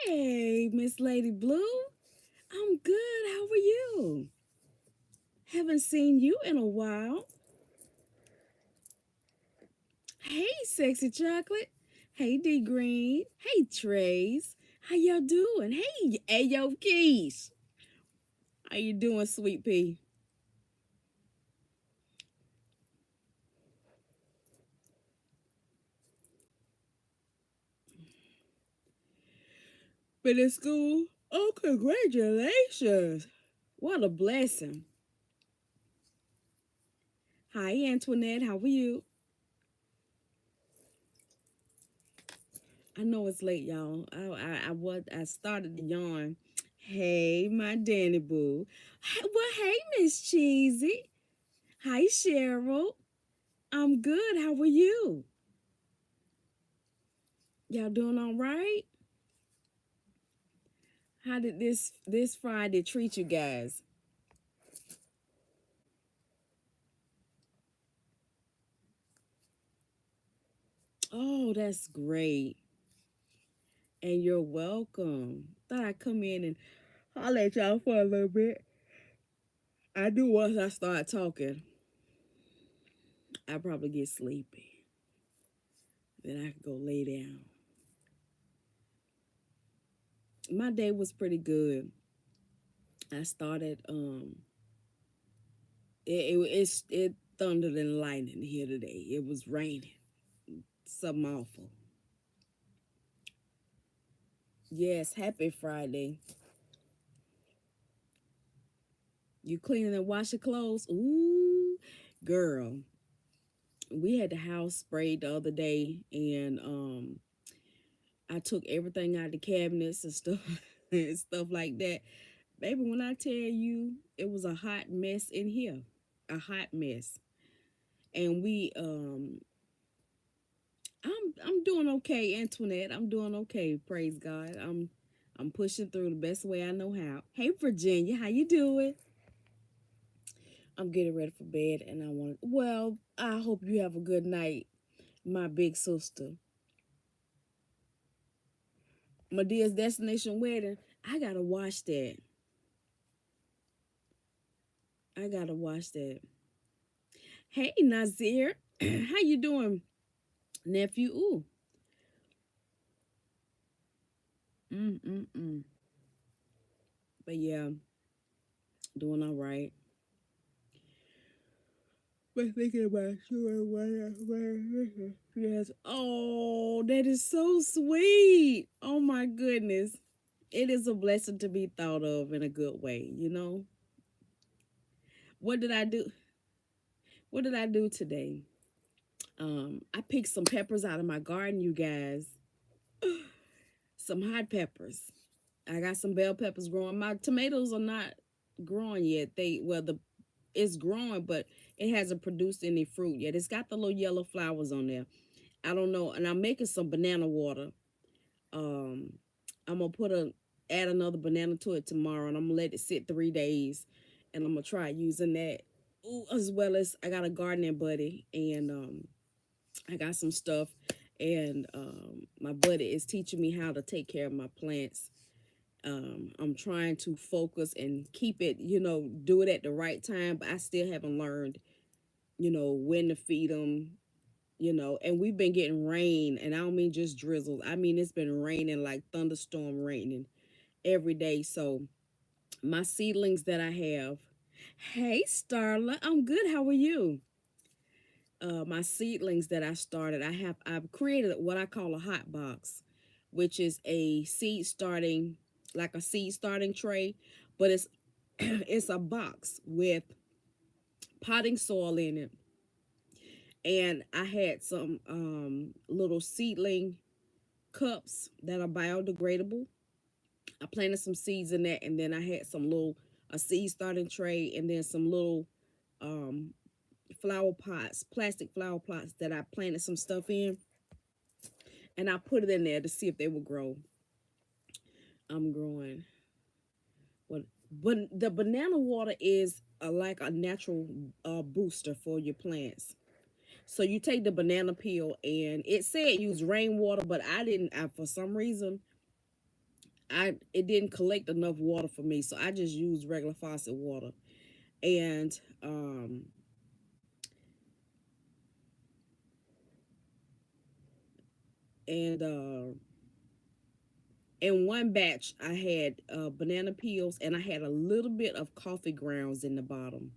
Hey, Miss Lady Blue. I'm good. How are you? Haven't seen you in a while. Hey, Sexy Chocolate. Hey, D Green. Hey, Trace. How y'all doing? Hey, Ayo Keys. How you doing, Sweet Pea? Been in school? Oh, congratulations. What a blessing. Hi, Antoinette. How are you? I know it's late, y'all. I started to yawn. Hey, my Danny Boo. Well, hey, Miss Cheesy. Hi, Cheryl. I'm good. How are you? Y'all doing all right? How did this Friday treat you guys? Oh, that's great. And you're welcome. Thought I'd come in and holler at y'all for a little bit. I do once I start talking, I probably get sleepy. Then I could go lay down. My day was pretty good. I started it thundered and lightning here today. It was raining. Something awful. Yes, happy Friday. You cleaning and washing clothes? Ooh, girl. We had the house sprayed the other day and I took everything out of the cabinets and stuff and stuff like that. Baby, when I tell you it was a hot mess in here. A hot mess. And I'm doing okay, Antoinette. I'm doing okay, praise God. I'm pushing through the best way I know how. Hey Virginia, how you doing? I'm getting ready for bed and I want well, I hope you have a good night, my big sister. Medea's destination wedding. I gotta watch that. I gotta watch that. Hey Nazir, how you doing, nephew? Ooh. Mm. But yeah, doing all right. But thinking about sure what yes. Oh, that is so sweet. Oh my goodness. It is a blessing to be thought of in a good way, you know? What did I do? What did I do today? I picked some peppers out of my garden, you guys. Some hot peppers. I got some bell peppers growing. My tomatoes are not growing yet. The it's growing, but it hasn't produced any fruit yet. It's got the little yellow flowers on there. I don't know, and I'm making some banana water. Um, I'm gonna add another banana to it tomorrow, and I'm gonna let it sit 3 days, and I'm gonna try using that. Ooh, as well as I got a gardening buddy, and I got some stuff, and my buddy is teaching me how to take care of my plants. I'm trying to focus and keep it, do it at the right time, but I still haven't learned, when to feed them, and we've been getting rain, and I don't mean just drizzles. I mean, it's been raining like thunderstorm raining every day. So my seedlings that I have, hey Starla, I'm good. How are you? My seedlings that I started, I've created what I call a hot box, which is like a seed starting tray, but it's it's a box with potting soil in it, and I had some little seedling cups that are biodegradable. I planted some seeds in that, and then I had a seed starting tray, and then some little um flower pots, plastic flower pots that I planted some stuff in, and I put it in there to see if they would grow. I'm growing. What? But the banana water is like a natural booster for your plants. So you take the banana peel, and it said use rainwater, but I didn't. For some reason, it didn't collect enough water for me, so I just used regular faucet water. And and in one batch I had banana peels, and I had a little bit of coffee grounds in the bottom.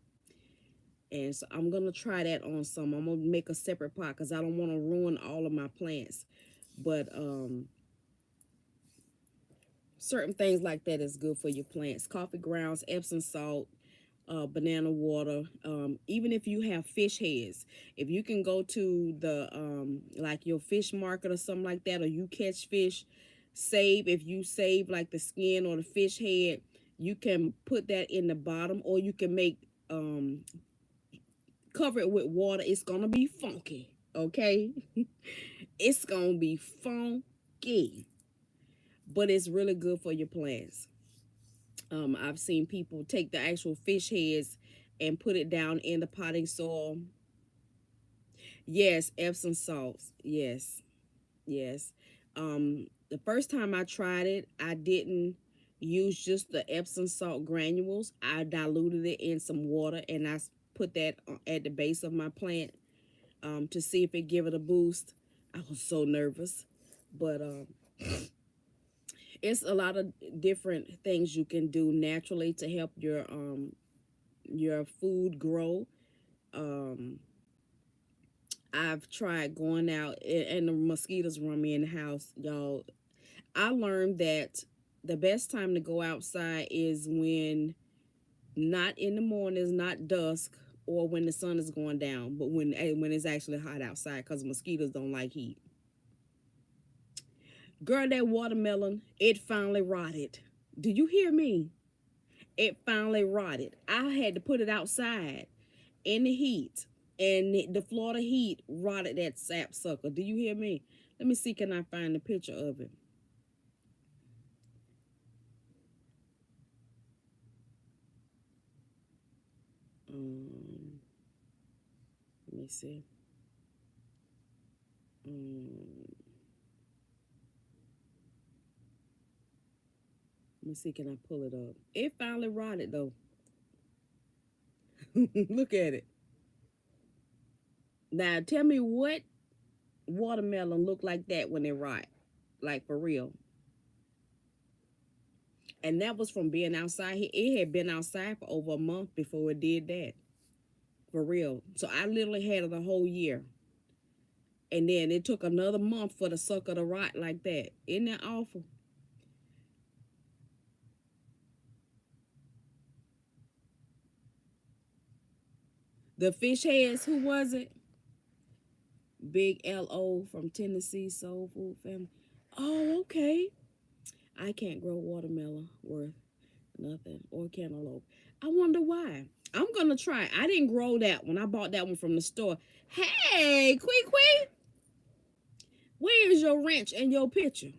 And so I'm gonna try that on some. I'm gonna make a separate pot because I don't want to ruin all of my plants. But certain things like that is good for your plants. Coffee grounds, Epsom salt, banana water. Even if you have fish heads, if you can go to the like your fish market or something like that, or you catch fish, save if you save like the skin or the fish head, you can put that in the bottom, or you can make cover it with water. It's gonna be funky, okay? It's gonna be funky, but it's really good for your plants. I've seen people take the actual fish heads and put it down in the potting soil. Yes, Epsom salts. Yes, yes. The first time I tried it, I didn't use just the Epsom salt granules. I diluted it in some water, and I put that at the base of my plant to see if it give it a boost. I was so nervous, but it's a lot of different things you can do naturally to help your food grow. Um, I've tried going out, and the mosquitoes run me in the house, y'all. I learned that the best time to go outside is when not in the mornings, not dusk, or when the sun is going down, but when it's actually hot outside, because mosquitoes don't like heat. Girl, that watermelon, it finally rotted. Do you hear me? It finally rotted. I had to put it outside in the heat, and the Florida heat rotted that sap sucker. Do you hear me? Let me see, can I find a picture of it? Um, Let me see. Um, Let me see, can I pull it up? It finally rotted though. Look at it. Now tell me what watermelon look like that when it rot, like for real. And that was from being outside. It had been outside for over a month before it did that. For real. So I literally had it a whole year. And then it took another month for the sucker to rot like that. Isn't that awful? The fish heads, who was it? Big L.O. from Tennessee Soul Food Family. Oh, okay. I can't grow watermelon worth nothing or cantaloupe. I wonder why. I'm gonna try. I didn't grow that one. I bought that one from the store. Hey, Quee, where is your wrench and your pitcher?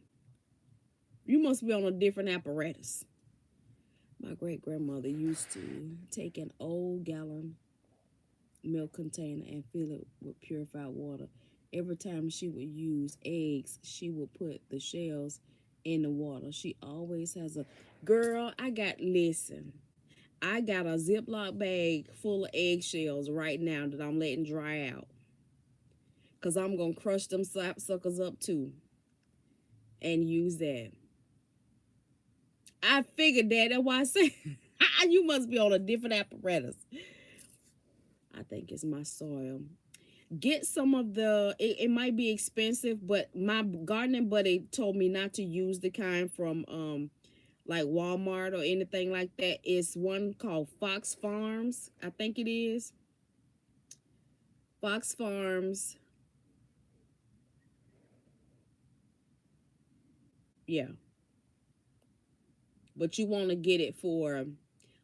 You must be on a different apparatus. My great grandmother used to take an old gallon milk container and fill it with purified water. Every time she would use eggs, she would put the shells in the water. She always has a girl. Listen, I got a Ziploc bag full of eggshells right now that I'm letting dry out. Because I'm going to crush them slap suckers up too and use that. I figured that. That's why I said you must be on a different apparatus. I think it's my soil. Get some of it might be expensive, but my gardening buddy told me not to use the kind from like Walmart or anything like that. It's one called Fox Farms, I think it is. Fox Farms. Yeah. But you want to get it for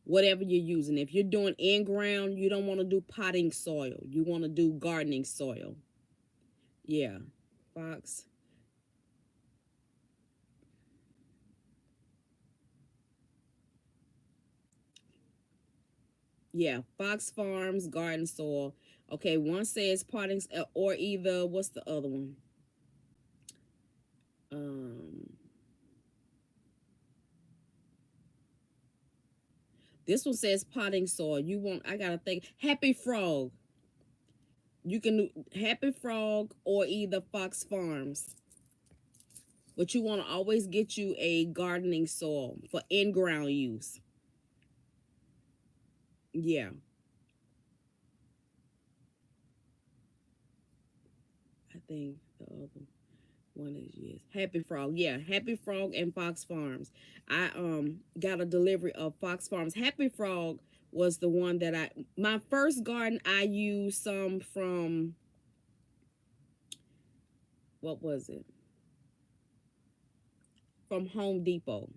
whatever you're using. If you're doing in ground, you don't want to do potting soil. You want to do gardening soil. Yeah. Fox. Yeah, Fox Farms garden soil. Okay, one says potting, or either what's the other one? Um, This one says potting soil. You want, I gotta think, Happy Frog. You can do Happy Frog or either Fox Farms. But you want to always get you a gardening soil for in-ground use. Yeah, I think the other one is yes. Happy Frog. Yeah, Happy Frog and Fox Farms. I got a delivery of Fox Farms. Happy Frog was the one that my first garden I used some from, what was it? From Home Depot.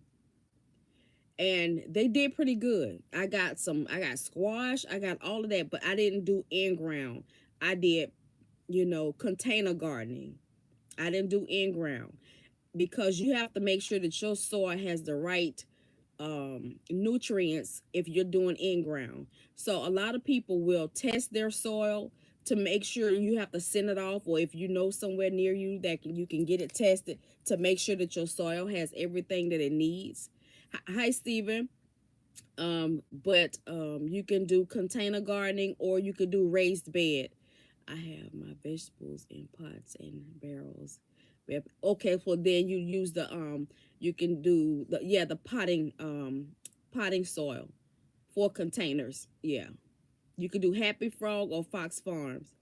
And they did pretty good. I got squash, I got all of that, but I didn't do in ground. I did, container gardening. I didn't do in ground because you have to make sure that your soil has the right nutrients if you're doing in ground. So a lot of people will test their soil to make sure. You have to send it off, or if you know somewhere near you that you can get it tested to make sure that your soil has everything that it needs. Hi, Stephen. But you can do container gardening or you could do raised bed. I have my vegetables in pots and barrels. Okay, so then you use the you can do the potting soil for containers. Yeah. You could do Happy Frog or Fox Farms.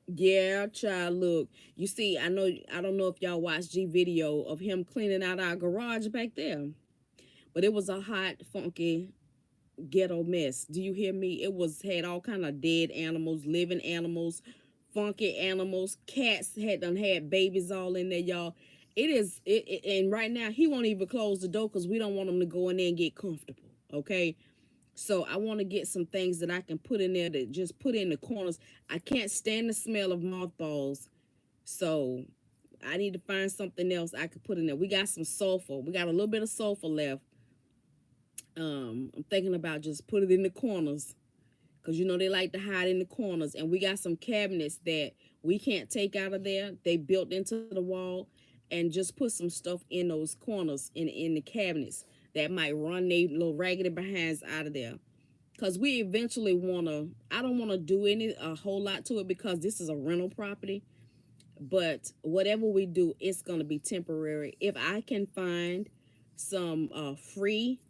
Yeah, child, look. You see, I don't know if y'all watched G video of him cleaning out our garage back there. But it was a hot, funky ghetto mess. Do you hear me? It was had all kind of dead animals, living animals, funky animals. Cats had babies all in there, y'all. And right now he won't even close the door because we don't want him to go in there and get comfortable. Okay. So I want to get some things that I can put in there that just put in the corners. I can't stand the smell of mothballs. So I need to find something else I could put in there. We got some sulfur. We got a little bit of sulfur left. I'm thinking about just put it in the corners because they like to hide in the corners. And we got some cabinets that we can't take out of there. They built into the wall, and just put some stuff in those corners in the cabinets that might run their little raggedy behinds out of there. Because we eventually I don't want to do a whole lot to it because this is a rental property. But whatever we do, it's going to be temporary. If I can find some free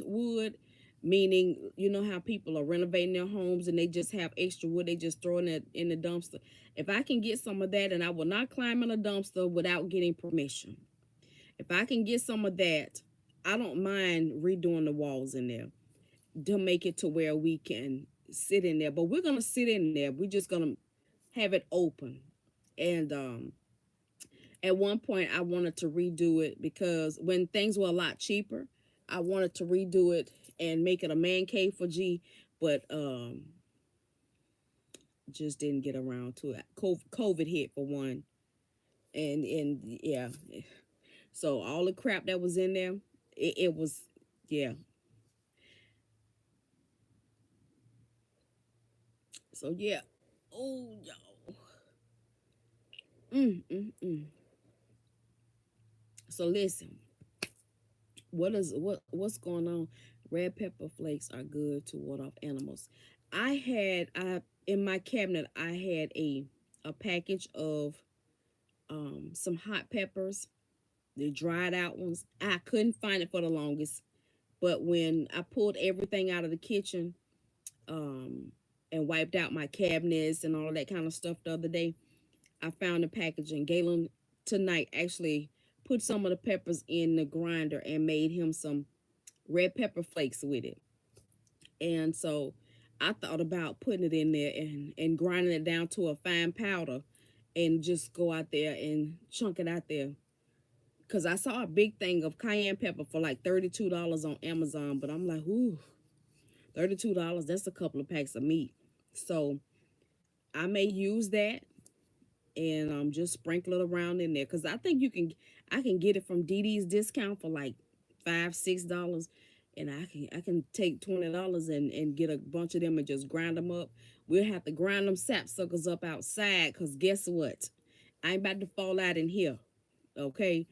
wood, meaning how people are renovating their homes and they just have extra wood, they just throw it in the dumpster. If I can get some of that, and I will not climb in a dumpster without getting permission. If I can get some of that, I don't mind redoing the walls in there to make it to where we can sit in there. But we're gonna sit in there. We're just gonna have it open. And at one point I wanted to redo it because when things were a lot cheaper, I wanted to redo it and make it a man cave for G, but just didn't get around to it. COVID hit for one, and yeah, so all the crap that was in there, it was, yeah. So yeah, oh y'all, mm, mm, mm. So listen, what's going on? Red pepper flakes are good to ward off animals. I in my cabinet I had a package of some hot peppers, the dried out ones. I couldn't find it for the longest, but when I pulled everything out of the kitchen um and wiped out my cabinets and all that kind of stuff the other day, I found the packaging. Galen tonight actually put some of the peppers in the grinder and made him some red pepper flakes with it. And so I thought about putting it in there and grinding it down to a fine powder and just go out there and chunk it out there. Because I saw a big thing of cayenne pepper for like $32 on Amazon, but I'm like, ooh, $32, that's a couple of packs of meat. So I may use that and just sprinkle it around in there because I can get it from Dee Dee's discount for like $5-6, and I can take $20 and get a bunch of them and just grind them up. We'll have to grind them sapsuckers up outside because guess what? I ain't about to fall out in here. Okay,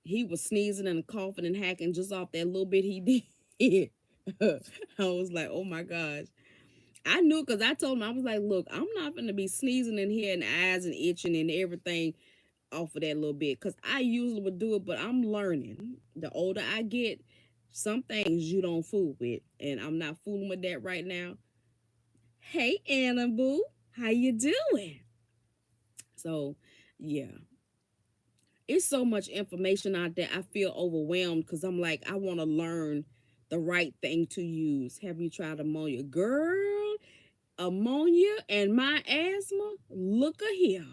he was sneezing and coughing and hacking just off that little bit he did. I was like, oh my gosh. I knew because I told him, I was like, look, I'm not going to be sneezing in here and eyes and itching and everything off of that little bit. Because I usually would do it, but I'm learning. The older I get, some things you don't fool with. And I'm not fooling with that right now. Hey, Anna Boo, how you doing? So, yeah. It's so much information out there. I feel overwhelmed because I'm like, I want to learn the right thing to use. Have you tried ammonia? Girl, ammonia and my asthma? Look a here.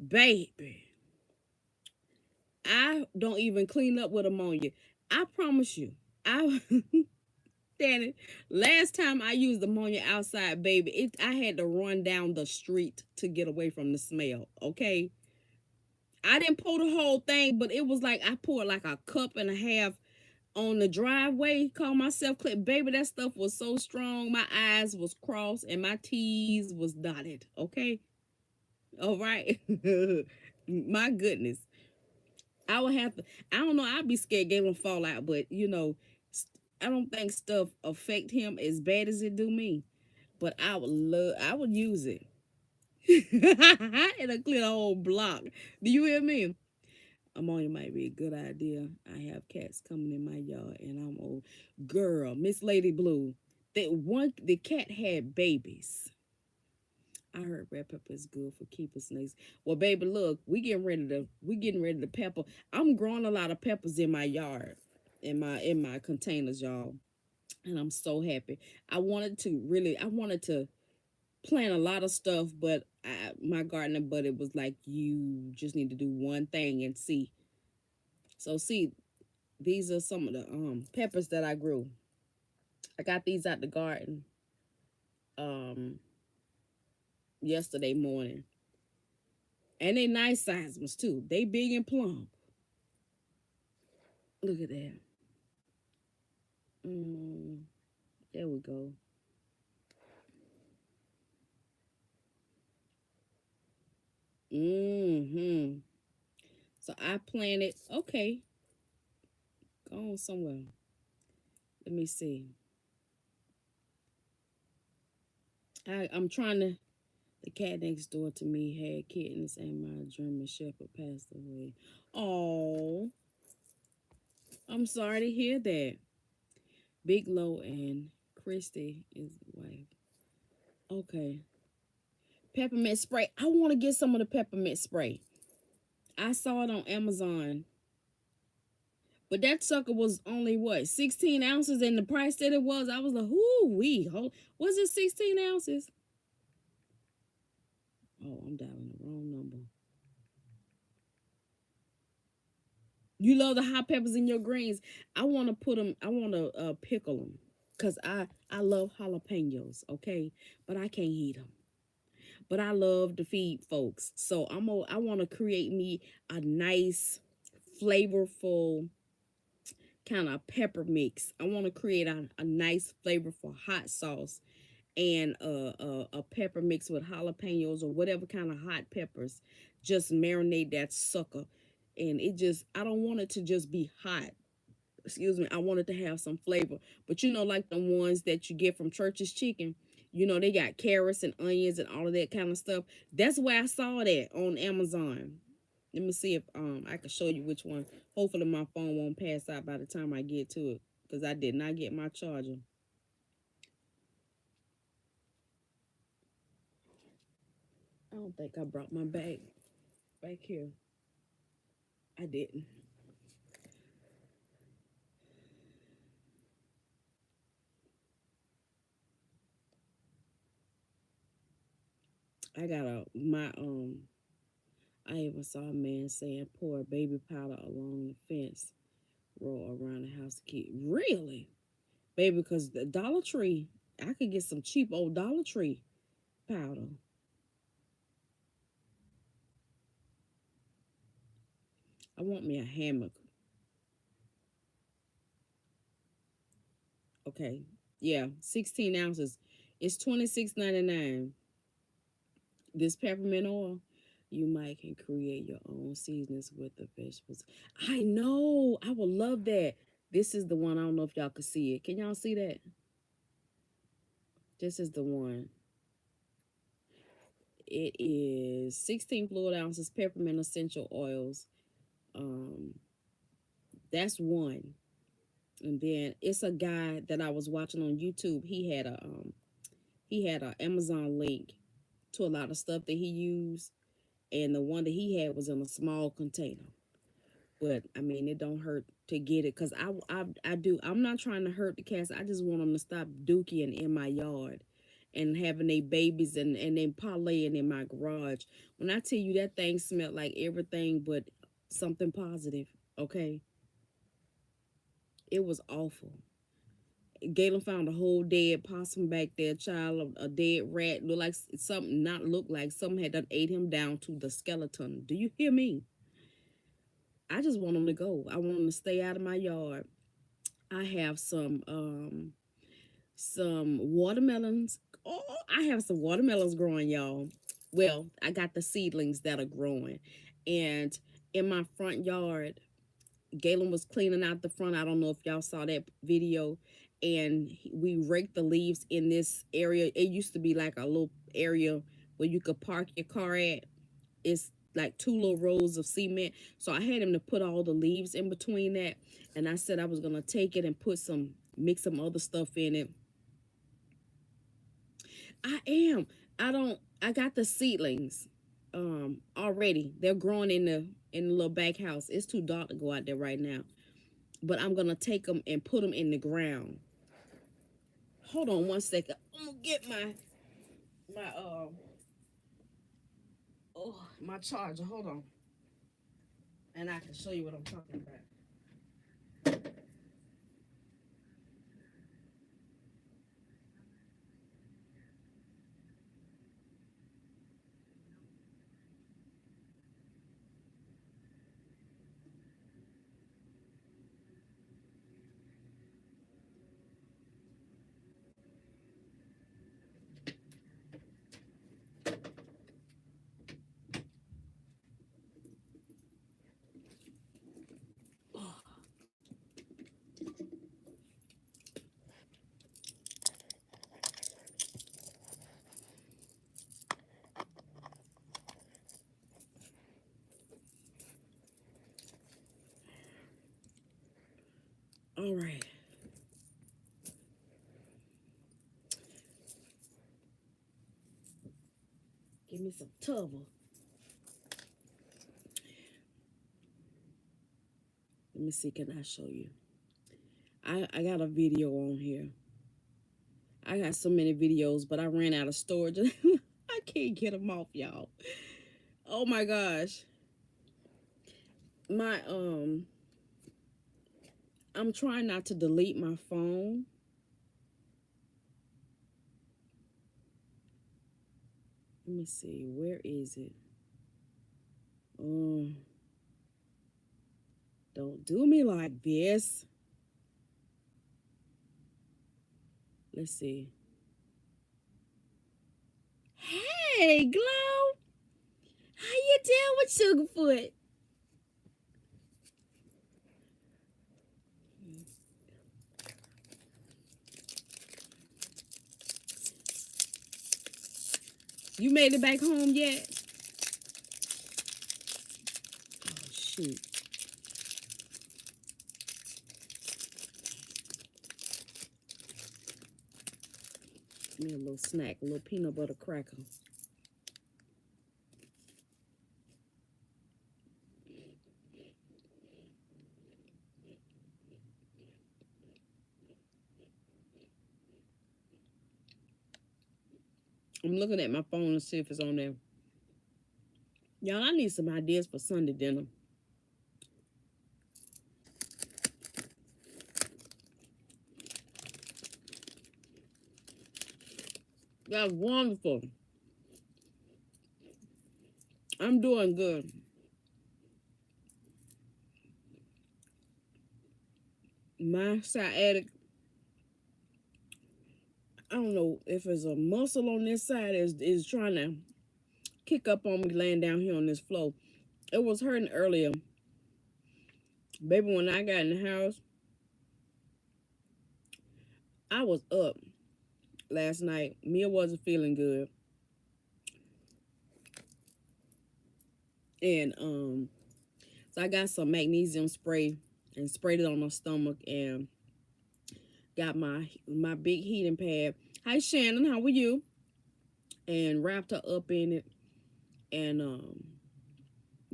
Baby, I don't even clean up with ammonia. I promise you. I Danny, last time I used ammonia outside, baby, I had to run down the street to get away from the smell. Okay. I didn't pour the whole thing, but it was like I poured like a cup and a half on the driveway. Call myself clip. Baby, that stuff was so strong. My eyes was crossed and my T's was dotted. Okay. All right. My goodness. I would have to, I don't know, I'd be scared Galen fall out, but I don't think stuff affect him as bad as it do me. But I would use it. It'll clear the whole block. Do you hear me? Ammonia might be a good idea. I have cats coming in my yard and I'm old. Girl, Miss Lady Blue. The cat had babies. I heard red pepper is good for keeping snakes. Well, baby, look, we getting ready to pepper. I'm growing a lot of peppers in my yard, in my containers, y'all. And I'm so happy. I wanted to plant a lot of stuff, but my gardener buddy was like, you just need to do one thing and see. So see, these are some of the peppers that I grew. I got these out the garden um yesterday morning. And they nice size ones too. They big and plump. Look at that. Mm, there we go. Mm-hmm. So I planted. Okay, go on somewhere. Let me see. I'm trying to. The cat next door to me had kittens, and my German Shepherd passed away. Oh, I'm sorry to hear that. Big Low and Christy is wife. Okay. Peppermint spray. I want to get some of the peppermint spray. I saw it on Amazon. But that sucker was only what, 16 ounces, and the price that it was, I was like, whoo wee. Was it 16 ounces? Oh, I'm dialing the wrong number. You love the hot peppers in your greens. I want to put them, I want to pickle them. Because I love jalapenos, okay? But I can't eat them. But I love to feed folks. So I want to create me a nice, flavorful kind of pepper mix. I want to create a nice flavorful hot sauce and a pepper mix with jalapenos or whatever kind of hot peppers. Just marinate that sucker. And I don't want it to just be hot. Excuse me. I want it to have some flavor. But like the ones that you get from Church's Chicken, they got carrots and onions and all of that kind of stuff. That's where I saw that on Amazon. Let me see if I can show you which one. Hopefully my phone won't pass out by the time I get to it, because I did not get my charger. I don't think I brought my bag back here. I didn't. I got I even saw a man saying pour baby powder along the fence row around the house to keep. Really? Baby, because the Dollar Tree, I could get some cheap old Dollar Tree powder. I want me a hammock. Okay. Yeah, 16 ounces. It's $26.99. This peppermint oil. You might can create your own seasonings with the vegetables. I know. I would love that. This is the one. I don't know if y'all could see it. Can y'all see that? This is the one. It is 16 fluid ounces peppermint essential oils. Um, that's one. And then it's a guy that I was watching on YouTube. He had a Amazon link to a lot of stuff that he used, and the one that he had was in a small container. But I mean, it don't hurt to get it, because I do. I'm not trying to hurt the cats. I just want them to stop dookie in my yard and having their babies and then parlaying in my garage. When I tell you that thing smelled like everything but something positive, okay? It was awful. Galen found a whole dead possum back there, child, a dead rat. Look like something, not look like something had done ate him down to the skeleton. Do you hear me? I just want him to go. I want him to stay out of my yard. I have some watermelons. Oh, I have some watermelons growing, y'all. Well, I got the seedlings that are growing. And in my front yard, Galen was cleaning out the front. I don't know if y'all saw that video. And we raked the leaves in this area. It used to be like a little area where you could park your car at. It's like two little rows of cement. So I had him to put all the leaves in between that. And I said I was going to take it and mix some other stuff in it. I am. I got the seedlings already. They're growing in the little back house. It's too dark to go out there right now. But I'm gonna take them and put them in the ground. Hold on one second. I'm gonna get my my charger. Hold on. And I can show you what I'm talking about. All right. Give me some trouble. Let me see, can I show you? I got a video on here. I got so many videos, but I ran out of storage. I can't get them off, y'all. Oh my gosh. My I'm trying not to delete my phone. Let me see, where is it? Oh, don't do me like this. Let's see. Hey, Glow. How you doing, Sugarfoot? You made it back home yet? Oh, shoot. Give me a little snack, a little peanut butter cracker. I'm looking at my phone to see if it's on there. Y'all, I need some ideas for Sunday dinner. That's wonderful. I'm doing good. My sciatic, I don't know if it's a muscle on this side is trying to kick up on me laying down here on this floor. It was hurting earlier. Baby, when I got in the house, I was up last night. Mia wasn't feeling good. And so I got some magnesium spray and sprayed it on my stomach and got my big heating pad. Hi Shannon, how are you? And wrapped her up in it and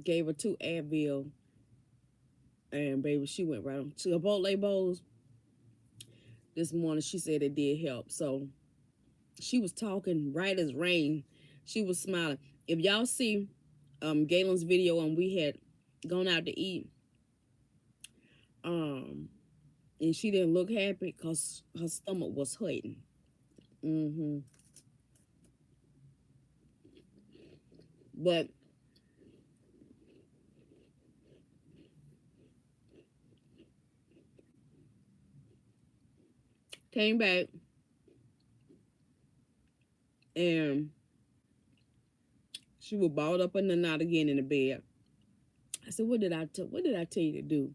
gave her 2 Advil. And baby, she went right on to Chipotle bowls this morning. She said it did help. So she was talking right as rain. She was smiling. If y'all see Galen's video and we had gone out to eat, and she didn't look happy because her stomach was hurting. But came back and she was balled up in the knot again in the bed. I said, what did I tell you to do?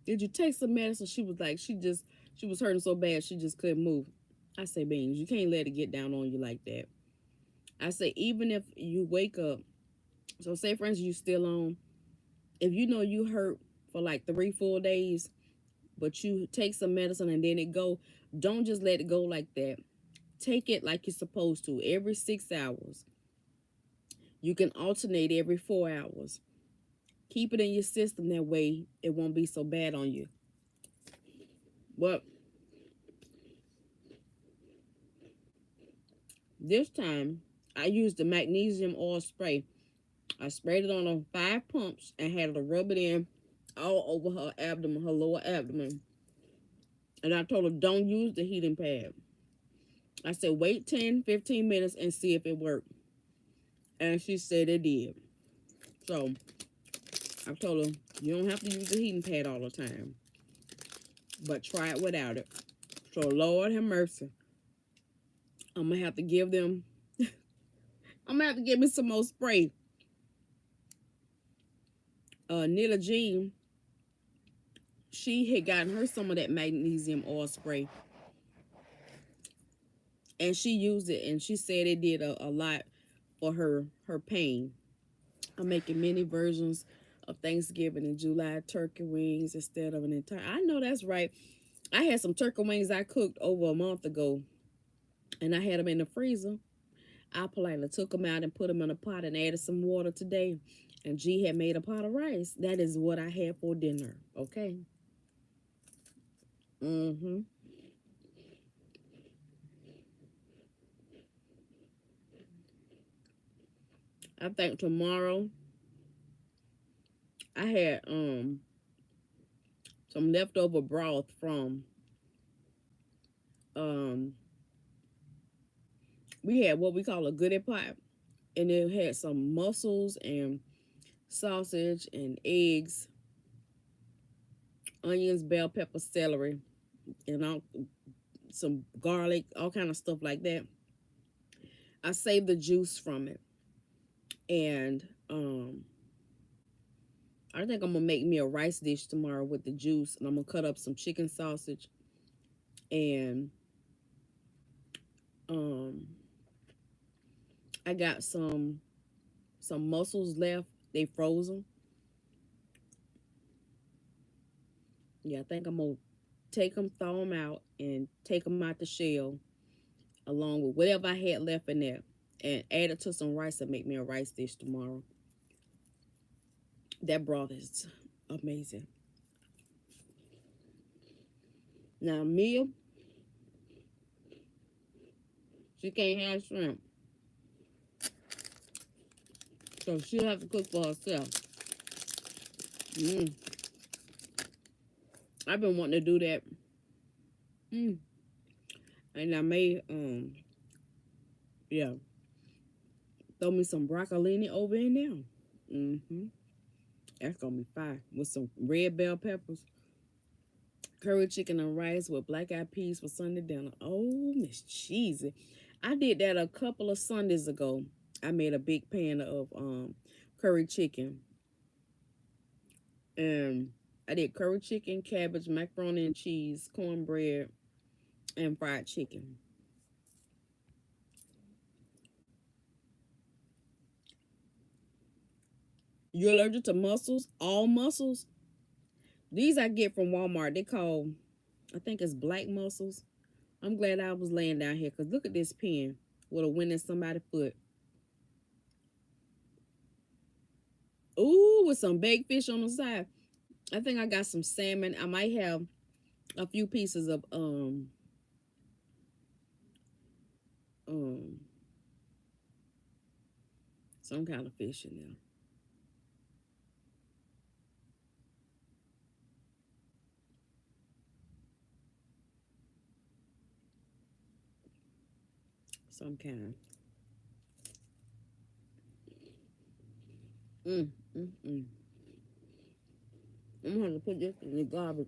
Did you take some medicine? She was like, she was hurting so bad she just couldn't move. I say, Beans, you can't let it get down on you like that. I say, even if you wake up, so say for instance you still on, if you know you hurt for like 3 full days, but you take some medicine and then it go, don't just let it go like that. Take it like you're supposed to every 6 hours. You can alternate every 4 hours. Keep it in your system, that way it won't be so bad on you. But this time I used the magnesium oil spray. I sprayed it on her 5 pumps and had her to rub it in all over her abdomen, her lower abdomen. And I told her, don't use the heating pad. I said, wait 10, 15 minutes and see if it worked. And she said it did. So I told her, you don't have to use the heating pad all the time, but try it without it. So Lord have mercy. I'm going to have to give them, I'm going to have to give me some more spray. Nilla Jean, she had gotten her some of that magnesium oil spray. And she used it and she said it did a lot for her pain. I'm making many versions of Thanksgiving in July turkey wings instead of an entire. I know that's right. I had some turkey wings I cooked over a month ago, and I had them in the freezer. I politely took them out and put them in a pot and added some water today. And G had made a pot of rice. That is what I had for dinner. Okay. I think tomorrow I had some leftover broth from we had what we call a goodie pot, and it had some mussels and sausage and eggs, onions, bell pepper, celery, and all, some garlic, all kind of stuff like that. I saved the juice from it, and I think I'm gonna make me a rice dish tomorrow with the juice, and I'm gonna cut up some chicken sausage, and I got some mussels left. They frozen. Yeah, I think I'm gonna take them, thaw them out, and take them out the shell, along with whatever I had left in there, and add it to some rice and make me a rice dish tomorrow. That broth is amazing. Now, Mia, she can't have shrimp, so she'll have to cook for herself. I've been wanting to do that. And I may, yeah, throw me some broccolini over in there. That's gonna be fire with some red bell peppers, curry chicken and rice with black eyed peas for Sunday dinner. Oh, Miss Cheesy. I did that a couple of Sundays ago. I made a big pan of curry chicken. And I did curry chicken, cabbage, macaroni and cheese, cornbread, and fried chicken. You're allergic to mussels? All mussels? These I get from Walmart. They call, I think it's black mussels. I'm glad I was laying down here because look at this pen. Would have went in somebody's foot. Ooh, with some baked fish on the side. I think I got some salmon. I might have a few pieces of um some kind of fish in there. Some kind. Mm, mm, mm. I'm gonna put this in the garbage.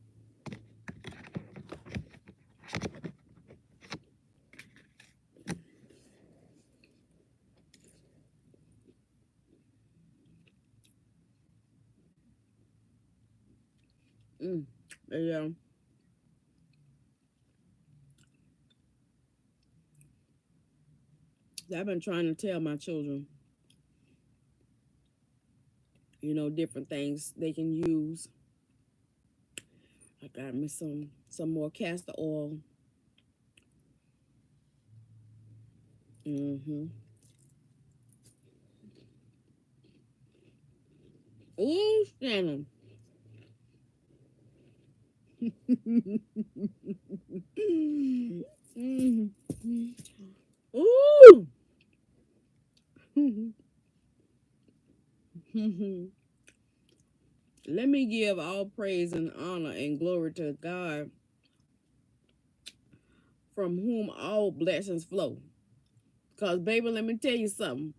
Mm. Yeah. I've been trying to tell my children, different things they can use. I got me some more castor oil. Mm-hmm. Ooh, Shannon. Mm. Ooh. Let me give all praise and honor and glory to God, from whom all blessings flow. Because, baby, let me tell you something.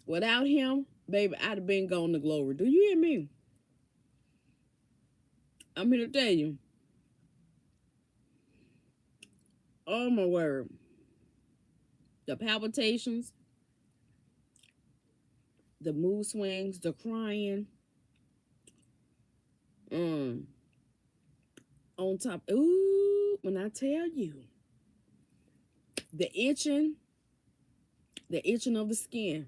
Without him, baby, I'd have been gone to glory. Do you hear me? I'm here to tell you. Oh, my word. The palpitations, the mood swings, the crying. Um, on top. Ooh, when I tell you. The itching, the itching of the skin.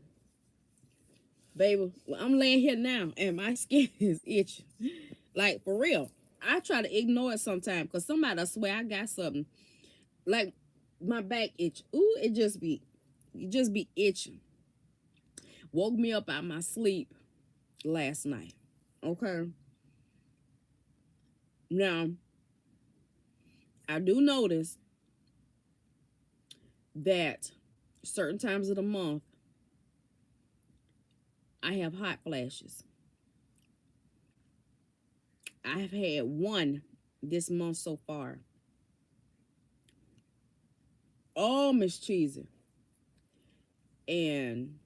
Baby, well, I'm laying here now and my skin is itching. Like, for real. I try to ignore it sometimes because somebody swear I got something. Like, my back itch. Ooh, it just be itching. Woke me up out of my sleep last night. Okay. Now, I do notice that certain times of the month, I have hot flashes. I have had one this month so far. Oh, Miss Cheesy. And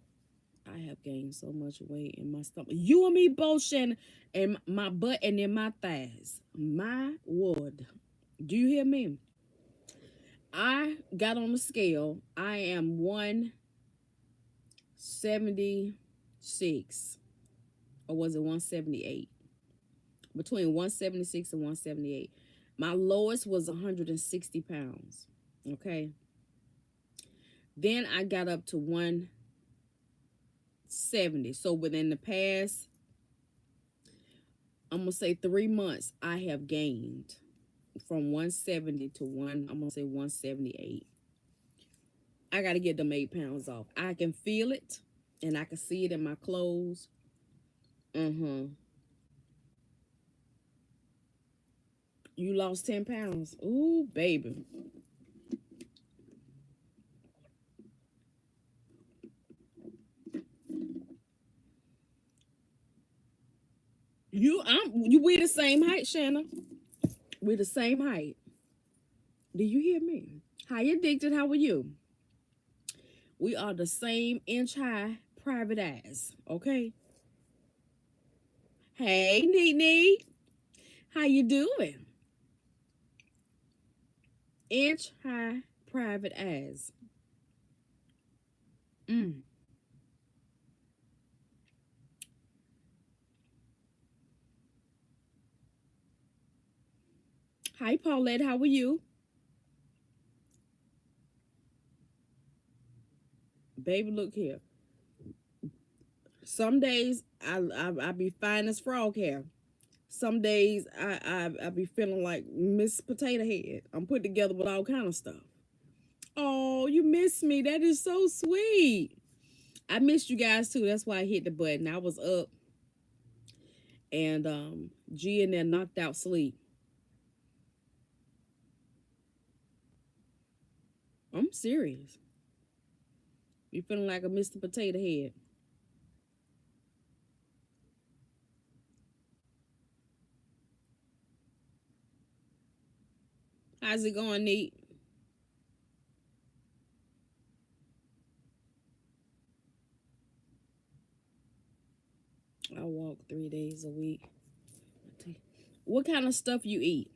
I have gained so much weight in my stomach. You and me both, Shannon, and my butt and in my thighs. My word. Do you hear me? I got on the scale. I am 176. Or was it 178? Between 176 and 178. My lowest was 160 pounds. Okay. Then I got up to 170. So within the past, I'm gonna say 3 months, I have gained from 170 to I'm gonna say 178. I gotta get them 8 pounds off. I can feel it and I can see it in my clothes. Mm-hmm. You lost 10 pounds. Ooh, baby. We the same height, Shanna. We the same height. Do you hear me? Hi, addicted. How are you? We are the same inch high private eyes. Okay. Hey, Neat Neat. How you doing? Inch high private eyes. Mm. Hi, Paulette. How are you? Baby, look here. Some days I be fine as frog hair. Some days I be feeling like Miss Potato Head. I'm put together with all kind of stuff. Oh, you miss me. That is so sweet. I missed you guys too. That's why I hit the button. I was up and G and then knocked out sleep. I'm serious. You feeling like a Mr. Potato Head. How's it going, Neat? I walk 3 days a week. What kind of stuff you eat?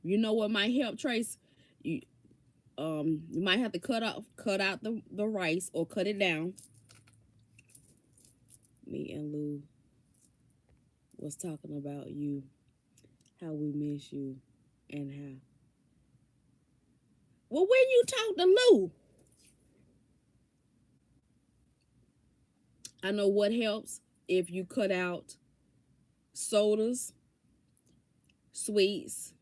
You know what might help, Trace? You you might have to cut out the rice or cut it down. Me and Lou was talking about you, how we miss you, and how. Well, when you talk to Lou, I know what helps if you cut out sodas, sweets.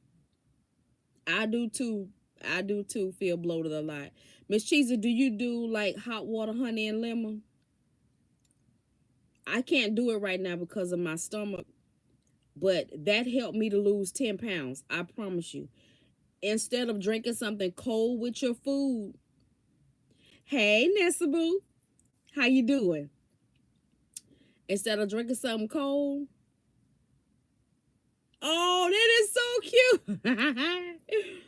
I do too. I do too. Feel bloated a lot. Miss Cheesy, do you do like hot water, honey, and lemon? I can't do it right now because of my stomach, but that helped me to lose 10 pounds. I promise you. Instead of drinking something cold with your food. Hey, Nessa Boo, how you doing? Instead of drinking something cold. Oh, that is so cute.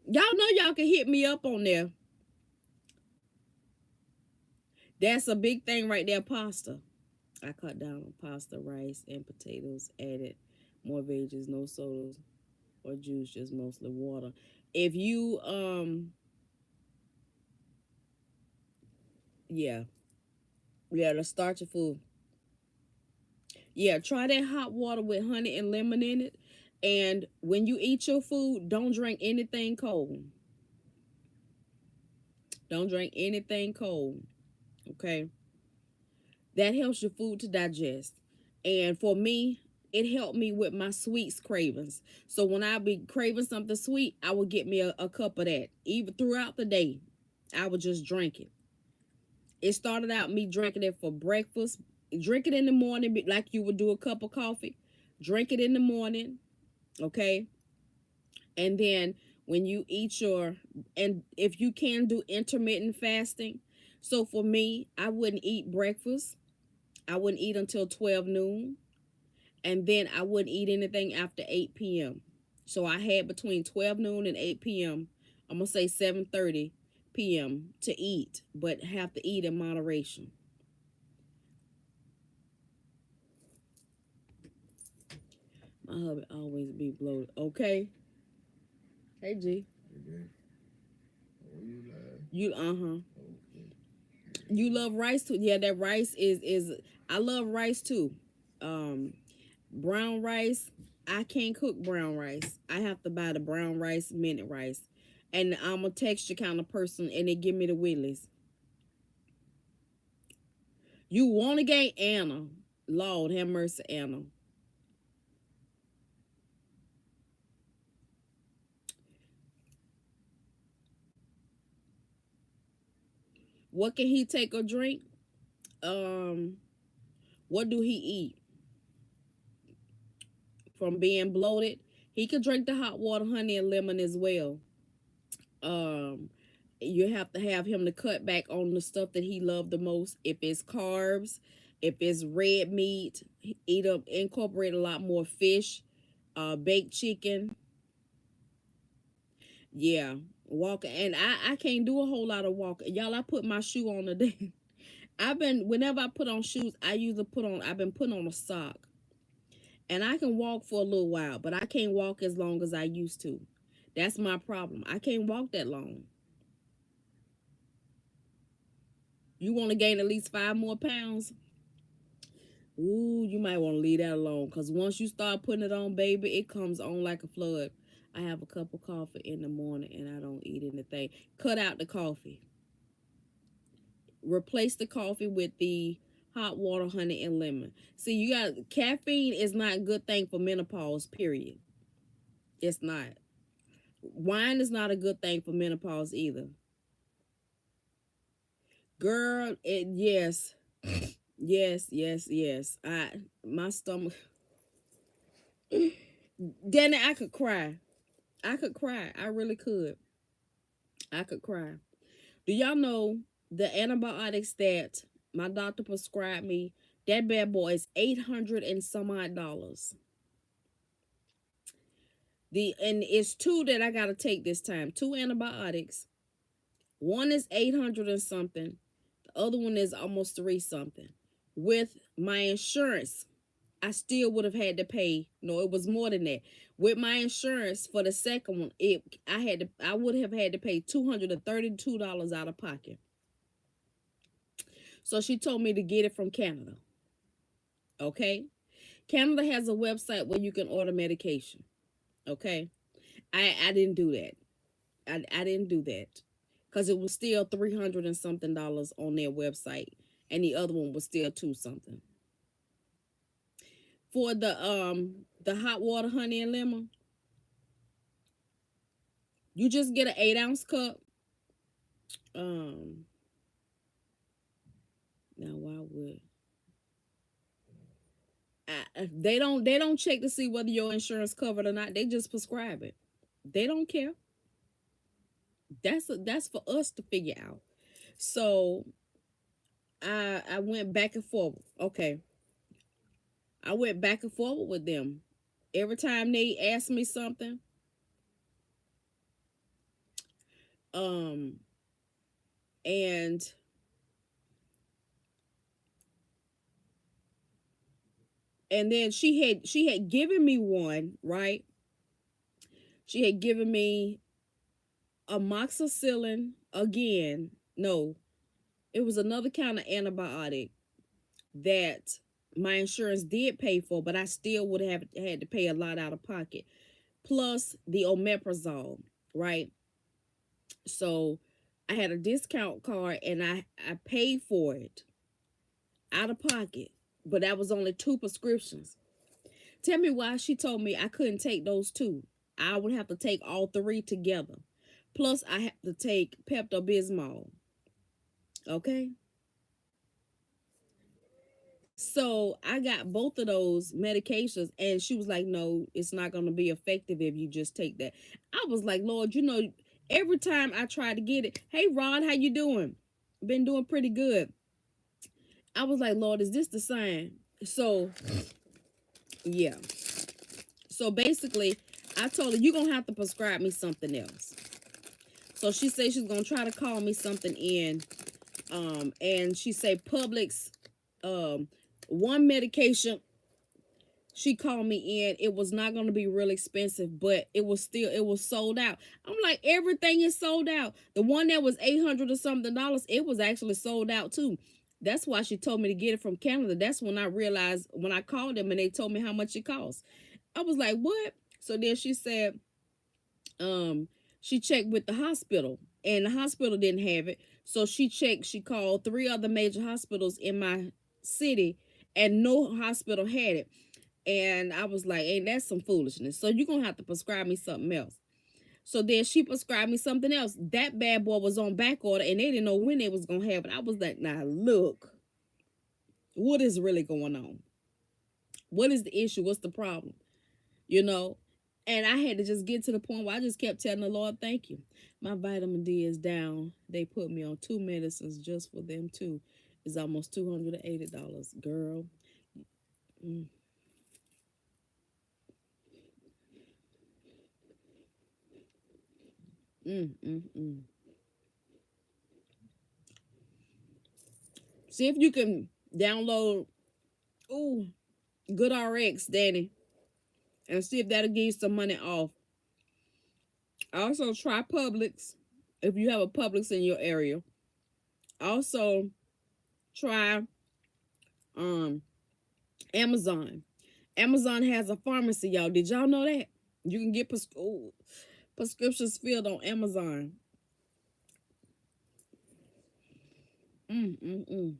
Y'all know y'all can hit me up on there. That's a big thing right there, pasta. I cut down on pasta, rice, and potatoes. Added more veggies, no sodas or juice, just mostly water. If you yeah, yeah, the starchy food. Yeah, try that hot water with honey and lemon in it. And when you eat your food, don't drink anything cold. Don't drink anything cold. Okay. That helps your food to digest. And for me, it helped me with my sweets cravings. So when I be craving something sweet, I would get me a cup of that. Even throughout the day, I would just drink it. It started out me drinking it for breakfast. Drink it in the morning like you would do a cup of coffee. Drink it in the morning, okay? And then when you eat your, and if you can do intermittent fasting. So for me, I wouldn't eat breakfast. I wouldn't eat until 12 noon. And then I wouldn't eat anything after 8 p.m. So I had between 12 noon and 8 p.m. I'm going to say 7:30 p.m. to eat, but have to eat in moderation. My hubby always be bloated. Okay. Hey, G. Okay. You, uh-huh. Okay. You love rice too? Yeah, that rice is I love rice too. Um Brown rice, I can't cook brown rice. I have to buy the brown rice, minute rice. And I'm a texture kind of person and they give me the willies. You want to gain Anna. Lord have mercy, Anna. What can he take or drink? Um, what do he eat from being bloated? He could drink the hot water, honey, and lemon as well. Um, you have to have him to cut back on the stuff that he loved the most. If it's carbs, if it's red meat, eat up, incorporate a lot more fish, baked chicken. Yeah, walking, and I can't do a whole lot of walking. Y'all, I put my shoe on today. I've been whenever I put on shoes, I usually put on. I've been putting on a sock, and I can walk for a little while, but I can't walk as long as I used to. That's my problem. I can't walk that long. You want to gain at least 5 more pounds? Ooh, you might want to leave that alone, because once you start putting it on, baby, it comes on like a flood. I have a cup of coffee in the morning and I don't eat anything. Cut out the coffee. Replace the coffee with the hot water, honey, and lemon. See, you got caffeine is not a good thing for menopause, period. It's not. Wine is not a good thing for menopause either. Girl, it yes. Yes, yes, yes. My stomach Danny, I could cry. I could cry. I really could. I could cry. Do y'all know the antibiotics that my doctor prescribed me? That bad boy is 800 and some odd dollars. And it's two that I gotta take this time. Two antibiotics. One is 800 and something. The other one is almost three something. With my insurance, I still would have had to pay. No, it was more than that. With my insurance for the second one, I would have had to pay $232 out of pocket. So she told me to get it from Canada. Okay? Canada has a website where you can order medication. Okay? I didn't do that. I didn't do that. Because it was still 300 and something dollars on their website. And the other one was still two something. For the hot water, honey, and lemon, you just get an 8-ounce cup. Um Now why would they don't check to see whether your insurance covered or not. They just prescribe it. They don't care. That's for us to figure out. So I went back and forth. Okay, I went back and forth with them. Every time they asked me something, um, and then she had given me one, right? She had given me amoxicillin again. No, it was another kind of antibiotic that my insurance did pay for, but I still would have had to pay a lot out of pocket. Plus the omeprazole, right? So I had a discount card and I paid for it out of pocket, but that was only two prescriptions. Tell me why she told me I couldn't take those two. I would have to take all three together. Plus I have to take Pepto-Bismol. Okay? So I got both of those medications, and she was like, "No, it's not going to be effective if you just take that." I was like, "Lord, every time I try to get it, hey Ron, how you doing? Been doing pretty good." I was like, "Lord, is this the sign?" So yeah. So basically, I told her, "You're gonna have to prescribe me something else." So she said she's gonna try to call me something in, and she said Publix, one medication she called me in. It was not going to be real expensive, but it was sold out. I'm like, everything is sold out. The one that was 800 or something dollars, it was actually sold out too. That's why she told me to get it from Canada. That's when I realized, when I called them and they told me how much it cost. I was like, what? So then she said, um, she checked with the hospital and the hospital didn't have it. So she called three other major hospitals in my city and no hospital had it. And I was like, ain't that some foolishness? So you're going to have to prescribe me something else. So then she prescribed me something else. That bad boy was on back order and they didn't know when they was going to have it. I was like, now look, what is really going on? What is the issue? What's the problem? You know? And I had to just get to the point where I just kept telling the Lord, thank you. My vitamin D is down. They put me on 2 medicines just for them too. It's almost $280. Girl. Mm. Mm, mm, mm. See if you can download Good RX, Danny, and see if that'll give you some money off. Also, try Publix if you have a Publix in your area. Also, try Amazon. Amazon has a pharmacy, y'all. Did y'all know that? You can get prescriptions filled on Amazon. Mm, mm, mm.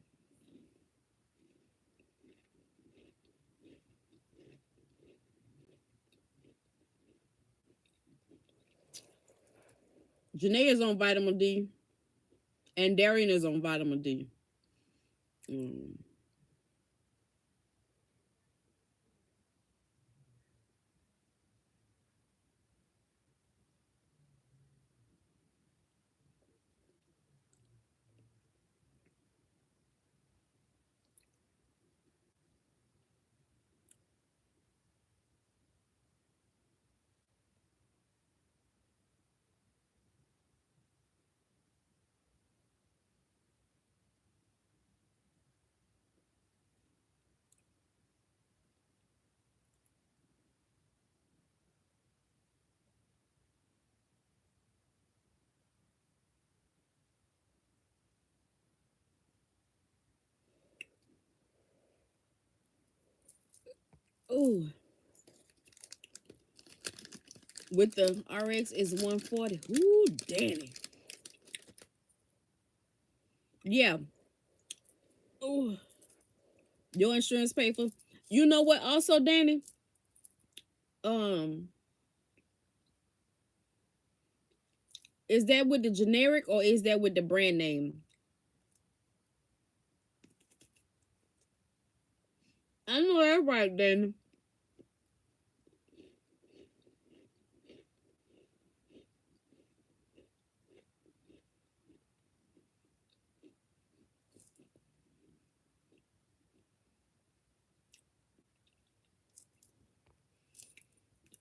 Janae is on vitamin D, and Darian is on vitamin D. Mm. Ooh, with the RX is 140. Ooh, Danny. Yeah. Ooh, your insurance pay for. You know what? Also, Danny. Um, is that with the generic or is that with the brand name? I know that's right, Danny.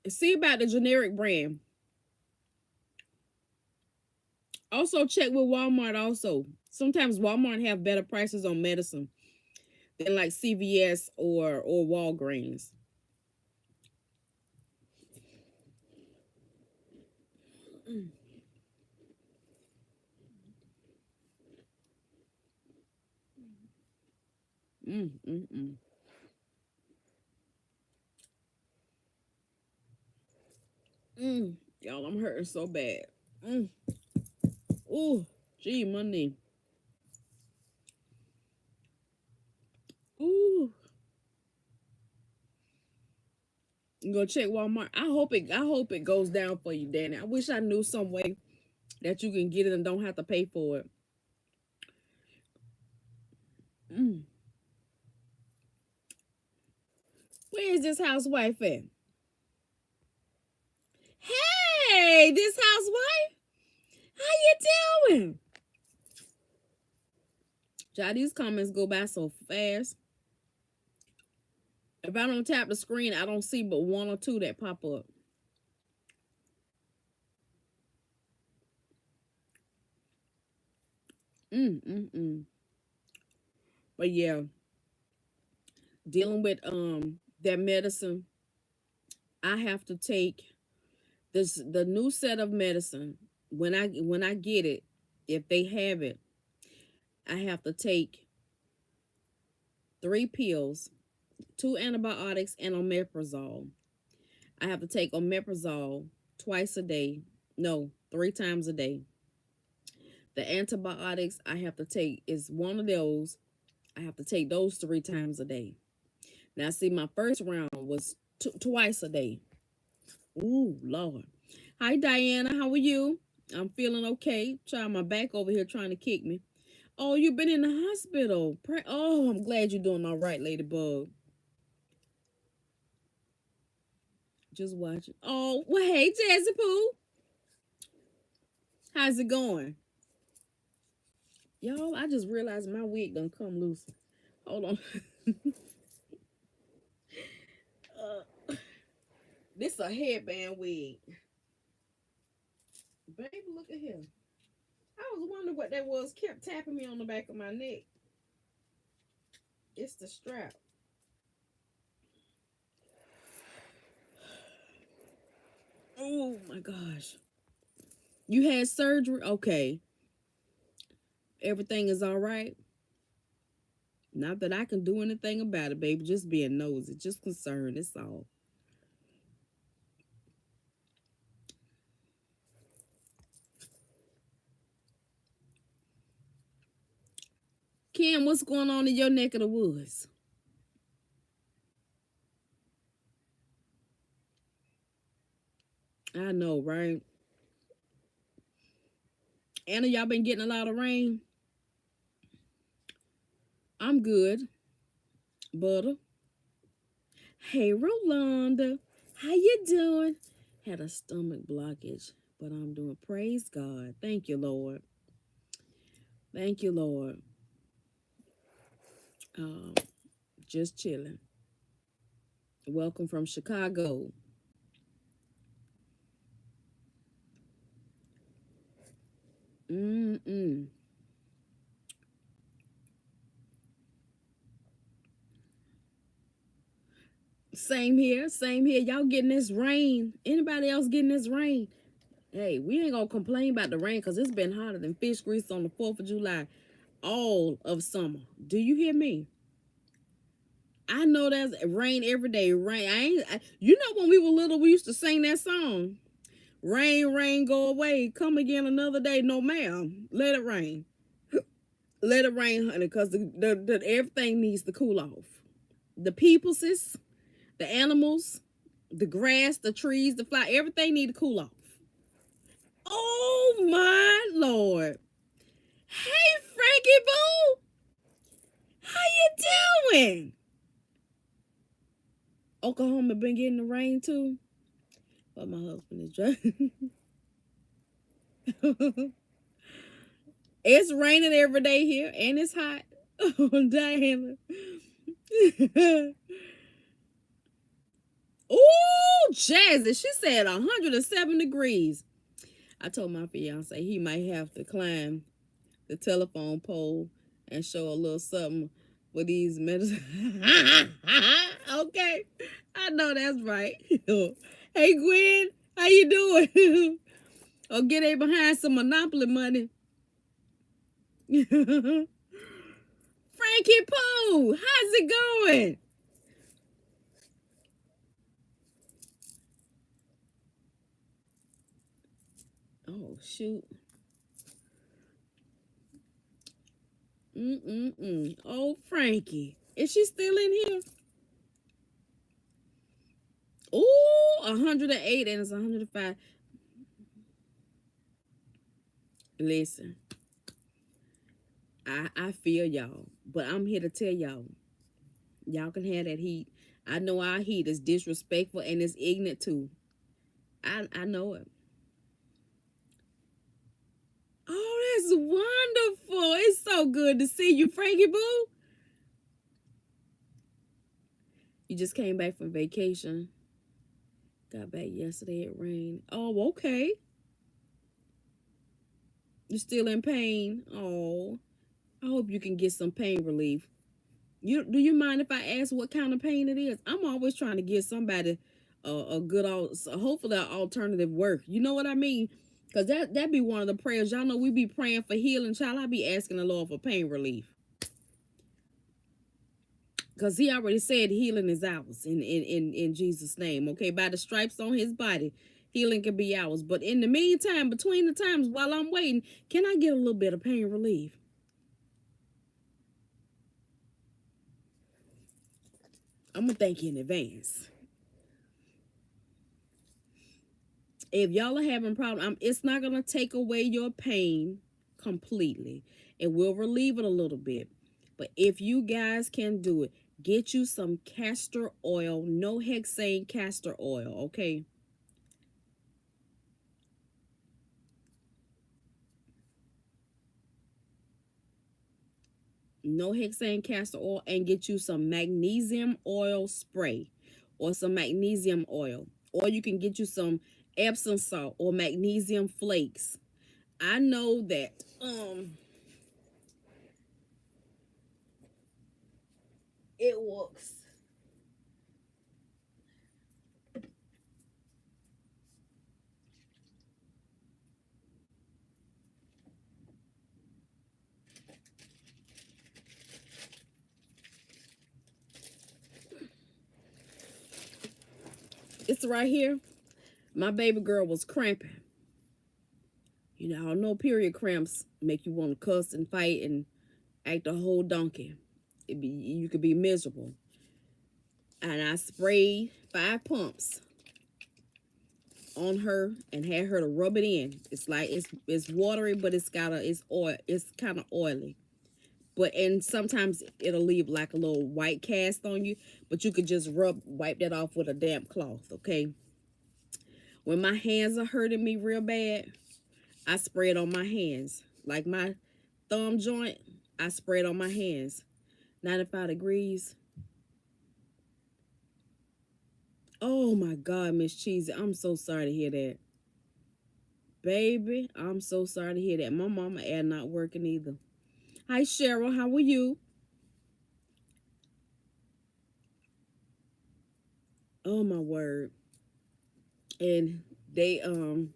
See about the generic brand. Also, check with Walmart. Also, sometimes Walmart have better prices on medicine than like CVS or Walgreens. Mm, mm, mm, mm. Mm. Y'all, I'm hurting so bad. Mm. Ooh, gee, my knee. Ooh, go check Walmart. I hope it goes down for you, Danny. I wish I knew some way that you can get it and don't have to pay for it. Mm. Where is this housewife at? Hey, this housewife, how you doing? Child, these comments go by so fast. If I don't tap the screen, I don't see but one or two that pop up. Mm, mm, mm. But yeah, dealing with that medicine, I have to take the new set of medicine when I get it, if they have it, I have to take 3 pills, 2 antibiotics, and omeprazole. I have to take omeprazole twice a day. No, 3 times a day. The antibiotics I have to take is one of those. I have to take those 3 times a day. Now, see, my first round was twice a day. Ooh, Lord. Hi, Diana. How are you? I'm feeling okay. Trying my back over here trying to kick me. Oh, you've been in the hospital. Oh, I'm glad you're doing all right, Ladybug. Just watching. Oh, well, hey, Jazzy Poo. How's it going? Y'all, I just realized my wig done come loose. Hold on. uh, this a headband wig. Baby, look at here. I was wondering what that was. Kept tapping me on the back of my neck. It's the strap. Oh my gosh. You had surgery? Okay. Everything is all right. Not that I can do anything about it, baby. Just being nosy, just concerned. It's all. Kim, what's going on in your neck of the woods? I know, right? Anna, y'all been getting a lot of rain? I'm good. Butter. Hey, Rolanda. How you doing? Had a stomach blockage, but I'm doing. Praise God. Thank you, Lord. Thank you, Lord. Um, just chilling. Welcome from Chicago. Mm-mm. Same here. Same here. Y'all getting this rain. Anybody else getting this rain? Hey, we ain't gonna complain about the rain because it's been hotter than fish grease on the 4th of July all of summer. Do you hear me? I know there's rain every day. Rain. You know when we were little, we used to sing that song. Rain, rain, go away. Come again another day. No, ma'am. Let it rain. Let it rain, honey, because everything needs to cool off. The peopleses, the animals, the grass, the trees, the fly, everything need to cool off. Oh my Lord. Hey Frankie Boo, how you doing? Oklahoma been getting the rain too. But my husband is driving. It's raining every day here and it's hot. Oh, Diana. Ooh, Jazzy. She said 107 degrees. I told my fiance he might have to climb the telephone pole and show a little something with these medicine. Okay. I know that's right. Hey Gwen, how you doing? Or get a behind some Monopoly money. Frankie Pooh, how's it going? Oh shoot. Oh Frankie. Is she still in here? Ooh, 108 and it's 105. Listen, I feel y'all, but I'm here to tell y'all can have that heat. I know our heat is disrespectful and it's ignorant too. I know it. Oh, that's wonderful. It's so good to see you, Frankie Boo. You just came back from vacation. Got back yesterday. It rained. Oh, okay. You're still in pain. Oh, I hope you can get some pain relief. Do you mind if I ask what kind of pain it is? I'm always trying to give somebody a good hopefully an alternative work. You know what I mean? Cause that be one of the prayers. Y'all know we be praying for healing. Child, I be asking the Lord for pain relief. Cause He already said healing is ours in Jesus' name. Okay, by the stripes on His body, healing can be ours. But in the meantime, between the times while I'm waiting, can I get a little bit of pain relief? I'm gonna thank you in advance. If y'all are having problems, it's not gonna take away your pain completely. It will relieve it a little bit. But if you guys can do it, get you some castor oil, no hexane castor oil, okay? No hexane castor oil, and get you some magnesium oil spray or some magnesium oil. Or you can get you some Epsom salt or magnesium flakes. I know that it works. This right here, my baby girl was cramping. You know, I know period cramps make you want to cuss and fight and act a whole donkey. You could be miserable. And I sprayed 5 pumps on her and had her to rub it in. It's like it's watery, but it's oil. It's kind of oily. And sometimes it'll leave like a little white cast on you, but you could just wipe that off with a damp cloth, okay? When my hands are hurting me real bad, I spray it on my hands. Like my thumb joint, I spray it on my hands. 95 degrees. Oh my God, Miss Cheesy, I'm so sorry to hear that. Baby, I'm so sorry to hear that. My mama ad not working either. Hi, Cheryl, how are you? Oh my word. And they and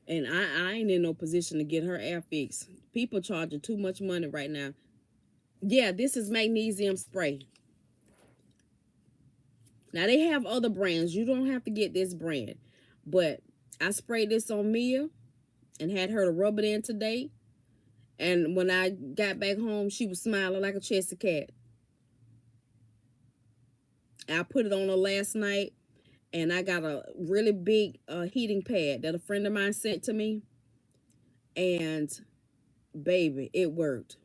I ain't in no position to get her air fixed. People charging too much money right now. Yeah, this is magnesium spray. Now they have other brands. You don't have to get this brand. But I sprayed this on Mia and had her to rub it in today. And when I got back home, she was smiling like a chesty cat. I put it on her last night, and I got a really big heating pad that a friend of mine sent to me. And baby, it worked.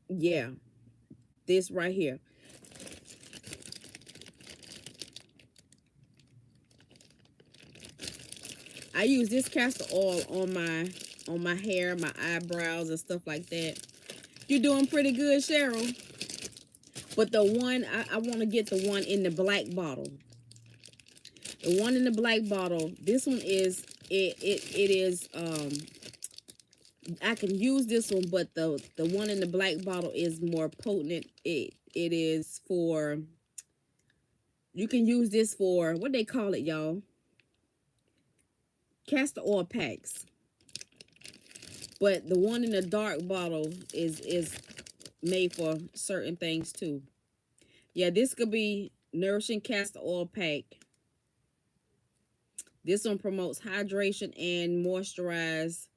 Yeah, this right here. I use this castor oil on my hair, my eyebrows, and stuff like that. You're doing pretty good, Cheryl. But the one I want to get the one in the black bottle. The one in the black bottle. This one is it is I can use this one, but the one in the black bottle is more potent. It is for, you can use this for what they call it, y'all. Castor oil packs. But the one in the dark bottle is made for certain things too. Yeah, this could be nourishing castor oil pack. This one promotes hydration and moisturize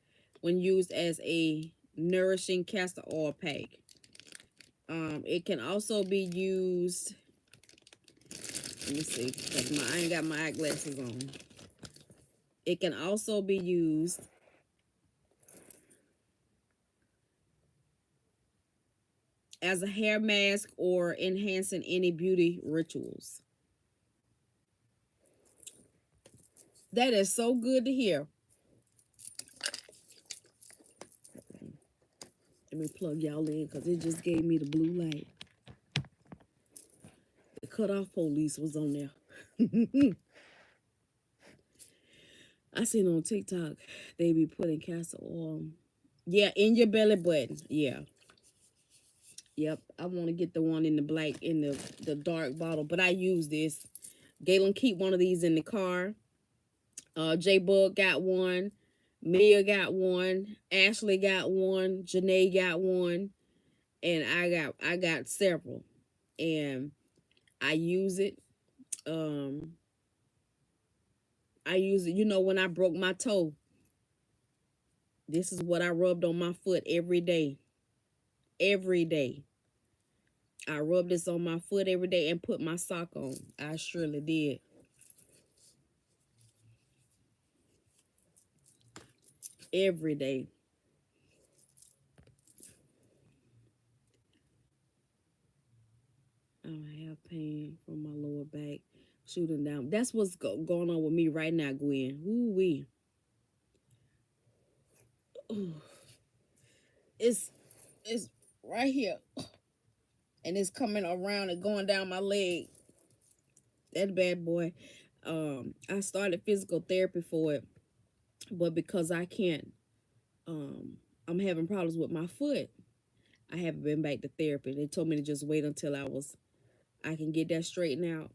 when used as a nourishing castor oil pack. It can also be used. Let me see, because I ain't got my eyeglasses on. It can also be used as a hair mask or enhancing any beauty rituals. That is so good to hear. Let me plug y'all in because it just gave me the blue light. The cutoff police was on there. I seen on TikTok they be putting castor oil. Yeah, in your belly button. Yeah. Yep. I want to get the one in the black, in the dark bottle, but I use this. Galen keep one of these in the car. J Bug got one. Mia got one. Ashley got one. Janae got one. And I got several. And I use it. Um I use it, you know, when I broke my toe. This is what I rubbed on my foot every day. Every day. I rubbed this on my foot every day and put my sock on. I surely did. Every day. I have pain from my lower back shooting down. That's what's going on with me right now, Gwen. Woo wee. It's right here, and it's coming around and going down my leg. That bad boy. I started physical therapy for it, but because I can't, I'm having problems with my foot. I haven't been back to therapy. They told me to just wait until I can get that straightened out,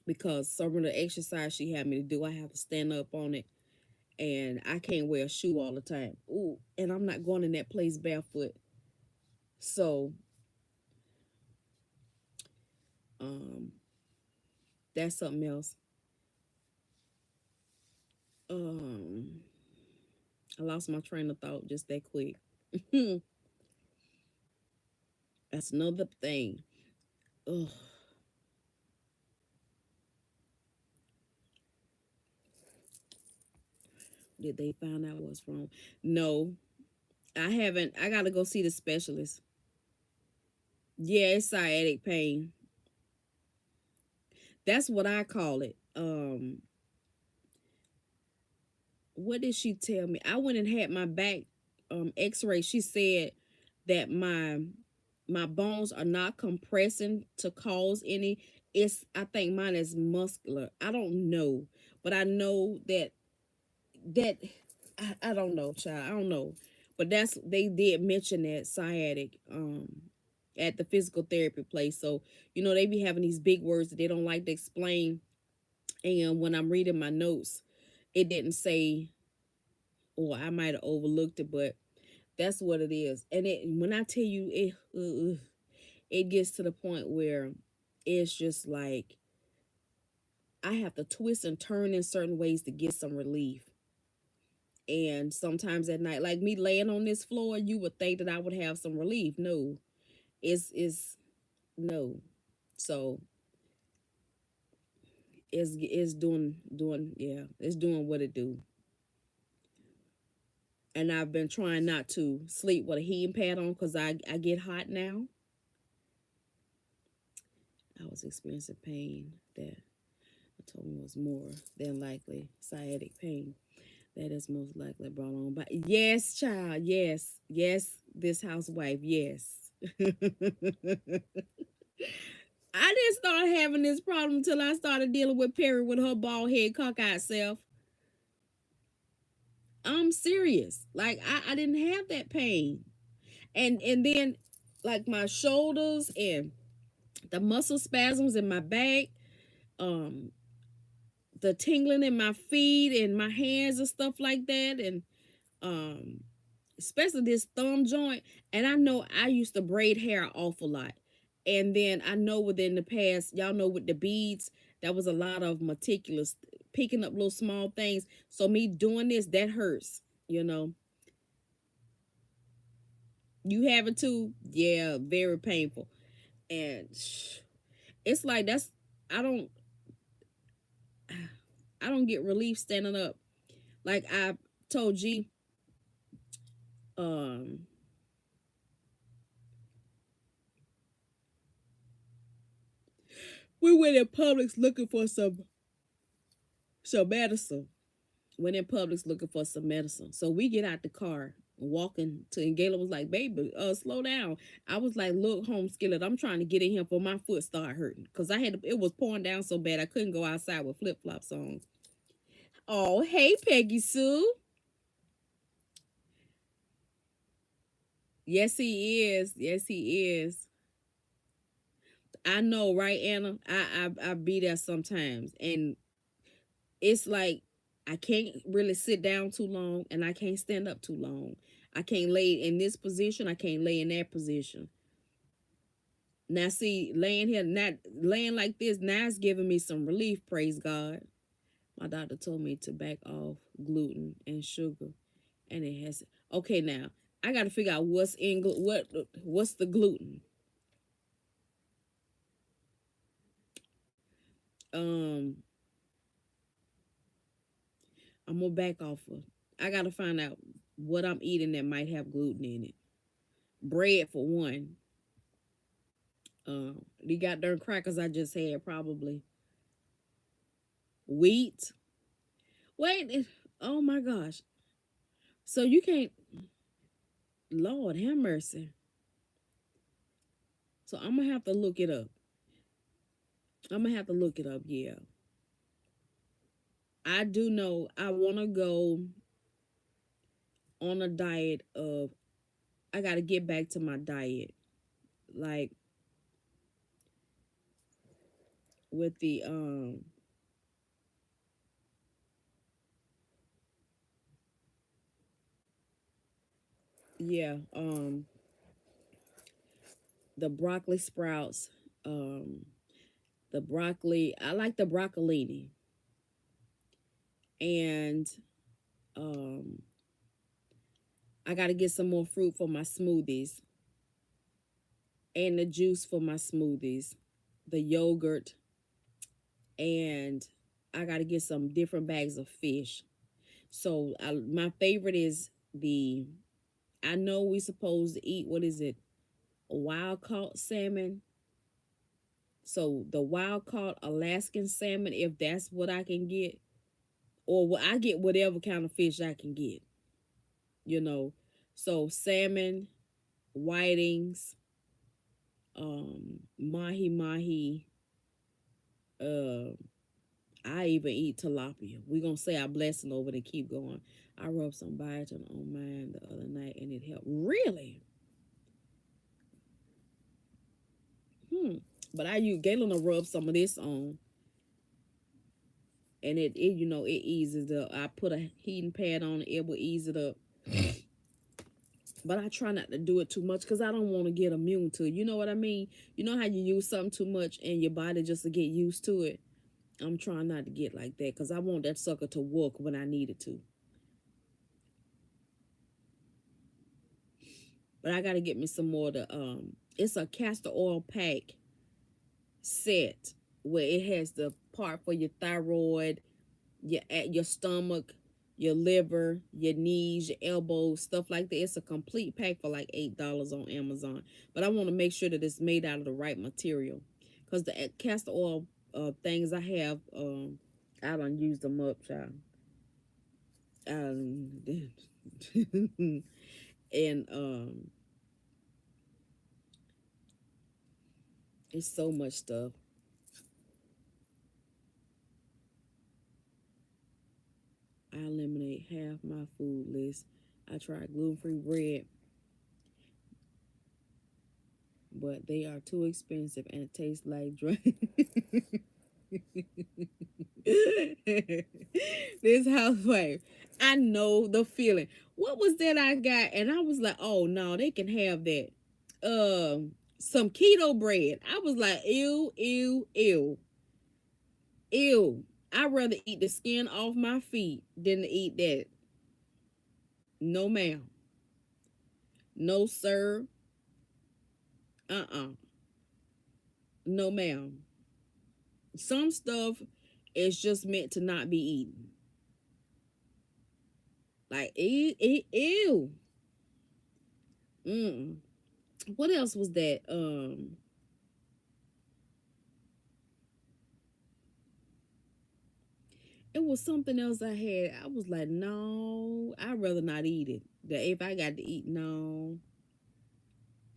because some of the exercise she had me to do, I have to stand up on it, and I can't wear a shoe all the time. Ooh, and I'm not going in that place barefoot. So, um, That's something else. Um, I lost my train of thought just that quick. That's another thing. Ugh. Did they find out what's wrong? No, I haven't. I gotta go see the specialist. Yeah, it's sciatic pain. That's what I call it. What did she tell me? I went and had my back x-ray. She said that my bones are not compressing to cause any. It's, I think mine is muscular. I don't know, but I know that I don't know, child. I don't know. But that's, they did mention that sciatic at the physical therapy place. So, they be having these big words that they don't like to explain. And when I'm reading my notes, it didn't say, or I might have overlooked it, but that's what it is. And when I tell you it gets to the point where it's just like I have to twist and turn in certain ways to get some relief. And sometimes at night, like me laying on this floor, you would think that I would have some relief. No, it's no. So it's doing yeah, it's doing what it do. And I've been trying not to sleep with a heating pad on because I get hot now. I was experiencing pain that I told him was more than likely sciatic pain. That is most likely brought on by, yes, child, yes, yes, this housewife, yes. I didn't start having this problem until I started dealing with Perry with her bald head cockeyed self. I'm serious. Like I didn't have that pain. And then like my shoulders and the muscle spasms in my back, um, the tingling in my feet and my hands and stuff like that, and um especially this thumb joint. And I know I used to braid hair an awful lot. And then I know within the past, y'all know with the beads, that was a lot of meticulous picking up little small things. So me doing this, that hurts, you know. You have it too? Yeah, very painful. And it's like that's I don't I don't get relief standing up. Like I told G, um, we went in Publix looking for some medicine. Went in Publix looking for some medicine. So we get out the car, walking to, and Gayla was like, "Baby, slow down." I was like, "Look, home skillet, I'm trying to get in here for my foot start hurting because it was pouring down so bad I couldn't go outside with flip flops on." Oh, hey, Peggy Sue. Yes, he is. Yes, he is. I know, right, Anna? I be there sometimes, and it's like I can't really sit down too long, and I can't stand up too long. I can't lay in this position. I can't lay in that position. Now, see, laying here, not laying like this, now it's giving me some relief. Praise God. My doctor told me to back off gluten and sugar, and it has. Okay, now I got to figure out what's the gluten. Um, I'm gonna back off of. I got to find out what I'm eating that might have gluten in it. Bread for one. The goddamn crackers I just had probably wheat. Wait, oh my gosh. So you can't. Lord have mercy. So I'm gonna have to look it up. I'm gonna have to look it up. Yeah, I do know I want to go on a diet of. I got to get back to my diet, like with the yeah, the broccoli sprouts, um The broccoli, I like the broccolini. And um, I got to get some more fruit for my smoothies and the juice for my smoothies, the yogurt, and I got to get some different bags of fish. So my favorite is the, I know we supposed to eat, what is it? Wild caught salmon. So the wild caught Alaskan salmon, if that's what I can get, or I get whatever kind of fish I can get, you know. So salmon, whitings, mahi mahi, uh, I even eat tilapia. We gonna say our blessing over it and keep going. I rubbed some biotin on mine the other night and it helped. Really? But I use Galen to rub some of this on, and it you know it eases up. I put a heating pad on it will ease it up. But I try not to do it too much because I don't want to get immune to it. You know what I mean? You know how you use something too much and your body just to get used to it. I'm trying not to get like that because I want that sucker to work when I need it to. But I gotta get me some more to it's a castor oil pack set where it has the part for your thyroid, your stomach, your liver, your knees, your elbows, stuff like that. It's a complete pack for like $8 on Amazon. But I want to make sure that it's made out of the right material, because the castor oil things I have, I don't use them up, child. Um, and it's so much stuff. I eliminate half my food list. I tried gluten-free bread, but they are too expensive and it tastes like dry. This housewife, I know the feeling. What was that I got? And I was like, oh no, they can have that. Some keto bread. I was like, ew, ew, ew, ew. I'd rather eat the skin off my feet than to eat that. No, ma'am. No, sir. Uh-uh. No, ma'am. Some stuff is just meant to not be eaten. Like, ew, ew, ew. Mm. What else was that? It was something else I had. I was like, no, I'd rather not eat it. That if I got to eat, no.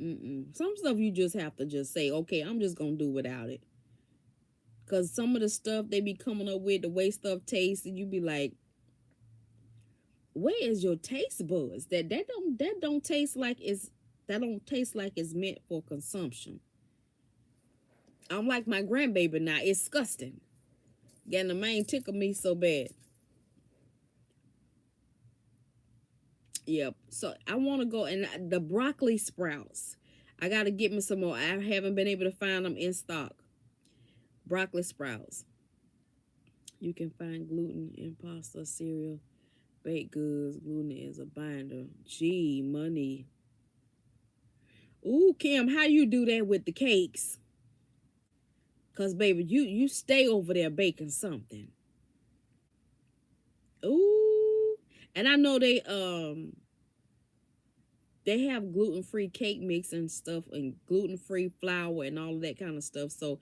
Mm-mm. Some stuff you just have to just say, okay, I'm just gonna do without it. Cause some of the stuff they be coming up with, the way stuff tastes, and you be like, where is your taste buds? That don't taste like it's that don't taste like it's meant for consumption. I'm like my grandbaby now. It's disgusting. Getting the main tickle me so bad. Yep. So I want to go and the broccoli sprouts. I got to get me some more. I haven't been able to find them in stock. Broccoli sprouts. You can find gluten in pasta, cereal, baked goods. Gluten is a binder. Gee, money. Ooh, Kim, how you do that with the cakes? Cause baby, you stay over there baking something. Ooh, and I know they have gluten-free cake mix and stuff and gluten-free flour and all of that kind of stuff. So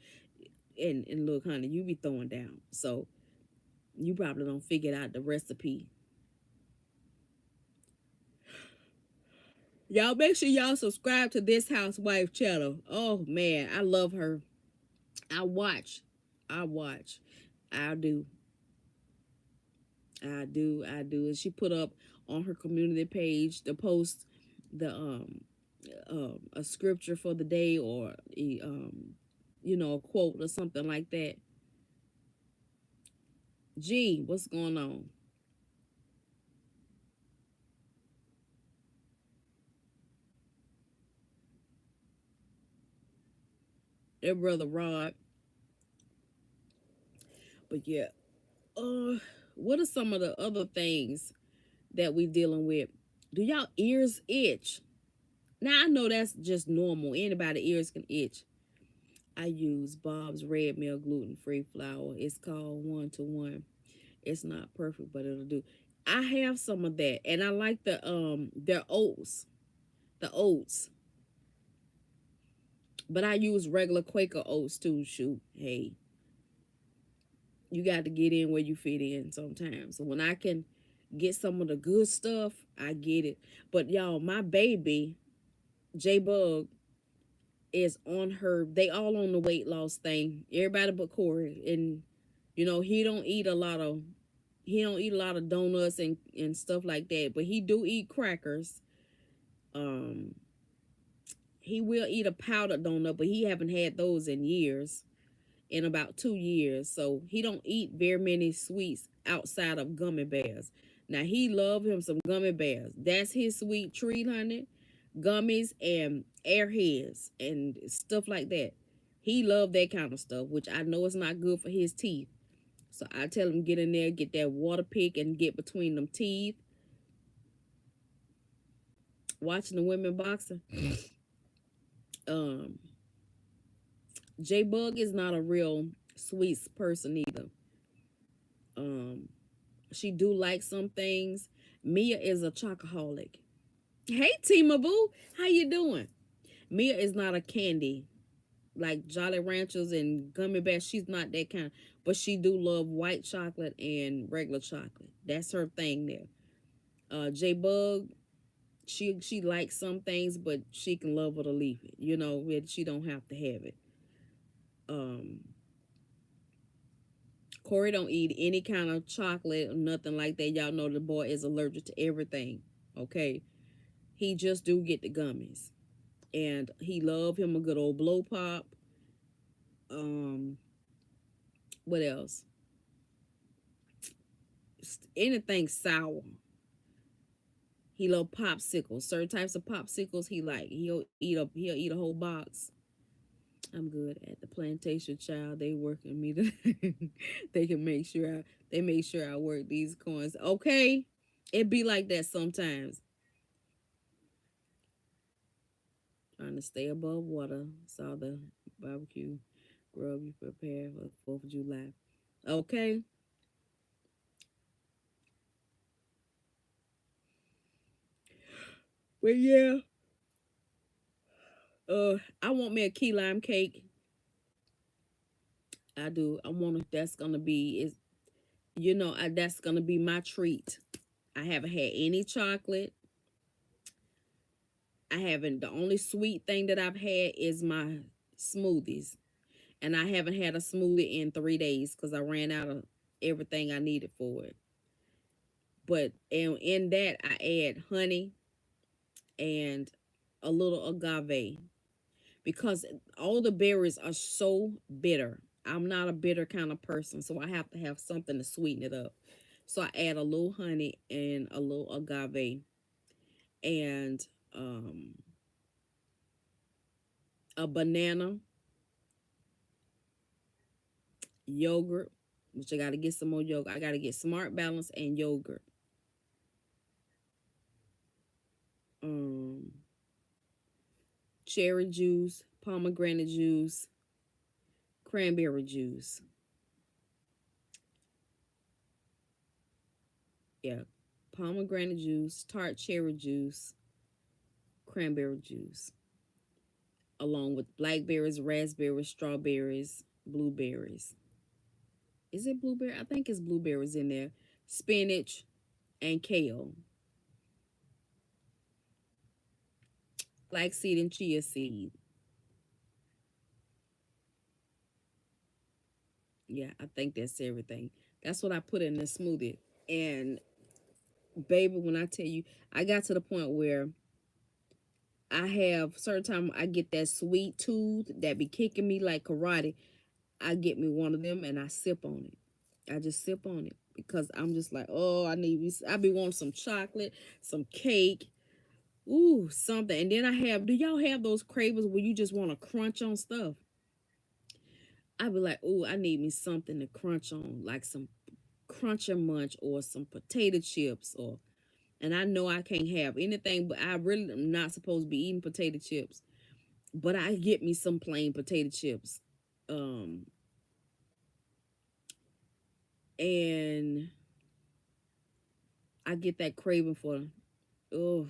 and look, honey, you be throwing down. So you probably don't figure out the recipe. Y'all make sure y'all subscribe to this housewife channel. Oh man, I love her. I watch. I watch. I do. I do. I do. And she put up on her community page the post, the a scripture for the day, or a quote or something like that. Gee, what's going on? That brother Rod. But yeah, uh, what are some of the other things that we dealing with? Do y'all ears itch? Now I know that's just normal. Anybody ears can itch. I use Bob's Red Mill gluten free flour. It's called 1-to-1. It's not perfect, but it'll do. I have some of that, and I like their oats, the oats. But I use regular Quaker oats too. Shoot, hey, you got to get in where you fit in sometimes. So when I can get some of the good stuff, I get it. But y'all, my baby J Bug is on her. They all on the weight loss thing. Everybody but Corey, and he don't eat a lot of. He don't eat a lot of donuts and stuff like that, but he do eat crackers. Um, he will eat a powdered donut, but he haven't had those in years, in about 2 years. So he don't eat very many sweets outside of gummy bears. Now he love him some gummy bears. That's his sweet treat, honey. Gummies and airheads and stuff like that. He love that kind of stuff, which I know is not good for his teeth. So I tell him get in there, get that water pick, and get between them teeth. Watching the women boxing. Um, J Bug is not a real sweets person either. Um, she do like some things. Mia is a chocoholic. Hey, Tima Boo, how you doing? Mia is not a candy like Jolly Ranchers and gummy bears. She's not that kind, but she do love white chocolate and regular chocolate. That's her thing there. J Bug, she likes some things, but she can love it or leave it. She don't have to have it. Um, Corey don't eat any kind of chocolate or nothing like that. Y'all know the boy is allergic to everything. Okay, he just do get the gummies, and he love him a good old blow pop. Um, what else? Anything sour. He love popsicles. Certain types of popsicles he like. He'll eat a whole box. I'm good at the plantation, child. They working me to they can make sure they make sure I work these coins. Okay. It be like that sometimes. Trying to stay above water. Saw the barbecue grub you prepared for the 4th of July. Okay. Well, yeah. I want me a key lime cake. I do. I want to. That's gonna be is that's gonna be my treat. I haven't had any chocolate. I haven't. The only sweet thing that I've had is my smoothies, and I haven't had a smoothie in 3 days because I ran out of everything I needed for it. But in that I add honey and a little agave because all the berries are so bitter. I'm not a bitter kind of person, so I have to have something to sweeten it up. So I add a little honey and a little agave and a banana, yogurt, which I got to get some more yogurt. I got to get Smart Balance and yogurt. Um, Cherry juice, pomegranate juice, cranberry juice. Yeah, pomegranate juice, tart cherry juice, cranberry juice, along with blackberries, raspberries, strawberries, blueberries. Is it blueberry? I think it's blueberries in there. Spinach and kale, flaxseed and chia seed. Yeah, I think that's everything. That's what I put in the smoothie. And baby, when I tell you, I got to the point where I have certain time I get that sweet tooth that be kicking me like karate. I get me one of them and I sip on it. I just sip on it because I'm just like, oh, I be wanting some chocolate, some cake, ooh, something. And then do y'all have those cravings where you just want to crunch on stuff? I'd be like, oh, I need me something to crunch on, like some crunch and munch or some potato chips or and I know I can't have anything, but I really am not supposed to be eating potato chips. But I get me some plain potato chips. Um and I get that craving for oh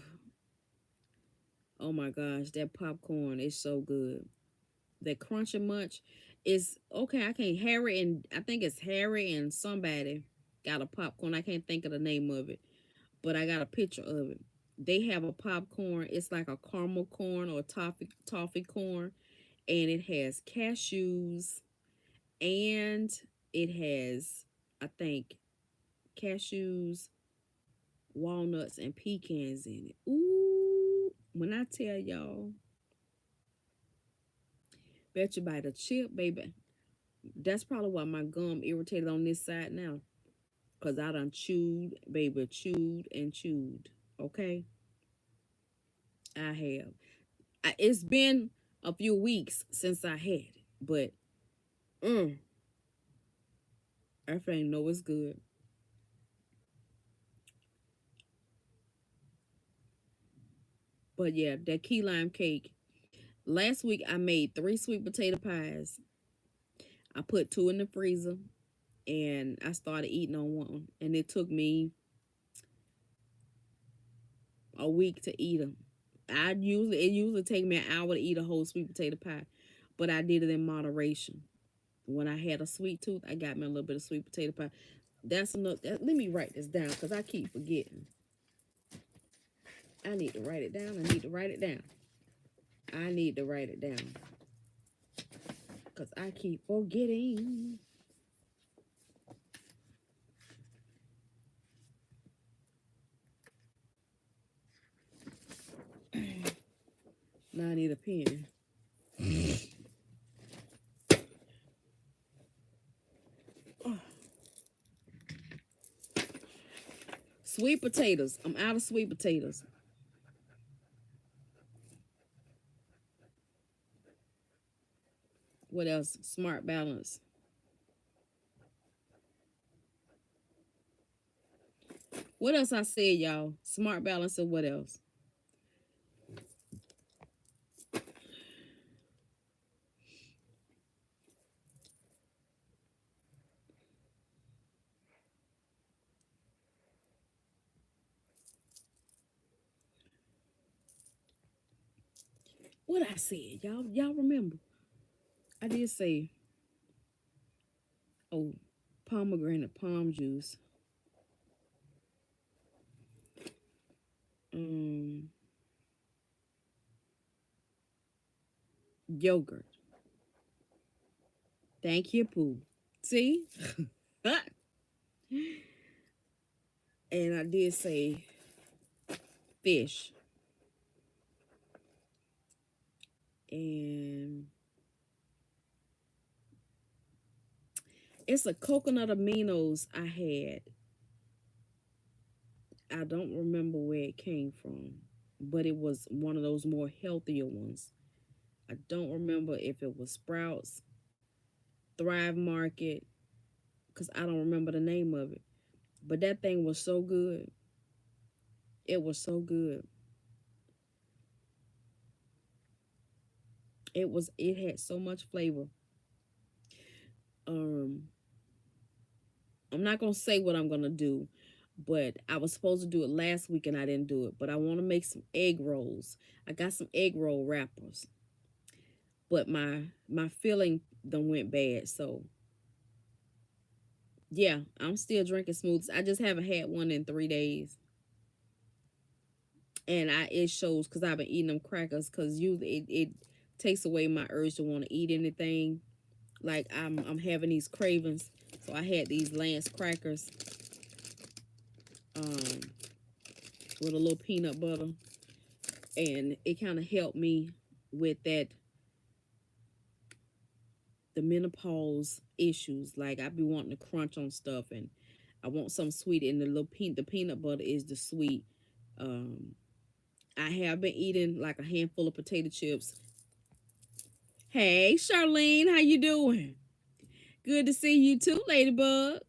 oh my gosh, that popcorn is so good. That crunch and munch is okay. I can't Harry and I think it's Harry and somebody got a popcorn. I can't think of the name of it, but I got a picture of it. They have a popcorn. It's like a caramel corn or toffee corn, and it has cashews and it has I think cashews, walnuts, and pecans in it. Ooh, when I tell y'all, bet you bite a chip, baby. That's probably why my gum irritated on this side now. Cause I done chewed, baby, chewed and chewed. Okay, I have. It's been a few weeks since I had it, but mm, I think know it's good. But yeah, that key lime cake. Last week I made 3 sweet potato pies. I put 2 in the freezer, and I started eating on one. And it took me a week to eat them. It usually take me an hour to eat a whole sweet potato pie, but I did it in moderation. When I had a sweet tooth, I got me a little bit of sweet potato pie. That's enough. Let me write this down because I keep forgetting. I need to write it down. I need to write it down. I need to write it down because I keep forgetting. Now I need a pen. Sweet potatoes. I'm out of sweet potatoes. What else? Smart balance. What else I said, y'all? Smart balance and what else? What I said, y'all remember? I did say, oh, pomegranate palm juice. Um, Yogurt. Thank you, Pooh. See? And I did say fish. And it's a coconut aminos I had. I don't remember where it came from, but it was one of those more healthier ones. I don't remember if it was Sprouts, Thrive Market, because I don't remember the name of it. But that thing was so good. It was so good. It had so much flavor. Um I'm not gonna say what I'm gonna do, but I was supposed to do it last week and I didn't do it. But I want to make some egg rolls. I got some egg roll wrappers, but my feeling done went bad. So yeah, I'm still drinking smoothies. I just haven't had one in 3 days, and it shows because I've been eating them crackers. Because usually it takes away my urge to want to eat anything. Like I'm having these cravings, so I had these Lance crackers, um, with a little peanut butter, and it kind of helped me with the menopause issues. Like I be wanting to crunch on stuff, and I want something sweet. And the peanut butter is the sweet. Um, I have been eating like a handful of potato chips. Hey, Charlene, how you doing? Good to see you too, Ladybug.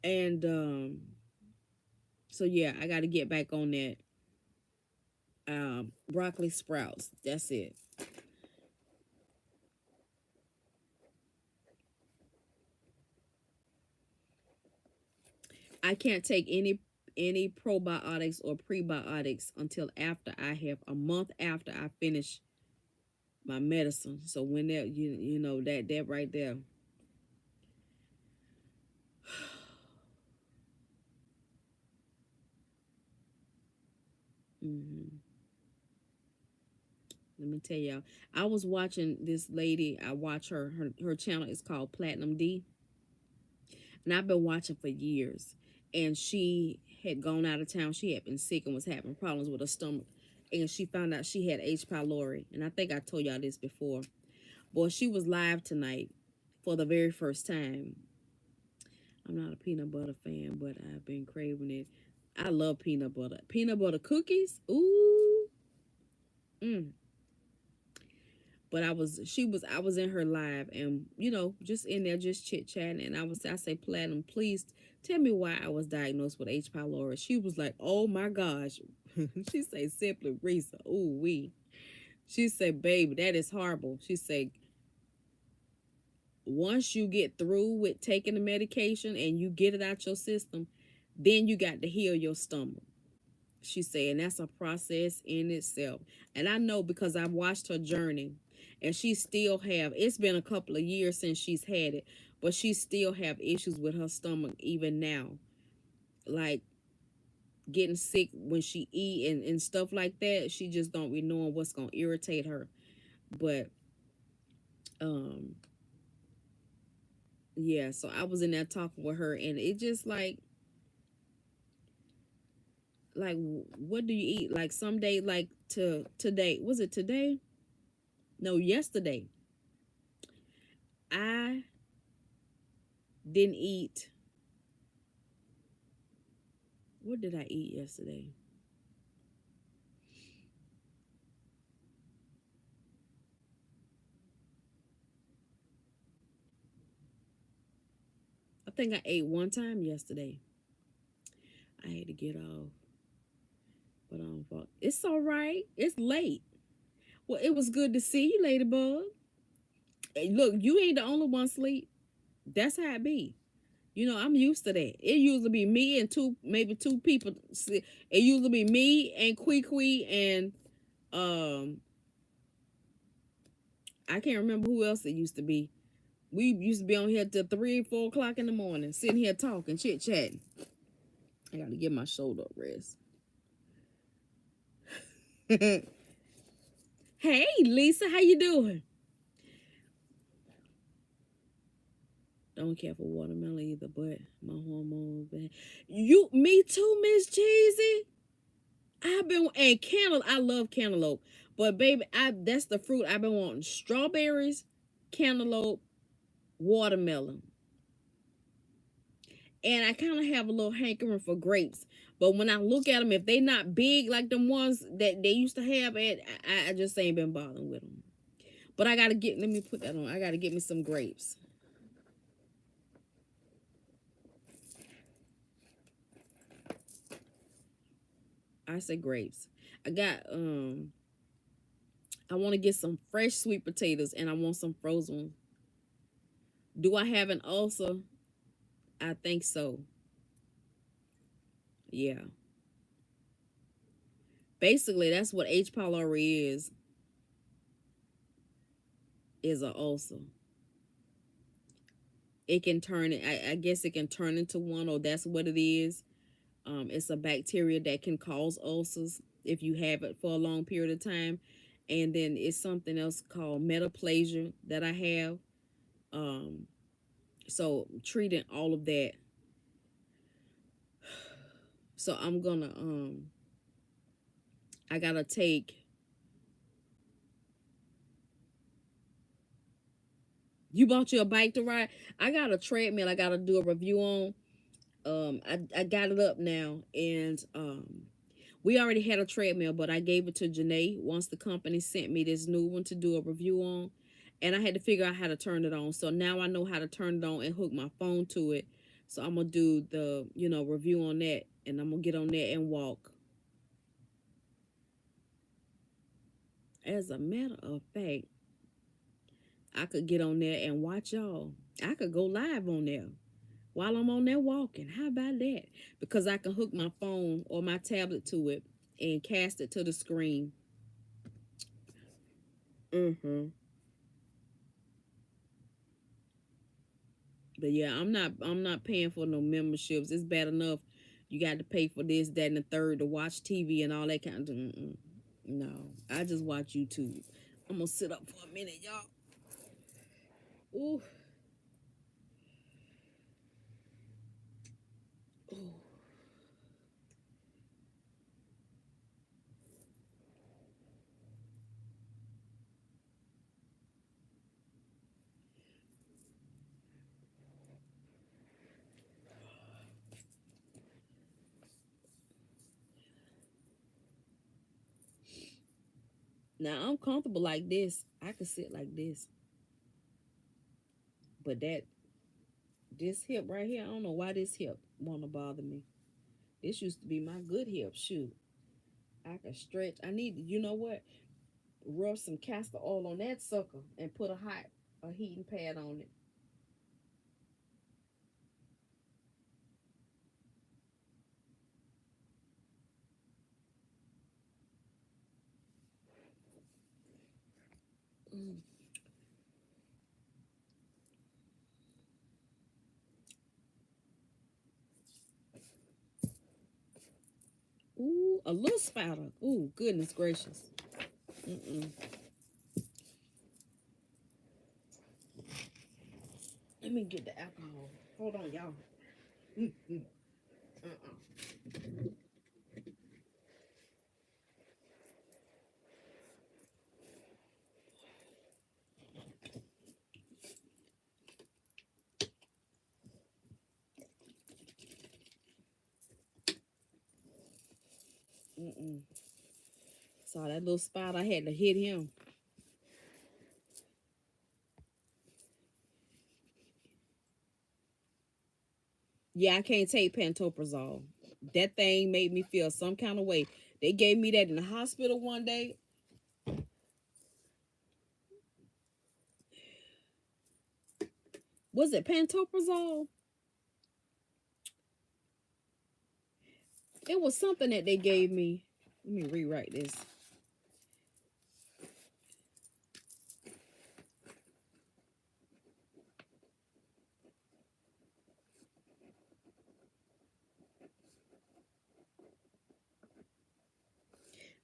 And so yeah, I got to get back on that broccoli sprouts. That's it. I can't take any probiotics or prebiotics until after I have a month after I finish my medicine. So when that you know that right there. Hmm. Let me tell y'all, I was watching this lady. I watch her channel is called Platinum D, and I've been watching for years. And she had gone out of town. She had been sick and was having problems with her stomach. And she found out she had H. pylori. And I think I told y'all this before. Boy, she was live tonight for the very first time. I'm not a peanut butter fan, but I've been craving it. I love peanut butter. Peanut butter cookies. Ooh. Mm. But I was in her live and, just in there, just chit chatting. And I say, Platinum, please tell me why I was diagnosed with H. pylori. She was like, oh my gosh. She say, simply, Risa, ooh, wee. She said, baby, that is horrible. She said, once you get through with taking the medication and you get it out your system, then you got to heal your stomach. She said, and that's a process in itself. And I know because I've watched her journey, and she still have. It's been a couple of years since she's had it, but she still have issues with her stomach even now, like getting sick when she eat and stuff like that. She just don't be knowing what's gonna irritate her. But um, yeah. So I was in there talking with her, and it just like what do you eat? Like some day, like to today, was it today? No, yesterday. I didn't eat. What did I eat yesterday? I think I ate one time yesterday. I had to get off, but it's all right. It's late. Well, it was good to see you, Ladybug. Hey, look, you ain't the only one sleep. That's how it be. I'm used to that. It usually be me and maybe two people. It usually be me and Quee and um, I can't remember who else it used to be. We used to be on here till 3, 4 o'clock in the morning, sitting here talking, chit chatting. I gotta give my shoulder a rest. Hey, Lisa, how you doing? Don't care for watermelon either, but my hormones bad. Me too, Miss Cheesy. I've been and cantaloupe. I love cantaloupe, but baby, that's the fruit I've been wanting: strawberries, cantaloupe, watermelon, and I kind of have a little hankering for grapes. But when I look at them, if they not big like them ones that they used to have, I just ain't been bothering with them. But I gotta get. Let me put that on. I gotta get me some grapes. I say grapes. I got I want to get some fresh sweet potatoes and I want some frozen ones. Do I have an ulcer? I think so. Yeah. Basically, that's what H. pylori is an ulcer. It can turn it. I guess it can turn into one, or that's what it is. It's a bacteria that can cause ulcers if you have it for a long period of time. And then it's something else called metaplasia that I have. Um, so treating all of that. So I'm gonna I gotta take. You bought you a bike to ride? I got a treadmill I gotta do a review on. I got it up now, and we already had a treadmill, but I gave it to Janae once the company sent me this new one to do a review on. and I had to figure out how to turn it on. So now I know how to turn it on and hook my phone to it. So I'm gonna do the review on that, and I'm gonna get on there and walk. As a matter of fact, I could get on there and watch y'all. I could go live on there while I'm on there walking. How about that? Because I can hook my phone or my tablet to it and cast it to the screen. Mm-hmm. But yeah, I'm not paying for no memberships. It's bad enough you got to pay for this, that, and the third to watch TV and all that kind of. No, I just watch YouTube. I'm gonna sit up for a minute, y'all. Ooh, ooh. Now I'm comfortable like this. I can sit like this, but this hip right here, I don't know why this hip wanna bother me. This used to be my good hip. Shoot, I can stretch. I need to, you know what? Rub some castor oil on that sucker and put a heating pad on it. Mm. Ooh, a little spider. Ooh, goodness gracious. Mm-mm. Let me get the alcohol. Hold on, y'all. Mm-mm. Uh-uh. Mm-mm. Saw that little spider. I had to hit him. Yeah, I can't take pantoprazole. That thing made me feel some kind of way. They gave me that in the hospital one day. Was it pantoprazole? It was something that they gave me. Let me rewrite this.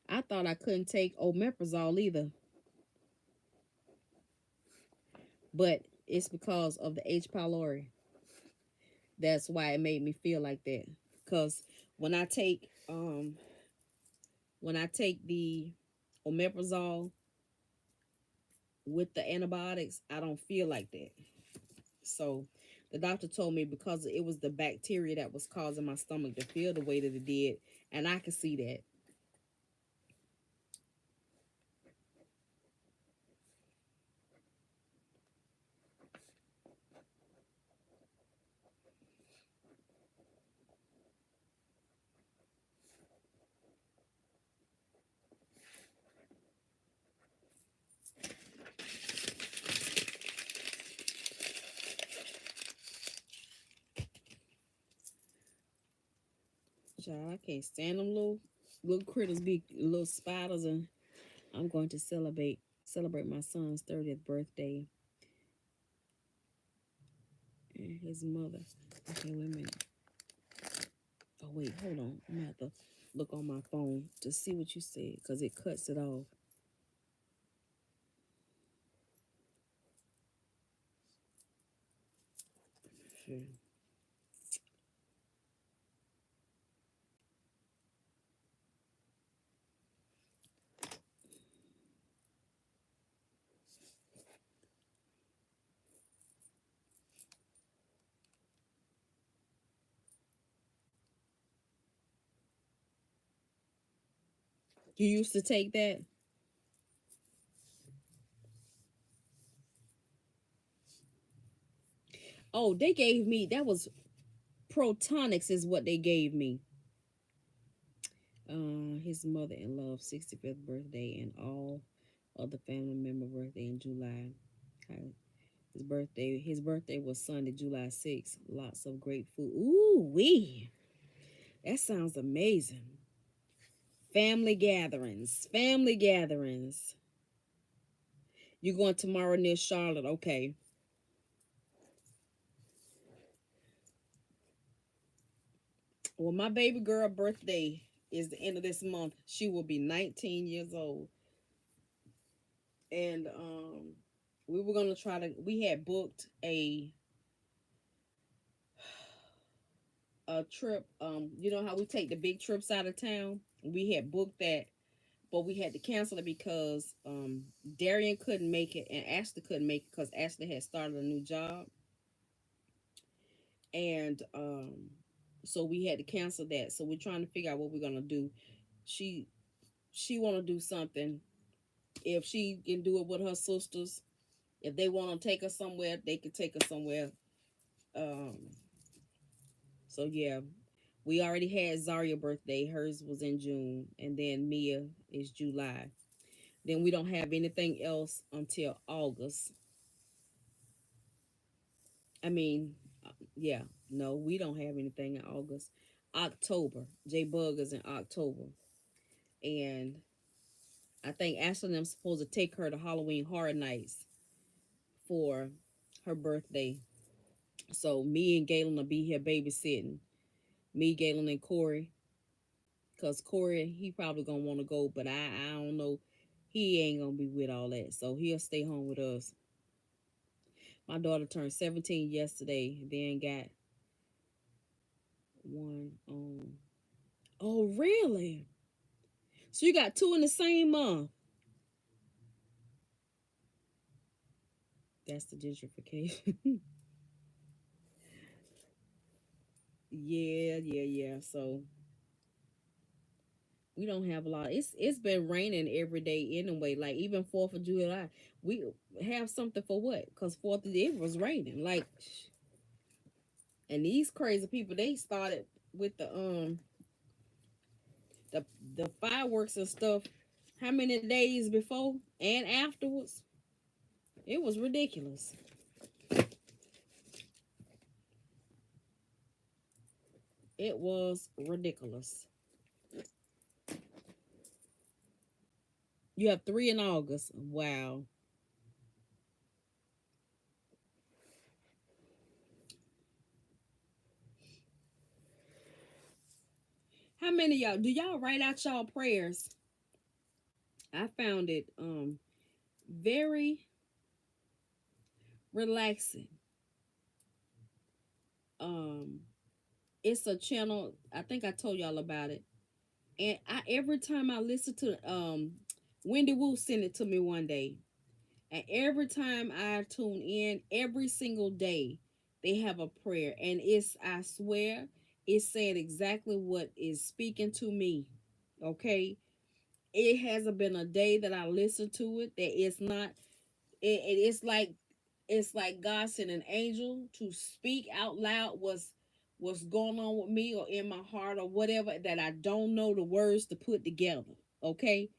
I thought I couldn't take omeprazole either, but it's because of the H. pylori. That's why it made me feel like that. Cause when I take the omeprazole with the antibiotics, I don't feel like that. So the doctor told me because it was the bacteria that was causing my stomach to feel the way that it did, and I could see that. Child, I can't stand them little critters, be little spiders, and I'm going to celebrate my son's 30th birthday and his mother. Okay, wait a minute. Oh wait, hold on. I'm gonna have to look on my phone to see what you said because it cuts it off. Sure. You used to take that? Oh, they gave me, that was Protonics is what they gave me. His mother-in-law 65th birthday and all other family member birthday in July. Okay. His birthday was Sunday, July 6th. Lots of great food. Ooh wee. That sounds amazing. Family gatherings. Family gatherings. You going tomorrow near Charlotte? Okay. Well, my baby girl birthday is the end of this month. She will be 19 years old. And we were gonna try to we had booked a trip. You know how we take the big trips out of town? We had booked that, but we had to cancel it because Darian couldn't make it and Ashley couldn't make it because Ashley had started a new job. And so we had to cancel that. So we're trying to figure out what we're gonna do. She she wanna do something. If she can do it with her sisters, if they want to take her somewhere, they can take her somewhere. Um, so yeah, we already had Zaria birthday. Hers was in June, and then Mia is July. Then we don't have anything else until August. I mean, yeah, no, we don't have anything in August. October, J Bug is in October, and I think Ashley and I'm supposed to take her to Halloween Horror Nights for her birthday. So me and Galen will be here babysitting. Me, Galen, and Corey. Cause Corey, he probably gonna want to go, but I don't know. He ain't gonna be with all that, so he'll stay home with us. My daughter turned 17 yesterday. Then got one on. Oh, really? So you got two in the same month? That's the gentrification. Yeah, yeah, yeah. So we don't have a lot. It's been raining every day anyway. Like even 4th of July, we have something for what? Cause it was raining. Like, and these crazy people, they started with the the fireworks and stuff. How many days before and afterwards? It was ridiculous. It was ridiculous. You have three in August. Wow. How many of y'all do y'all write out y'all prayers? I found it very relaxing. Um it's a channel, I think I told y'all about it. And I every time I listen to Wendy Wu sent it to me one day. And every time I tune in, every single day, they have a prayer. And I swear, it's saying exactly what is speaking to me. Okay? It hasn't been a day that I listened to it that it's not, it's like God sent an angel to speak out loud what's going on with me or in my heart or whatever that I don't know the words to put together. Okay?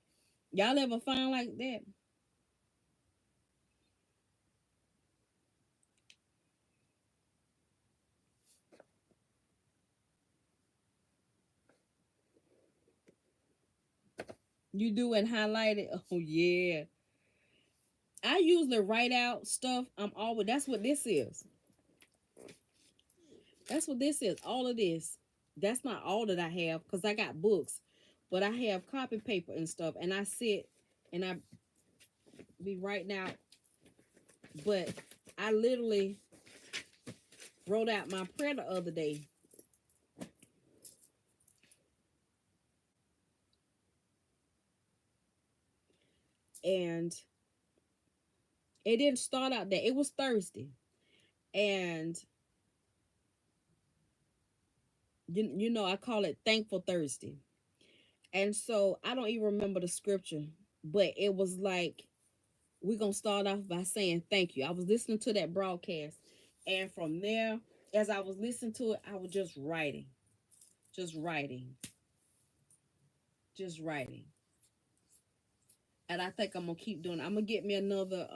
Y'all ever find like that? You do and highlight it. Oh yeah. I usually write out stuff. I'm always That's what this is. That's what this is. All of this. That's not all that I have because I got books, but I have copy paper and stuff, and I sit and I be writing out. But I literally wrote out my prayer the other day, and it didn't start out that it was Thursday, and I call it Thankful Thursday, and so I don't even remember the scripture, but it was like we're gonna start off by saying thank you. I was listening to that broadcast And from there, as I was listening to it, I was just writing, just writing, just writing. And I think I'm gonna keep doing it. I'm gonna get me another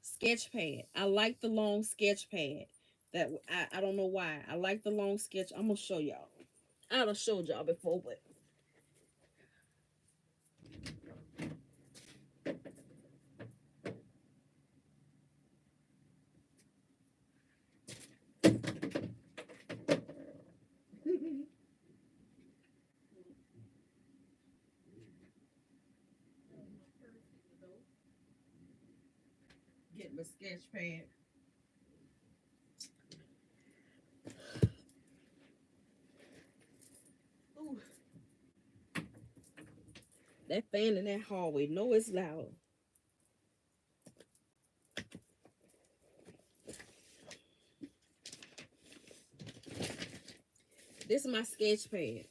sketch pad. I like the long sketch pad. That I don't know why. I like the long sketch. I'm gonna show y'all. I done showed y'all before, but get my sketch pad. Ooh, that fan in that hallway. No, it's loud. This is my sketch pad.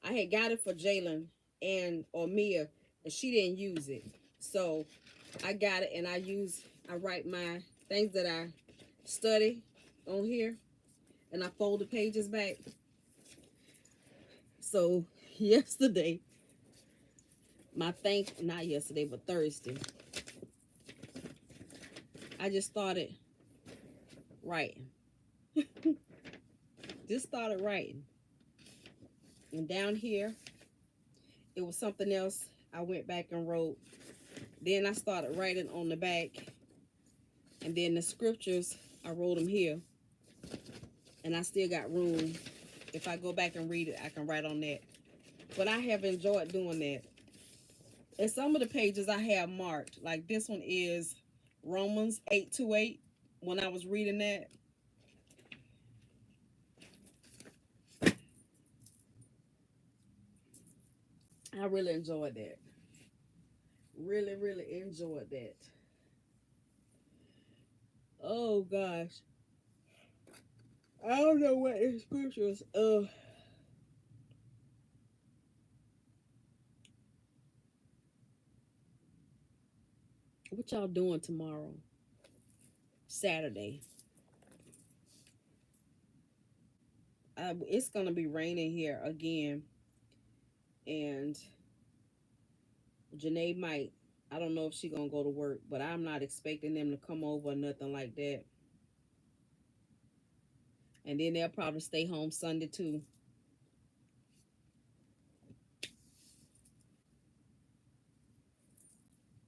I had got it for Jalen and or Mia, and she didn't use it. So I got it and I write my things that I study on here, and I fold the pages back. So yesterday, not yesterday, but Thursday, I just started writing. Just started writing. And down here, it was something else I went back and wrote. Then I started writing on the back. And then the scriptures, I wrote them here. And I still got room. If I go back and read it, I can write on that. But I have enjoyed doing that. And some of the pages I have marked. Like this one is Romans 8:28. When I was reading that, I really enjoyed that. Really, really enjoyed that. Oh gosh. I don't know what the scriptures. What y'all doing tomorrow? Saturday. It's gonna be raining here again, and Janae might. I don't know if she gonna go to work, but I'm not expecting them to come over or nothing like that. And then they'll probably stay home Sunday too.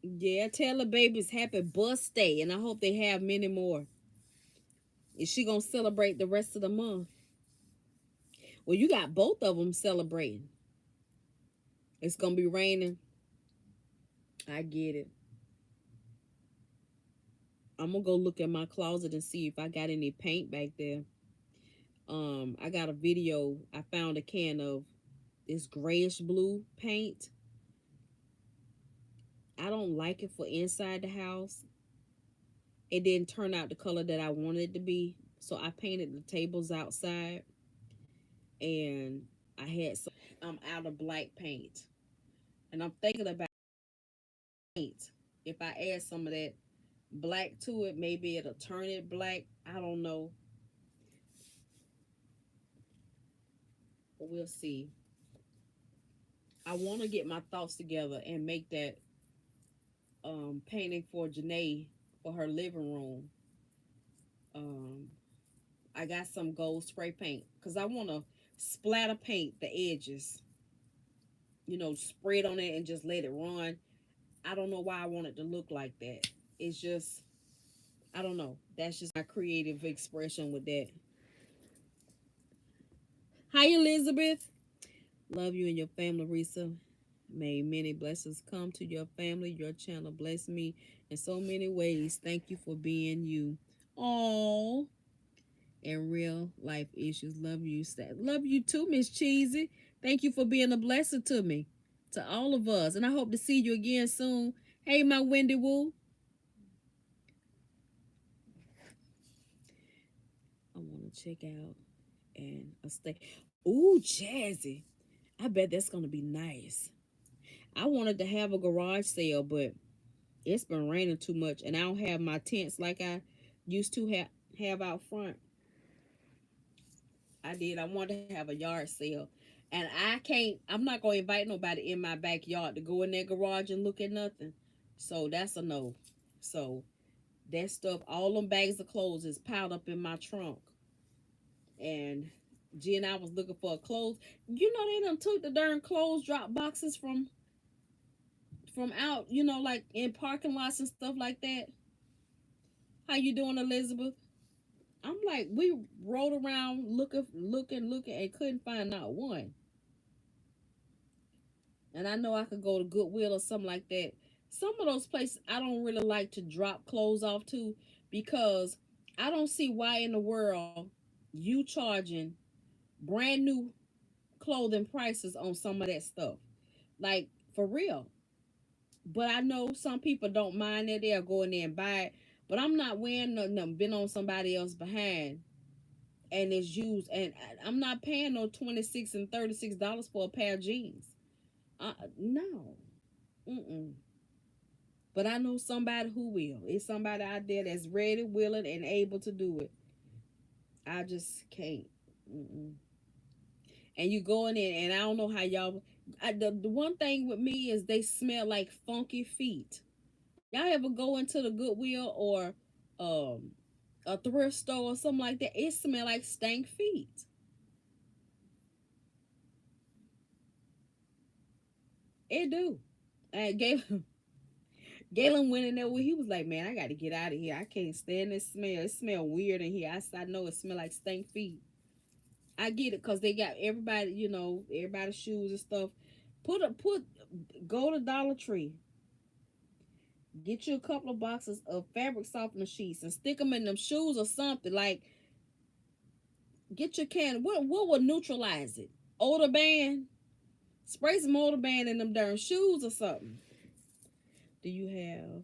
Yeah, tell the babies happy birthday, and I hope they have many more. Is she gonna celebrate the rest of the month? Well, you got both of them celebrating. It's gonna be raining. I get it. I'm gonna go look at my closet and see if I got any paint back there. I got a video. I found a can of this grayish blue paint. I don't like it for inside the house. It didn't turn out the color that I wanted it to be. So I painted the tables outside, and I had some out of black paint. And I'm thinking about paint. If I add some of that black to it, maybe it'll turn it black. I don't know. But we'll see. I want to get my thoughts together and make that painting for Janae for her living room. Um, I got some gold spray paint because I want to splatter paint the edges. Spray it on it and just let it run. I don't know why I want it to look like that. It's just, I don't know. That's just my creative expression with that. Hi, Elizabeth. Love you and your family, Risa. May many blessings come to your family. Your channel bless me in so many ways. Thank you for being you. Oh, and real life issues. Love you. Love you too, Miss Cheesy. Thank you for being a blessing to me, to all of us. And I hope to see you again soon. Hey, my Wendy Woo. I want to check out and a stay. Ooh, Jazzy. I bet that's going to be nice. I wanted to have a garage sale, but it's been raining too much, and I don't have my tents like I used to have out front. I did. I wanted to have a yard sale. And I can't, I'm not going to invite nobody in my backyard to go in their garage and look at nothing. So that's a no. So that stuff, all them bags of clothes is piled up in my trunk. And G and I was looking for clothes. You know, they done took the darn clothes drop boxes from out, like in parking lots and stuff like that. How you doing, Elizabeth? I'm like, we rode around looking, and couldn't find not one. And I know I could go to Goodwill or something like that. Some of those places I don't really like to drop clothes off to because I don't see why in the world you charging brand new clothing prices on some of that stuff. Like for real. But I know some people don't mind that they'll go in there and buy it. But I'm not wearing nothing been on somebody else behind and it's used and I'm not paying no $26 and $36 for a pair of jeans. No. Mm-mm. But I know somebody who will. It's somebody out there that's ready, willing, and able to do it. I just can't. Mm-mm. And you going in, and I don't know how y'all. The one thing with me is they smell like funky feet. Y'all ever go into the Goodwill or um, a thrift store or something like that? It smell like stank feet. It do. And Galen went in there where he was like, "Man, I got to get out of here. I can't stand this smell. It smell weird in here. I know it smell like stank feet." I get it because they got everybody, everybody's shoes and stuff. Put go to Dollar Tree, get you a couple of boxes of fabric softener sheets and stick them in them shoes or something. Like get your can. What will neutralize it? Odor band. Spray some odor band in them darn shoes or something. Do you have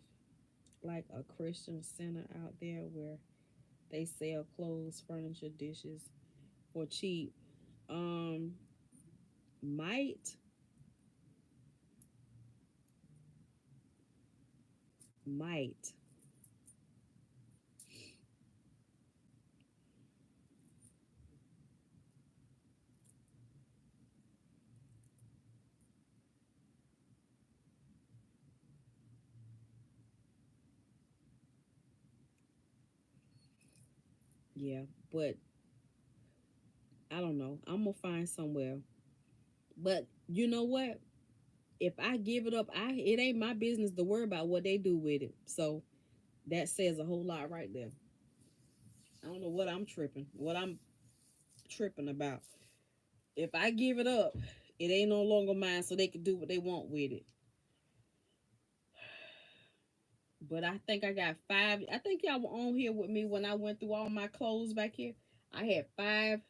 like a Christian center out there where they sell clothes, furniture, dishes for cheap? Um, might might. Yeah, but I don't know. I'm gonna find somewhere. But you know what? If I give it up, I it ain't my business to worry about what they do with it. So that says a whole lot right there. I don't know what I'm tripping about. If I give it up, it ain't no longer mine, so they can do what they want with it. But I think I got five. I think y'all were on here with me when I went through all my clothes back here. I had five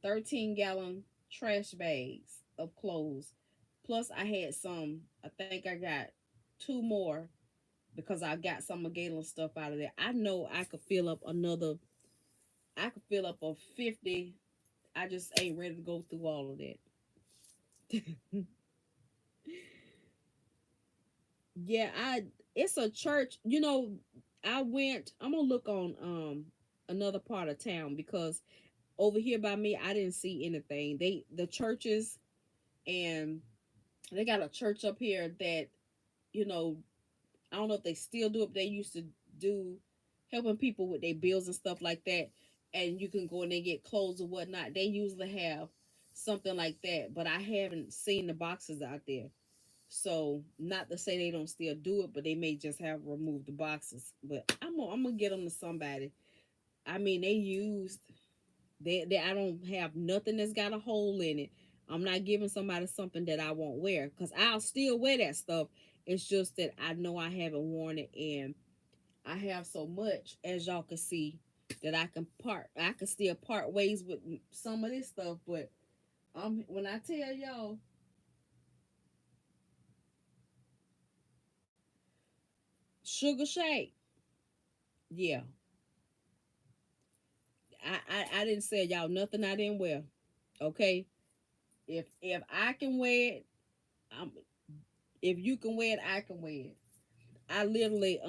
13-gallon trash bags of clothes. Plus, I had some, I think I got two more because I got some of Galen stuff out of there. I know I could fill up a 50. I just ain't ready to go through all of that. Yeah, it's a church, I'm gonna look on another part of town because over here by me I didn't see anything. The churches and they got a church up here that, you know, I don't know if they still do it. They used to do helping people with their bills and stuff like that. And you can go in and get clothes or whatnot. They usually have something like that, but I haven't seen the boxes out there. So not to say they don't still do it, but they may just have removed the boxes. But I'm gonna get them to somebody. I mean, they I don't have nothing that's got a hole in it. I'm not giving somebody something that I won't wear because I'll still wear that stuff. It's just that I know I haven't worn it and I have so much as y'all can see that I can still part ways with some of this stuff, but when I tell y'all SugahShack, yeah. I didn't say y'all nothing I didn't wear. Okay. If I can wear it, if you can wear it, I can wear it. I literally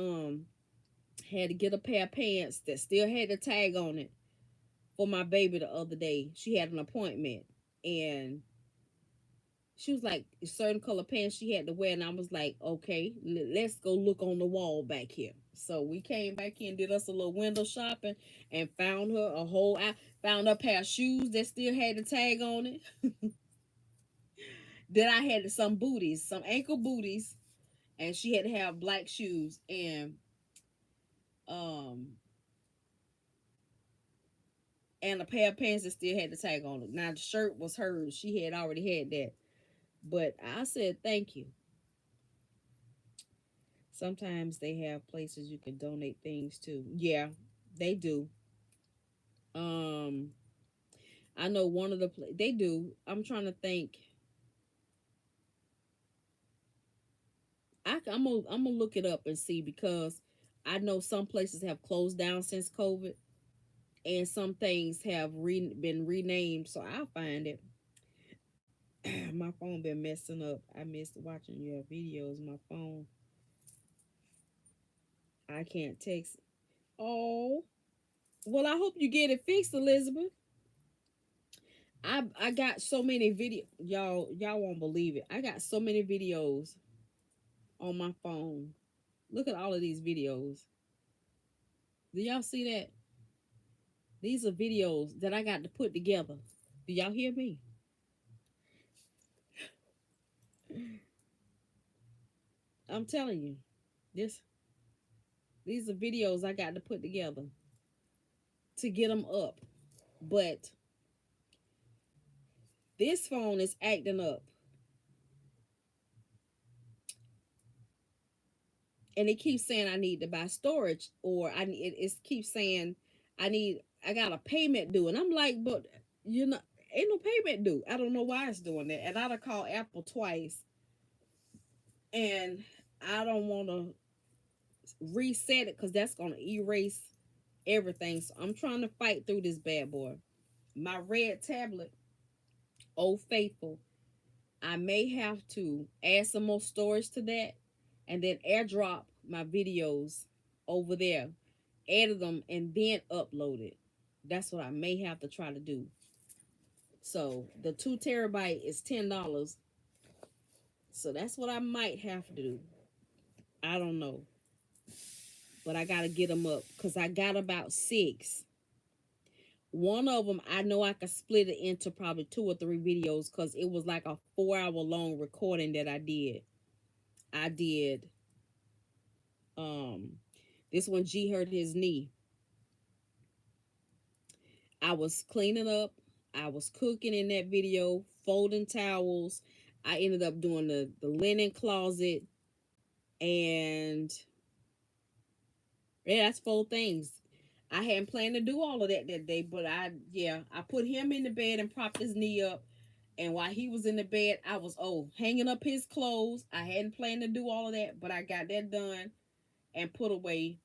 Had to get a pair of pants that still had the tag on it for my baby the other day. She had an appointment, and she was like a certain color pants she had to wear, and I was like, okay, let's go look on the wall back here. So we came back in, did us a little window shopping, and found her a whole. I found a pair of shoes that still had the tag on it. Then I had some booties, some ankle booties, and she had to have black shoes um and a pair of pants that still had the tag on it. Now the shirt was hers; she had already had that. But I said thank you. Sometimes they have places you can donate things to. Yeah, they do. Um, I know one of they do. I'm trying to think. I'm gonna look it up and see because I know some places have closed down since COVID, and some things have been renamed. So I'll find it. My phone been messing up. I missed watching your videos. My phone. I can't text. Oh, well, I hope you get it fixed, Elizabeth. I got so many video, y'all won't believe it. I got so many videos on my phone. Look at all of these videos. Do y'all see that? These are videos that I got to put together. Do y'all hear me? I'm telling you, this these are videos I got to put together to get them up. But this phone is acting up, and it keeps saying I need to buy storage, or it keeps saying I got a payment due, and I'm like, but you know, ain't no payment due. I don't know why it's doing that, and I'd call Apple twice, and I don't want to reset it because that's gonna erase everything. So I'm trying to fight through this bad boy. My red tablet, Old Faithful, I may have to add some more storage to that, and then airdrop my videos over there, edit them, and then upload it. That's what I may have to try to do. So the 2 terabyte is $10. So that's what I might have to do. I don't know. But I got to get them up because I got about six. One of them, I know I could split it into probably 2 or 3 videos because it was like a 4 hour long recording that I did. I did. Um, this one, G hurt his knee. I was cleaning up. I was cooking in that video, folding towels. I ended up doing the linen closet, and yeah, that's 4 things. I hadn't planned to do all of that day, but I put him in the bed and propped his knee up. And while he was in the bed, I was hanging up his clothes. I hadn't planned to do all of that, but I got that done and put away.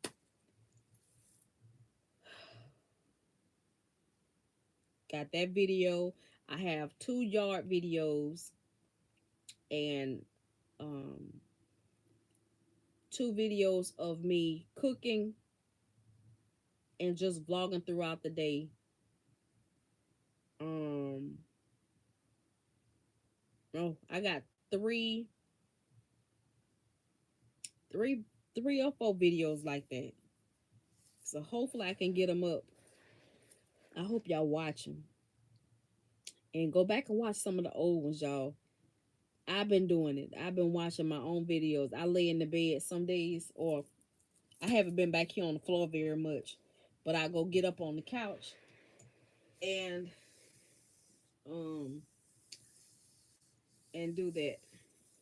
Got that video. I have 2 yard videos and um 2 videos of me cooking and just vlogging throughout the day. Um I got three three 3 or 4 videos like that. So hopefully I can get them up. I hope y'all watch them. And go back and watch some of the old ones, y'all. I've been doing it. I've been watching my own videos. I lay in the bed some days, or I haven't been back here on the floor very much, but I go get up on the couch and um and do that.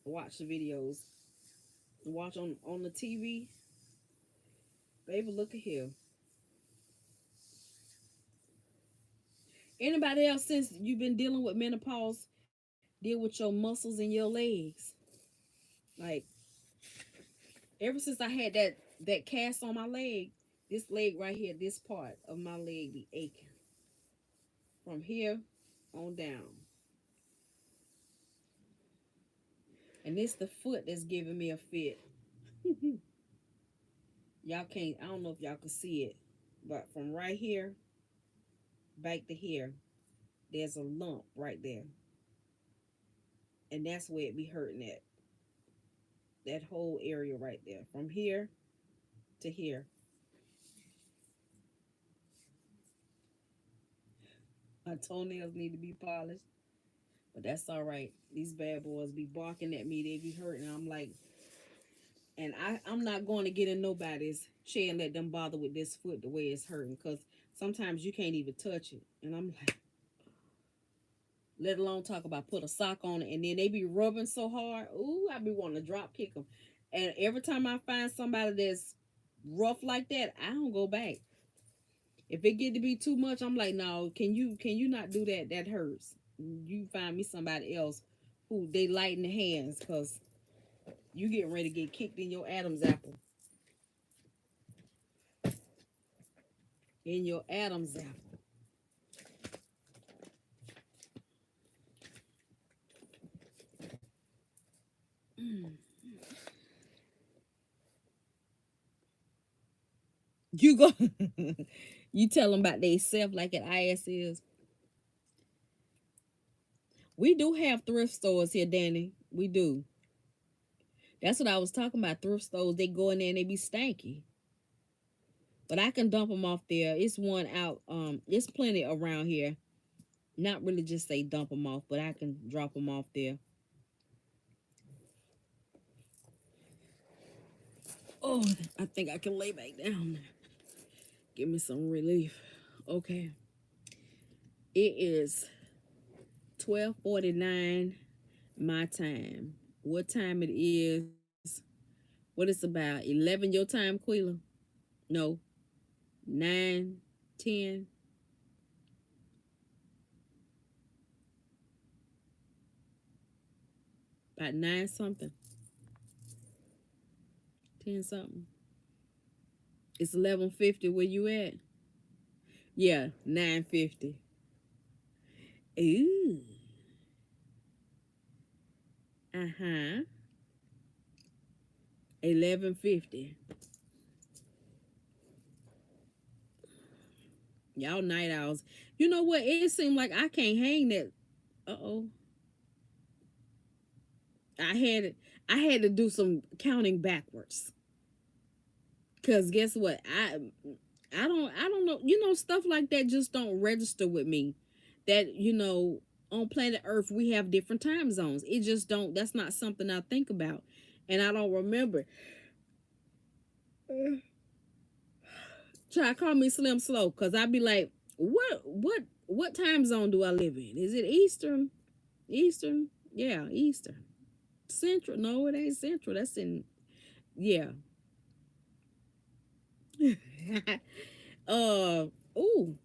Watch the videos. Watch on the TV. Baby, look at here. Anybody else since you've been dealing with menopause deal with your muscles in your legs? Like ever since I had that cast on my leg, this leg right here, this part of my leg be aching from here on down. And it's the foot that's giving me a fit. Y'all can't, I don't know if y'all can see it, but from right here back to here, there's a lump right there. And that's where it be hurting at. That whole area right there. From here to here. My toenails need to be polished. But that's all right. These bad boys be barking at me. They be hurting. I'm like, and I'm not going to get in nobody's chair and let them bother with this foot the way it's hurting. Because sometimes you can't even touch it. And I'm like, let alone talk about put a sock on it. And then they be rubbing so hard. Ooh, I be wanting to drop kick them. And every time I find somebody that's rough like that, I don't go back. If it get to be too much, I'm like, no, can you not do that? That hurts. You find me somebody else who they light in the hands, because you getting ready to get kicked in your Adam's apple. In your Adam's apple. You go you tell them about they self like at IS is. We do have thrift stores here, Danny. We do. That's what I was talking about. Thrift stores, they go in there and they be stanky. But I can dump them off there. It's one out. It's plenty around here. Not really just say dump them off, but I can drop them off there. Oh, I think I can lay back down. Give me some relief. Okay. It is 12:49 my time. What time it is? What it's about? 11 your time, Quila? No. 9, 10. About 9 something. 10 something. It's 11:50 where you at? Yeah, 9:50. Ooh. Uh-huh. 11:50. Y'all night owls. You know what? It seemed like I can't hang that. Uh-oh. I had I had to do some counting backwards. Cause guess what? I don't know. You know, stuff like that just don't register with me. That, on planet Earth we have different time zones. It just don't, that's not something I think about. And I don't remember. Try to call me Slim Slow, cause I'd be like, what time zone do I live in? Is it Eastern? Eastern? Yeah, Eastern. Central? No, it ain't Central. That's in, yeah. uh ooh,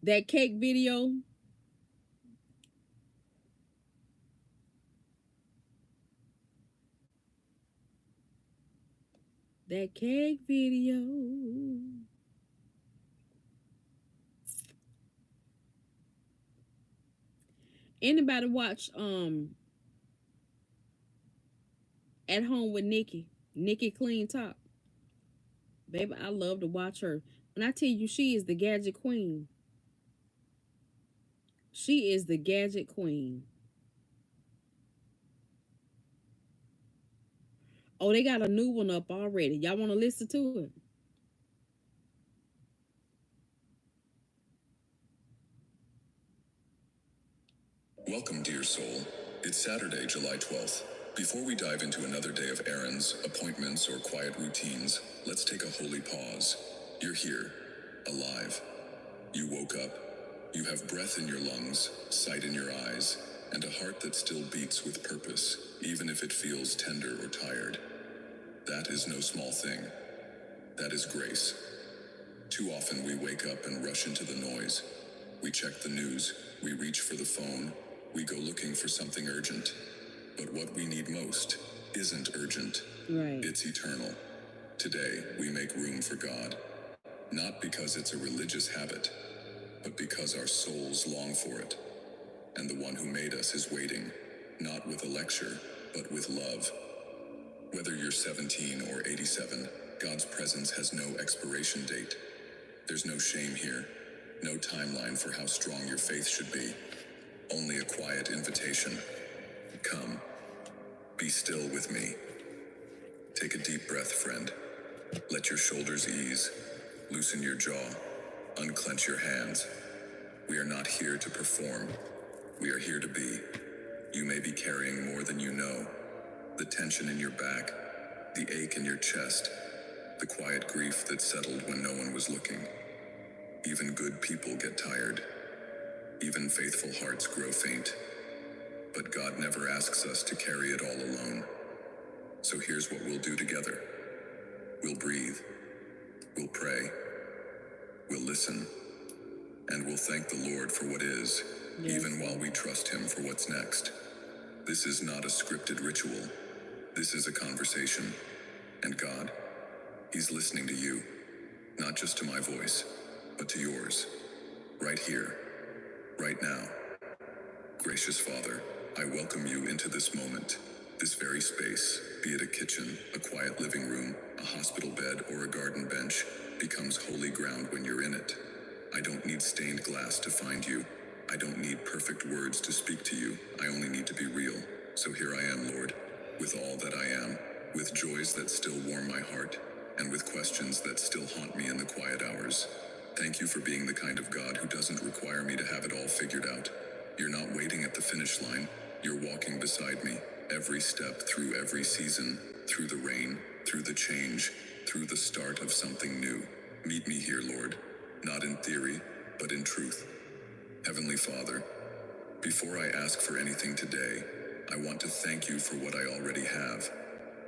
that cake video. That cake video. Anybody watch At Home with Nikki? Nikki Clean Top. Baby, I love to watch her. When I tell you, she is the gadget queen. She is the gadget queen. Oh, they got a new one up already. Y'all want to listen to it? Welcome, dear soul. It's Saturday, July 12th. Before we dive into another day of errands, appointments, or quiet routines, let's take a holy pause. You're here, alive. You woke up. You have breath in your lungs, sight in your eyes, and a heart that still beats with purpose, even if it feels tender or tired. That is no small thing. That is grace. Too often we wake up and rush into the noise. We check the news, we reach for the phone, we go looking for something urgent. But what we need most isn't urgent. Right. It's eternal. Today, we make room for God. Not because it's a religious habit, but because our souls long for it. And the one who made us is waiting, not with a lecture, but with love. Whether you're 17 or 87, God's presence has no expiration date. There's no shame here, no timeline for how strong your faith should be. Only a quiet invitation. Come, be still with me. Take a deep breath, friend. Let your shoulders ease. Loosen your jaw. Unclench your hands. We are not here to perform. We are here to be. You may be carrying more than you know. The tension in your back, the ache in your chest, the quiet grief that settled when no one was looking. Even good people get tired. Even faithful hearts grow faint. But God never asks us to carry it all alone. So here's what we'll do together. We'll breathe. We'll pray. We'll listen. And we'll thank the Lord for what is, even while we trust Him for what's next. This is not a scripted ritual. This is a conversation. And God, He's listening to you. Not just to my voice, but to yours. Right here. Right now. Gracious Father, I welcome you into this moment. This very space, be it a kitchen, a quiet living room, a hospital bed, or a garden bench, becomes holy ground when you're in it. I don't need stained glass to find you. I don't need perfect words to speak to you. I only need to be real. So here I am, Lord, with all that I am, with joys that still warm my heart, and with questions that still haunt me in the quiet hours. Thank you for being the kind of God who doesn't require me to have it all figured out. You're not waiting at the finish line. You're walking beside me, every step through every season, through the rain, through the change, through the start of something new. Meet me here, Lord, not in theory, but in truth. Heavenly Father, before I ask for anything today, I want to thank you for what I already have.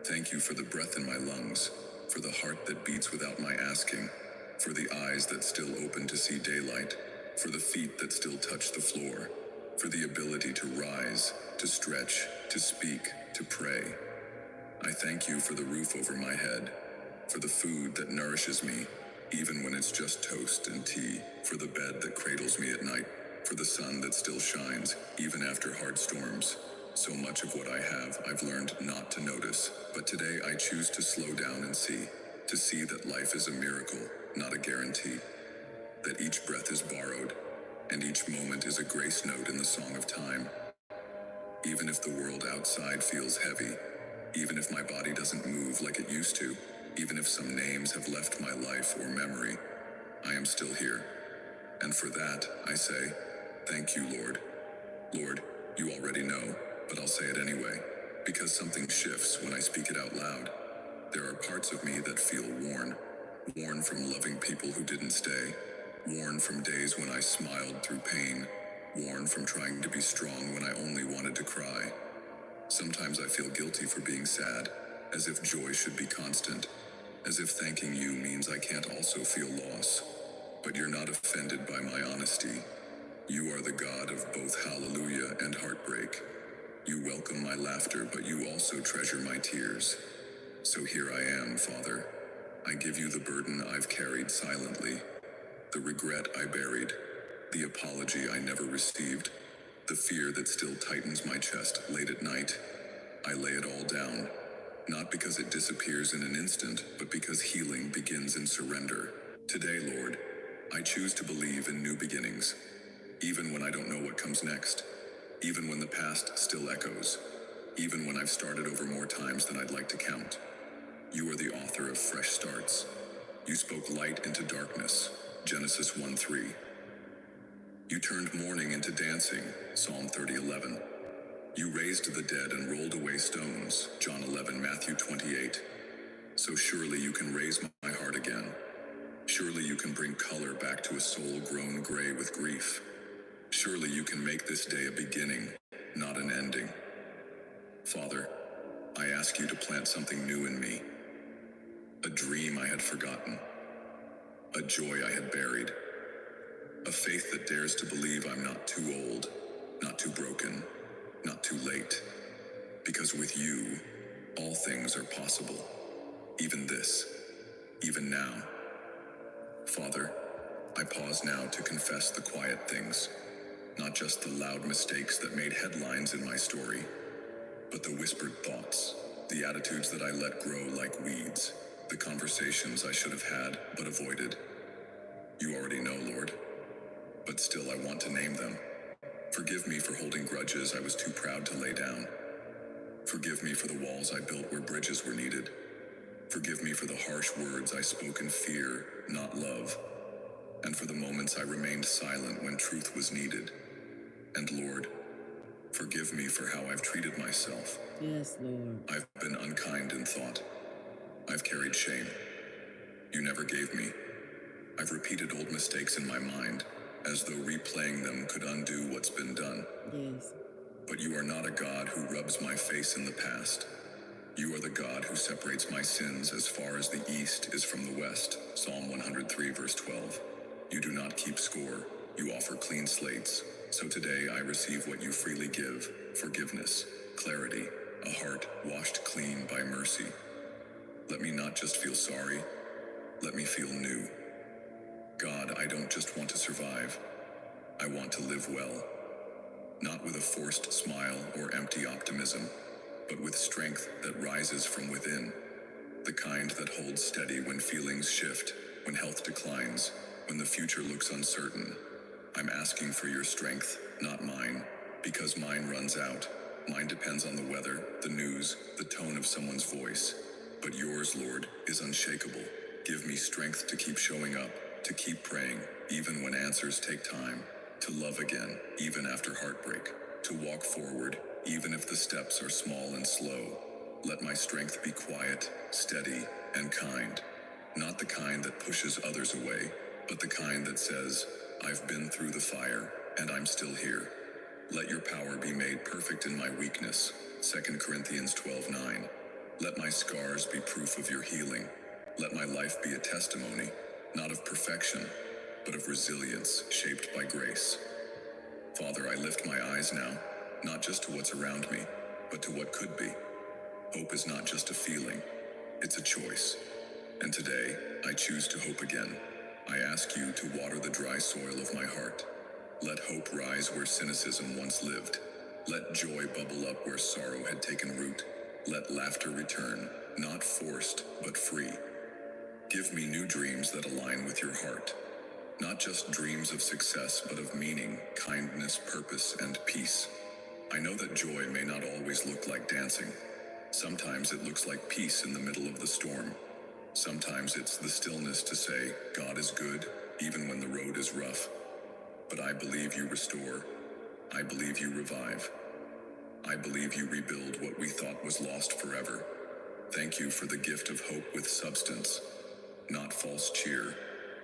Thank you for the breath in my lungs, for the heart that beats without my asking, for the eyes that still open to see daylight, for the feet that still touch the floor, for the ability to rise, to stretch, to speak, to pray. I thank you for the roof over my head, for the food that nourishes me, even when it's just toast and tea, for the bed that cradles me at night, for the sun that still shines, even after hard storms. So much of what I have, I've learned not to notice, but today I choose to slow down and see, to see that life is a miracle, not a guarantee, that each breath is borrowed, and each moment is a grace note in the song of time. Even if the world outside feels heavy, even if my body doesn't move like it used to, even if some names have left my life or memory, I am still here. And for that, I say, thank you, Lord. Lord, you already know, but I'll say it anyway, because something shifts when I speak it out loud. There are parts of me that feel worn from loving people who didn't stay, worn from days when I smiled through pain, worn from trying to be strong when I only wanted to cry. Sometimes I feel guilty for being sad, as if joy should be constant, as if thanking you means I can't also feel loss. But you're not offended by my honesty. You are the God of both hallelujah and heartbreak. You welcome my laughter, but you also treasure my tears. So here I am, Father. I give you the burden I've carried silently, the regret I buried, the apology I never received, the fear that still tightens my chest late at night. I lay it all down, not because it disappears in an instant, but because healing begins in surrender. Today, Lord, I choose to believe in new beginnings, even when I don't know what comes next, even when the past still echoes, even when I've started over more times than I'd like to count. You are the author of fresh starts. You spoke light into darkness, Genesis 1:3. You turned mourning into dancing, Psalm 30:11. You raised the dead and rolled away stones, John 11, Matthew 28. So surely you can raise my heart again. Surely you can bring color back to a soul grown gray with grief. Surely you can make this day a beginning, not an ending. Father, I ask you to plant something new in me. A dream I had forgotten. A joy I had buried. A faith that dares to believe I'm not too old, not too broken, not too late. Because with you, all things are possible. Even this, even now. Father, I pause now to confess the quiet things, not just the loud mistakes that made headlines in my story, but the whispered thoughts, The attitudes that I let grow like weeds. The conversations I should have had but avoided. You already know, Lord. But still I want to name them. Forgive me for holding grudges I was too proud to lay down. Forgive me for the walls I built where bridges were needed. Forgive me for the harsh words I spoke in fear, not love. And for the moments I remained silent when truth was needed. And Lord, forgive me for how I've treated myself. Yes, Lord. I've been unkind in thought. I've carried shame. You never gave me. I've repeated old mistakes in my mind, as though replaying them could undo what's been done. Yes. But you are not a God who rubs my face in the past. You are the God who separates my sins as far as the east is from the west. Psalm 103 verse 12. You do not keep score. You offer clean slates. So today I receive what you freely give: forgiveness, clarity, a heart washed clean by mercy. Let me not just feel sorry. Let me feel new. God, I don't just want to survive. I want to live well. Not with a forced smile or empty optimism, but with strength that rises from within. The kind that holds steady when feelings shift, when health declines, when the future looks uncertain. I'm asking for your strength, not mine, because mine runs out. Mine depends on the weather, the news, the tone of someone's voice. But yours, Lord, is unshakable. Give me strength to keep showing up, to keep praying, even when answers take time, to love again, even after heartbreak, to walk forward, even if the steps are small and slow. Let my strength be quiet, steady, and kind. Not the kind that pushes others away, but the kind that says, I've been through the fire, and I'm still here. Let your power be made perfect in my weakness. 2 Corinthians 12:9. Let my scars be proof of your healing. Let my life be a testimony, not of perfection, but of resilience shaped by grace. Father, I lift my eyes now, not just to what's around me, but to what could be. Hope is not just a feeling, it's a choice. And today, I choose to hope again. I ask you to water the dry soil of my heart. Let hope rise where cynicism once lived. Let joy bubble up where sorrow had taken root. Let laughter return, not forced, but free. Give me new dreams that align with your heart. Not just dreams of success, but of meaning, kindness, purpose, and peace. I know that joy may not always look like dancing. Sometimes it looks like peace in the middle of the storm. Sometimes it's the stillness to say, God is good, even when the road is rough. But I believe you restore. I believe you revive. I believe you rebuild what we thought was lost forever. Thank you for the gift of hope with substance. Not false cheer,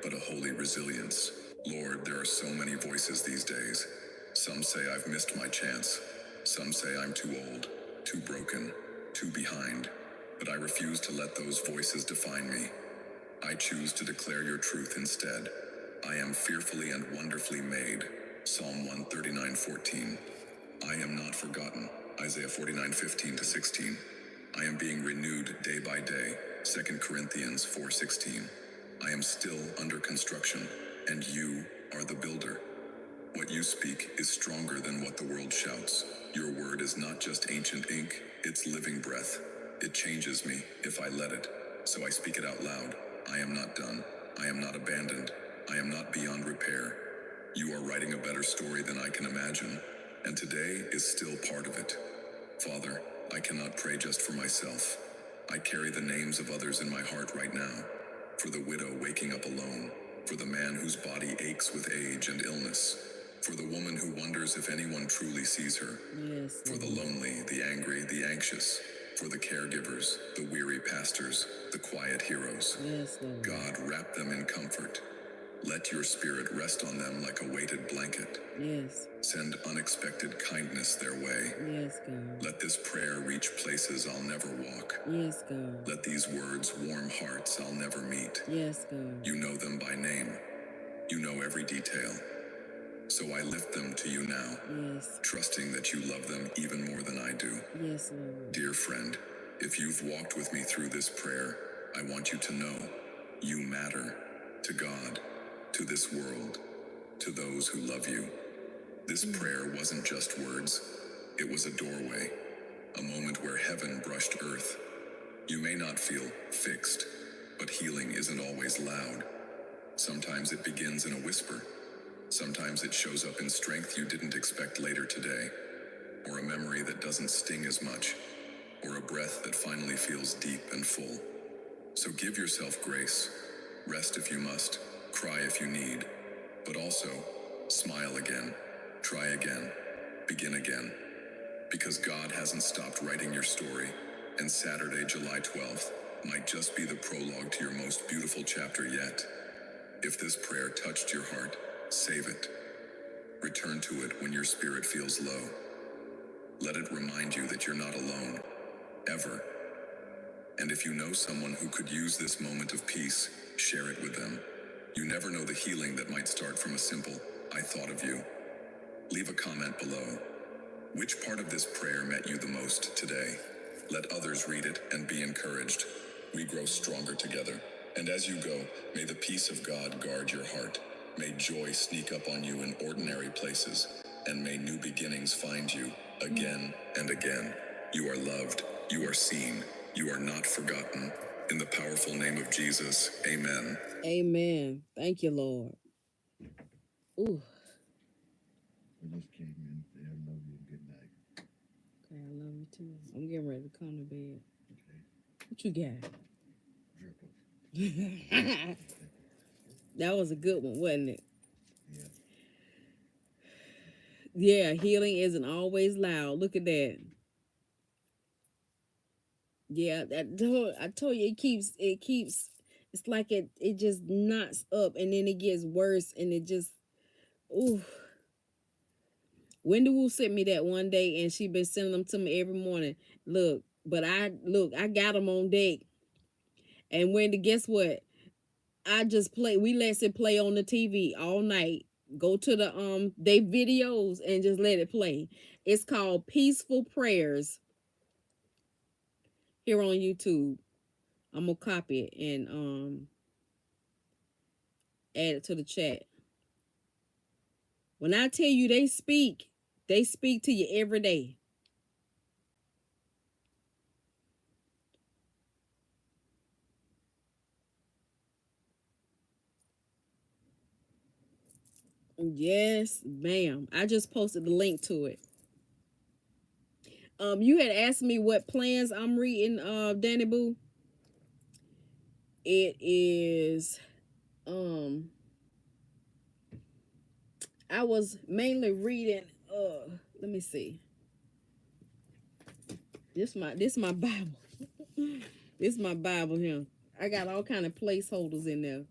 but a holy resilience. Lord, there are so many voices these days. Some say I've missed my chance. Some say I'm too old, too broken, too behind. But I refuse to let those voices define me. I choose to declare your truth instead. I am fearfully and wonderfully made. Psalm 139:14. I am not forgotten. Isaiah 49:15-16. I am being renewed day by day. 2 Corinthians 4:16. I am still under construction, and you are the builder. What you speak is stronger than what the world shouts. Your word is not just ancient ink, it's living breath. It changes me if I let it. So I speak it out loud. I am not done. I am not abandoned. I am not beyond repair. You are writing a better story than I can imagine, and today is still part of it. Father, I cannot pray just for myself. I carry the names of others in my heart right now. For the widow waking up alone. For the man whose body aches with age and illness. For the woman who wonders if anyone truly sees her. Yes, For the lonely, the angry, the anxious. For the caregivers, the weary pastors, the quiet heroes. Yes, Lord. God, wrap them in comfort. Let your spirit rest on them like a weighted blanket. Yes. Send unexpected kindness their way. Yes, God. Let this prayer reach places I'll never walk. Yes, God. Let these words warm hearts I'll never meet. Yes, God. You know them by name. You know every detail. So I lift them to you now, Yes. trusting that you love them even more than I do. Yes, Lord. Dear friend, if you've walked with me through this prayer, I want you to know you matter to God, to this world, to those who love you. This prayer wasn't just words. It was a doorway, a moment where heaven brushed earth. You may not feel fixed, but healing isn't always loud. Sometimes it begins in a whisper. Sometimes it shows up in strength you didn't expect later today, or a memory that doesn't sting as much, or a breath that finally feels deep and full. So give yourself grace. Rest if you must, cry if you need, but also smile again, try again, begin again. Because God hasn't stopped writing your story, and Saturday, July 12th, might just be the prologue to your most beautiful chapter yet. If this prayer touched your heart, save it. Return to it when your spirit feels low. Let it remind you that you're not alone, ever. And if you know someone who could use this moment of peace, share it with them. You never know the healing that might start from a simple, "I thought of you." Leave a comment below. Which part of this prayer met you the most today? Let others read it and be encouraged. We grow stronger together. And as you go, may the peace of God guard your heart. May joy sneak up on you in ordinary places. And may new beginnings find you again and again. You are loved. You are seen. You are not forgotten. In the powerful name of Jesus, amen. Amen. Thank you, Lord. Ooh. I just came in. Say I love you and good night. Okay, I love you too. I'm getting ready to come to bed. Okay. What you got? Dribbles. That was a good one, wasn't it? Yeah. Yeah, healing isn't always loud. Look at that. Yeah, I told you it keeps it's like it just knocks up and then it gets worse and it just ooh. Wendy Wu sent me that one day and she been sending them to me every morning. I got them on deck. And Wendy, guess what? We let it play on the TV all night. Go to the they videos and just let it play. It's called Peaceful Prayers here on YouTube. I'm gonna copy it and add it to the chat. When I tell you they speak to you every day. Yes, ma'am. I just posted the link to it. You had asked me what plans I'm reading, Danny Boo. It is I was mainly reading let me see. This my Bible. This my Bible here. I got all kind of placeholders in there.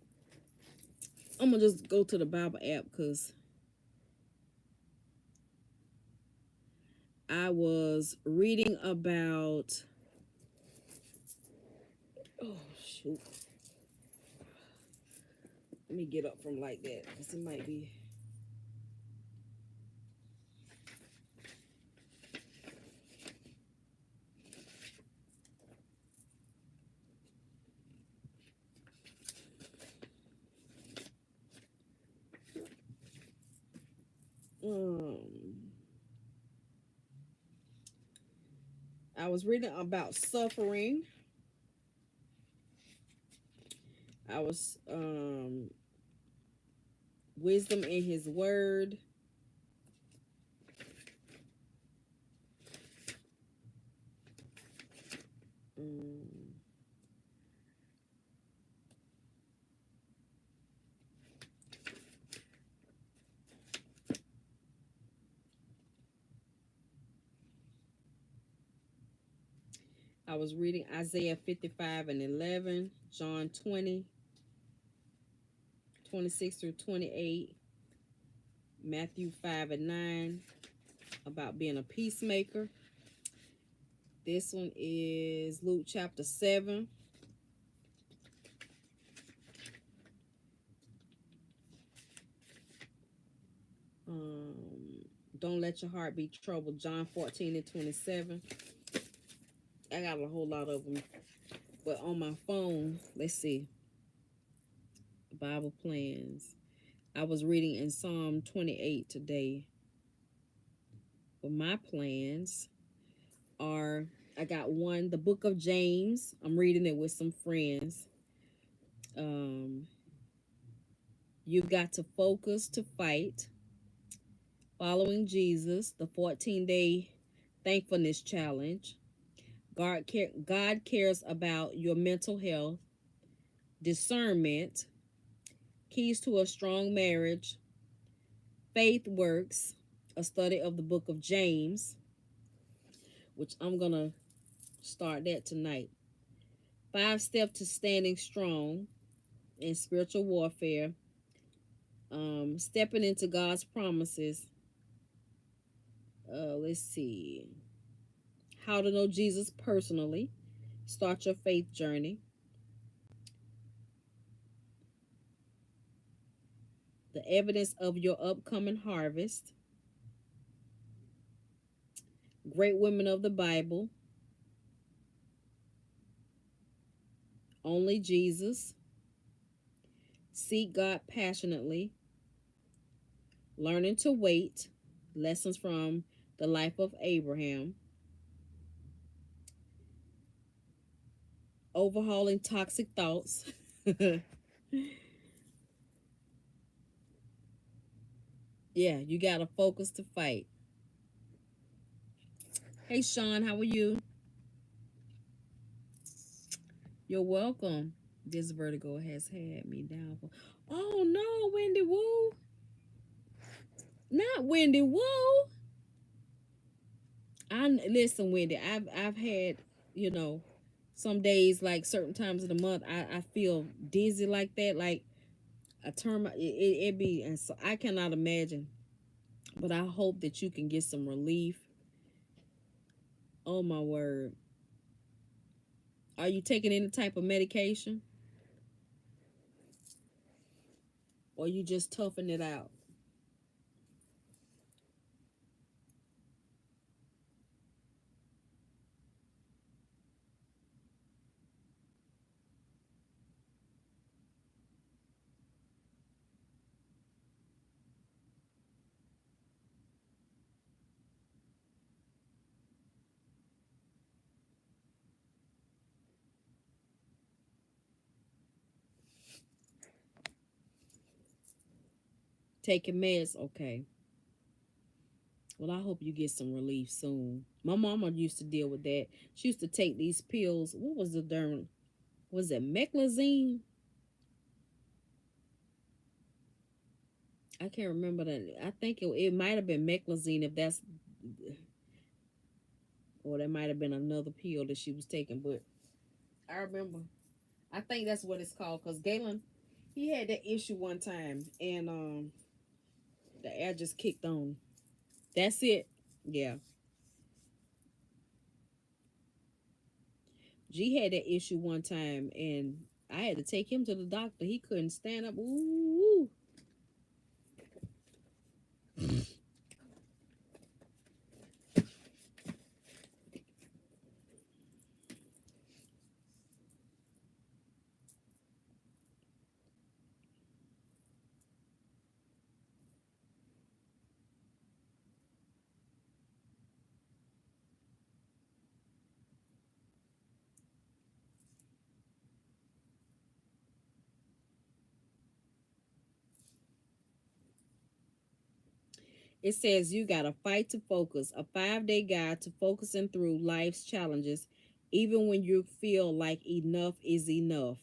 I'm gonna just go to the Bible app because I was reading about oh shoot. Let me get up from like that because it might be I was reading about suffering. I was wisdom in his word. I was reading Isaiah 55 and 11, John 20, 26 through 28, Matthew 5 and 9, about being a peacemaker. This one is Luke chapter 7. Don't let your heart be troubled, John 14 and 27. I got a whole lot of them. But on my phone, let's see. Bible plans. I was reading in Psalm 28 today. For my plans, are, I got one, the book of James. I'm reading it with some friends. Um, you've got to focus to fight. Following Jesus, the 14-day thankfulness challenge. God cares about your mental health, discernment, keys to a strong marriage, faith works, a study of the book of James, which I'm going to start that tonight. 5 steps to standing strong in spiritual warfare, stepping into God's promises. Let's see. How to know Jesus personally. Start your faith journey. The evidence of your upcoming harvest. Great women of the Bible. Only Jesus. Seek God passionately. Learning to wait. Lessons from the life of Abraham. Overhauling toxic thoughts. Yeah, you got to focus to fight. Hey, Sean, how are you? You're welcome. This vertigo has had me down. Oh, no, Wendy Woo. Not Wendy Woo. Listen, Wendy. I've had, you know, some days, like certain times of the month, I feel dizzy like that. Like a term, it be, and so I cannot imagine. But I hope that you can get some relief. Oh my word. Are you taking any type of medication? Or you just toughing it out? Taking meds? Okay. Well, I hope you get some relief soon. My mama used to deal with that. She used to take these pills. What was the derm? Was it meclizine? I can't remember that. I think it might have been meclizine, if that's, or that might have been another pill that she was taking. But I remember. I think that's what it's called. Cause Galen, he had that issue one time, and the air just kicked on. That's it. Yeah. G had that issue one time, and I had to take him to the doctor. He couldn't stand up. Ooh. It says you got to fight to focus, a 5-day guide to focusing through life's challenges, even when you feel like enough is enough.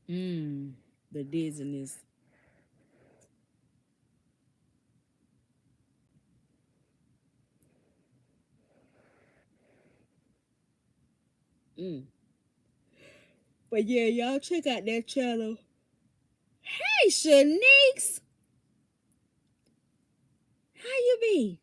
The dizziness. Mm. But yeah, y'all check out that channel. Hey, Shanice, how you be?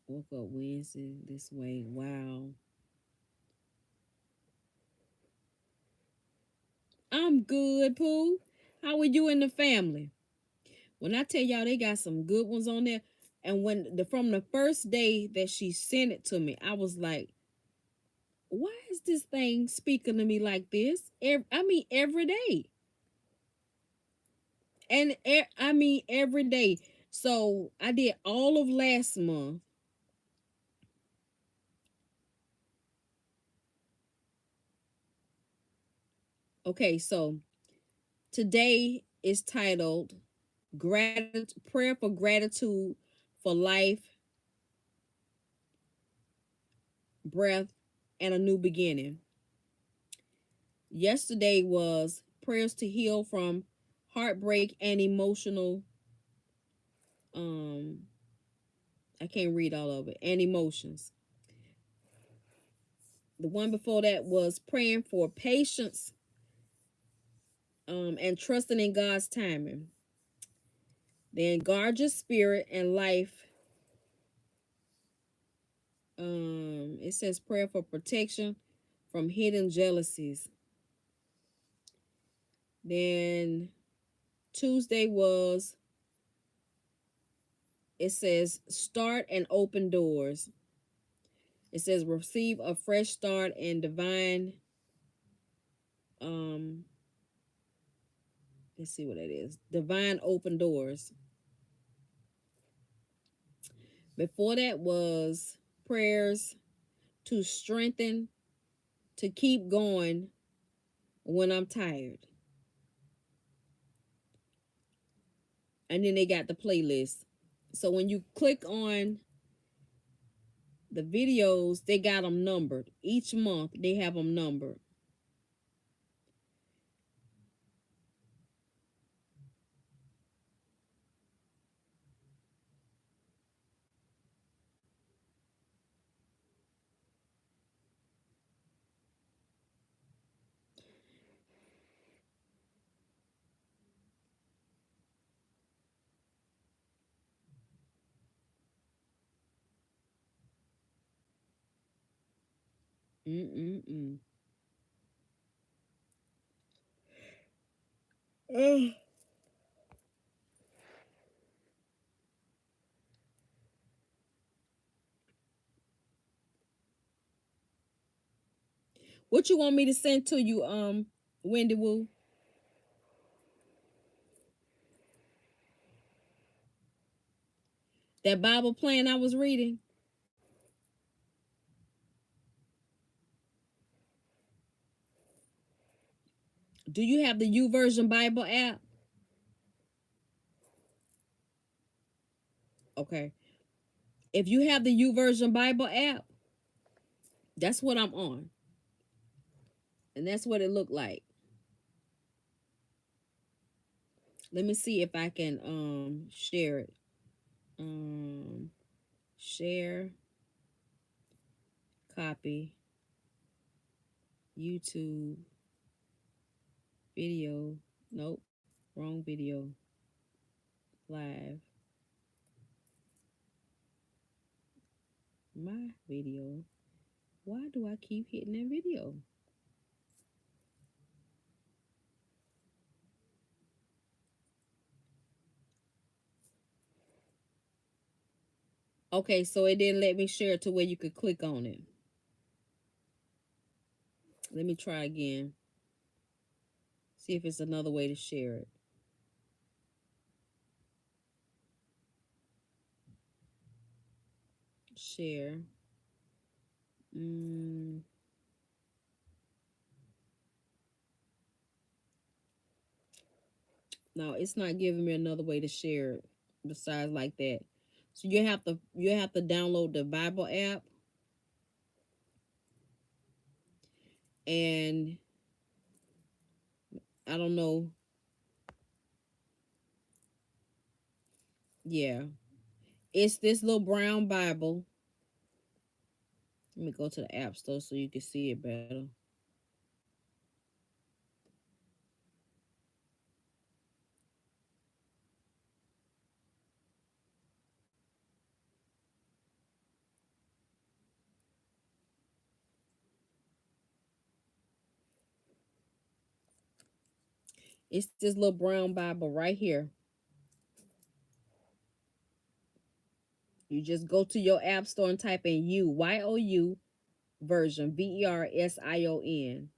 Woke up Wednesday this way. Wow. I'm good, Pooh. How are you and the family? When I tell y'all they got some good ones on there. And when from the first day that she sent it to me, I was like, why is this thing speaking to me like this? Every day. And every day. So I did all of last month. Okay, so today is titled Prayer for Gratitude for Life, Breath, and a New Beginning. Yesterday was prayers to heal from heartbreak and emotional um I can't read all of it, and emotions. The one before that was praying for patience and trusting in God's timing. Then guard your spirit and life. It says prayer for protection from hidden jealousies. Then Tuesday was, it says start and open doors. It says receive a fresh start and divine um let's see what it is. Divine open doors. Before that was prayers to strengthen, to keep going when I'm tired. And then they got the playlist. So when you click on the videos, they got them numbered. Each month they have them numbered. Mm-mm-mm. Ugh. What you want me to send to you, Wendy Woo? That Bible plan I was reading? Do you have the U Version Bible app? Okay. If you have the U Version Bible app, that's what I'm on. And that's what it looked like. Let me see if I can share it. Um Share, copy, YouTube, video. Nope. Wrong video. Live. My video. Why do I keep hitting that video? Okay, so it didn't let me share it to where you could click on it. Let me try again. See if it's another way to share it. Share. No, it's not giving me another way to share it besides like that. So you have to download the Bible app, and I don't know. Yeah. It's this little brown Bible. Let me go to the app store so you can see it better. It's this little brown Bible right here. You just go to your app store and type in YOU version, VERSION.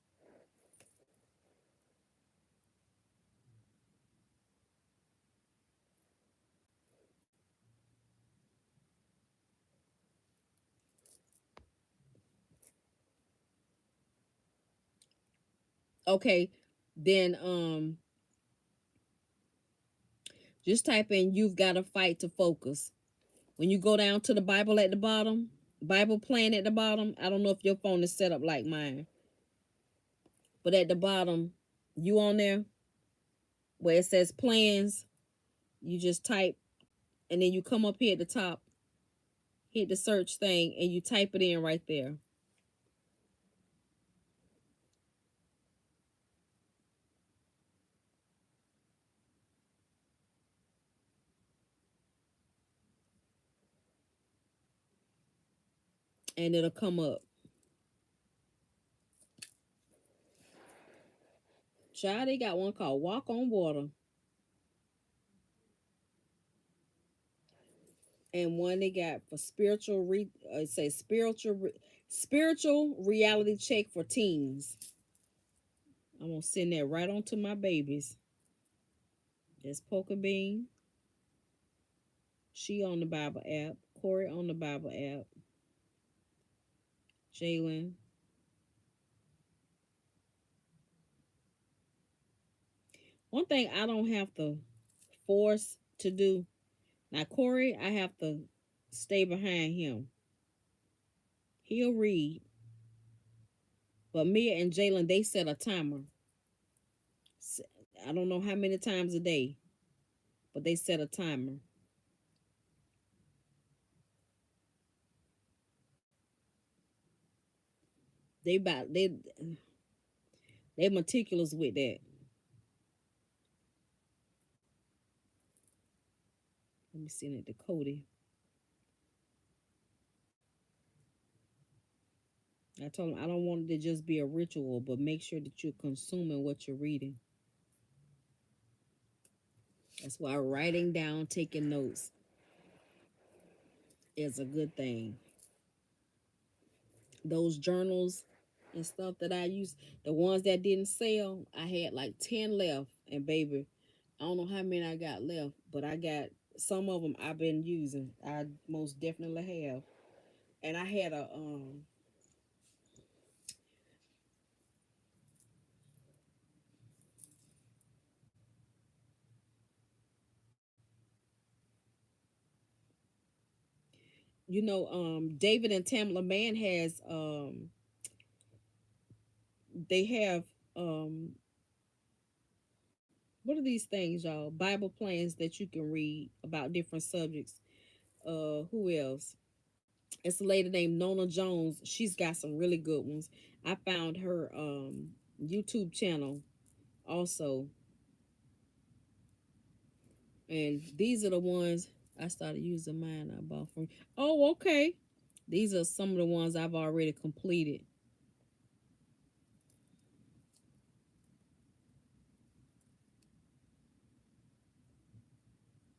Okay, then just type in "You've got to fight to focus." When you go down to the Bible at the bottom, Bible plan at the bottom, I don't know if your phone is set up like mine, but at the bottom, you on there where it says plans, you just type, and then you come up here at the top, hit the search thing, and you type it in right there. And it'll come up. Child, they got one called Walk on Water. And one they got for it says spiritual reality check for teens. I'm gonna send that right on to my babies. There's Poker Bean. She on the Bible app. Corey on the Bible app. Jalen. One thing I don't have to force to do. Now Corey, I have to stay behind him. He'll read. But Mia and Jalen, they set a timer. I don't know how many times a day, but they set a timer. They about they meticulous with that. Let me send it to Cody. I told him I don't want it to just be a ritual, but make sure that you're consuming what you're reading. That's why writing down, taking notes is a good thing. Those journals and stuff that I use, the ones that didn't sell, I had like 10 left. And baby, I don't know how many I got left, but I got some of them I've been using. I most definitely have. And I had a David and Tamla Mann has they have um what are these things, y'all? Bible plans that you can read about different subjects. Who else? It's a lady named Nona Jones. She's got some really good ones. I found her YouTube channel also. And these are the ones I started using mine I bought from. Oh, okay. These are some of the ones I've already completed.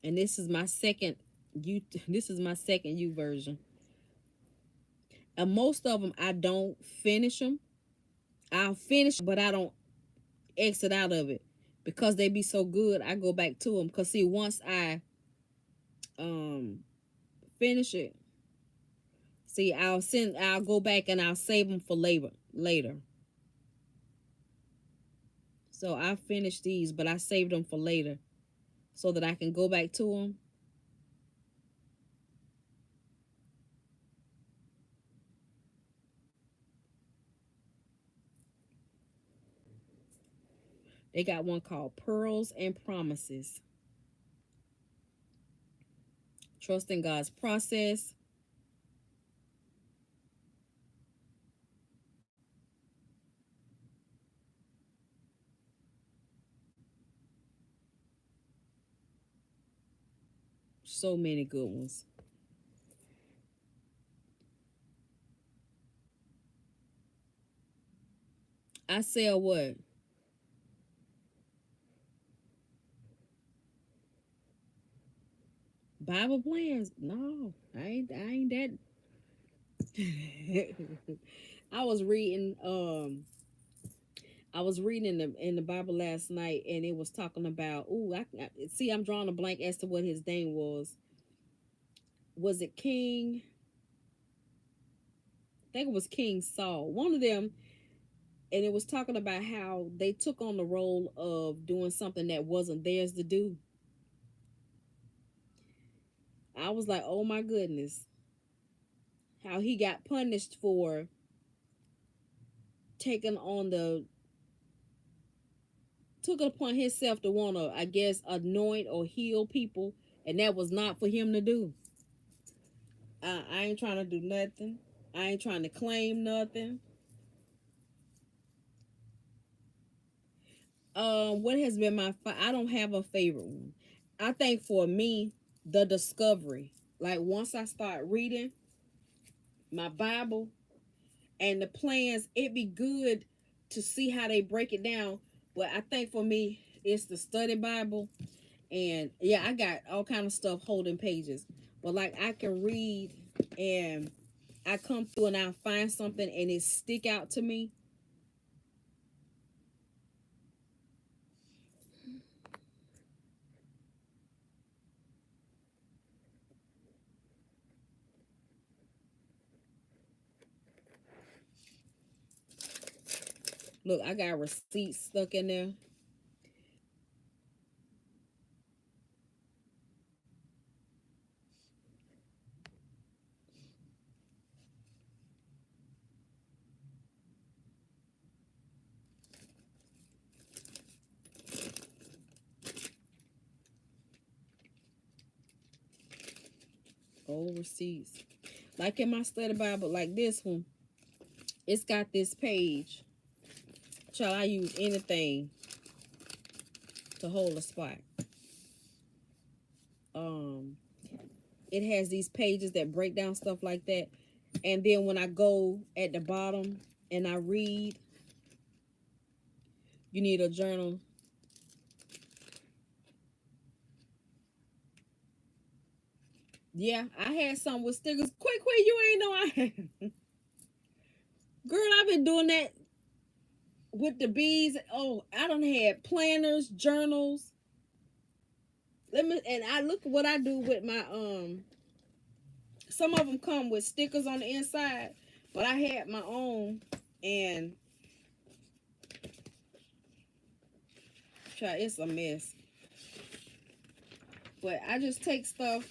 And this is my second U version. And most of them I don't finish them. I'll finish, but I don't exit out of it because they be so good. I go back to them because see, once I um finish it, see, I'll go back and I'll save them for later. So I finished these, but I saved them for later so that I can go back to them. They got one called Pearls and Promises. Trusting God's process. So many good ones. I sell what? Bible plans? No, I ain't that. I was reading I was reading in the Bible last night, and it was talking about. Ooh, I see. I'm drawing a blank as to what his name was. Was it King? I think it was King Saul. One of them, and it was talking about how they took on the role of doing something that wasn't theirs to do. I was like, oh my goodness, how he got punished for taking on the took it upon himself to want to, I guess, anoint or heal people, and that was not for him to do. I ain't trying to do nothing. I ain't trying to claim nothing. What has been I don't have a favorite one. I think for me, the discovery. Like once I start reading my Bible and the plans, it be good to see how they break it down. But I think for me, it's the study Bible. And yeah, I got all kind of stuff holding pages. But like I can read and I come through and I find something and it stick out to me. Look, I got receipts stuck in there. Old receipts. Like in my study Bible, like this one, it's got this page. Shall I use anything to hold a spot? Um, it has these pages that break down stuff like that. And then when I go at the bottom and I read, you need a journal. Yeah, I had some with stickers. Quick, you ain't know I. Girl, I've been doing that with the bees. Oh, I done had planners, journals. Let me and I look what I do with my some of them come with stickers on the inside, but I had my own and try it's a mess. But I just take stuff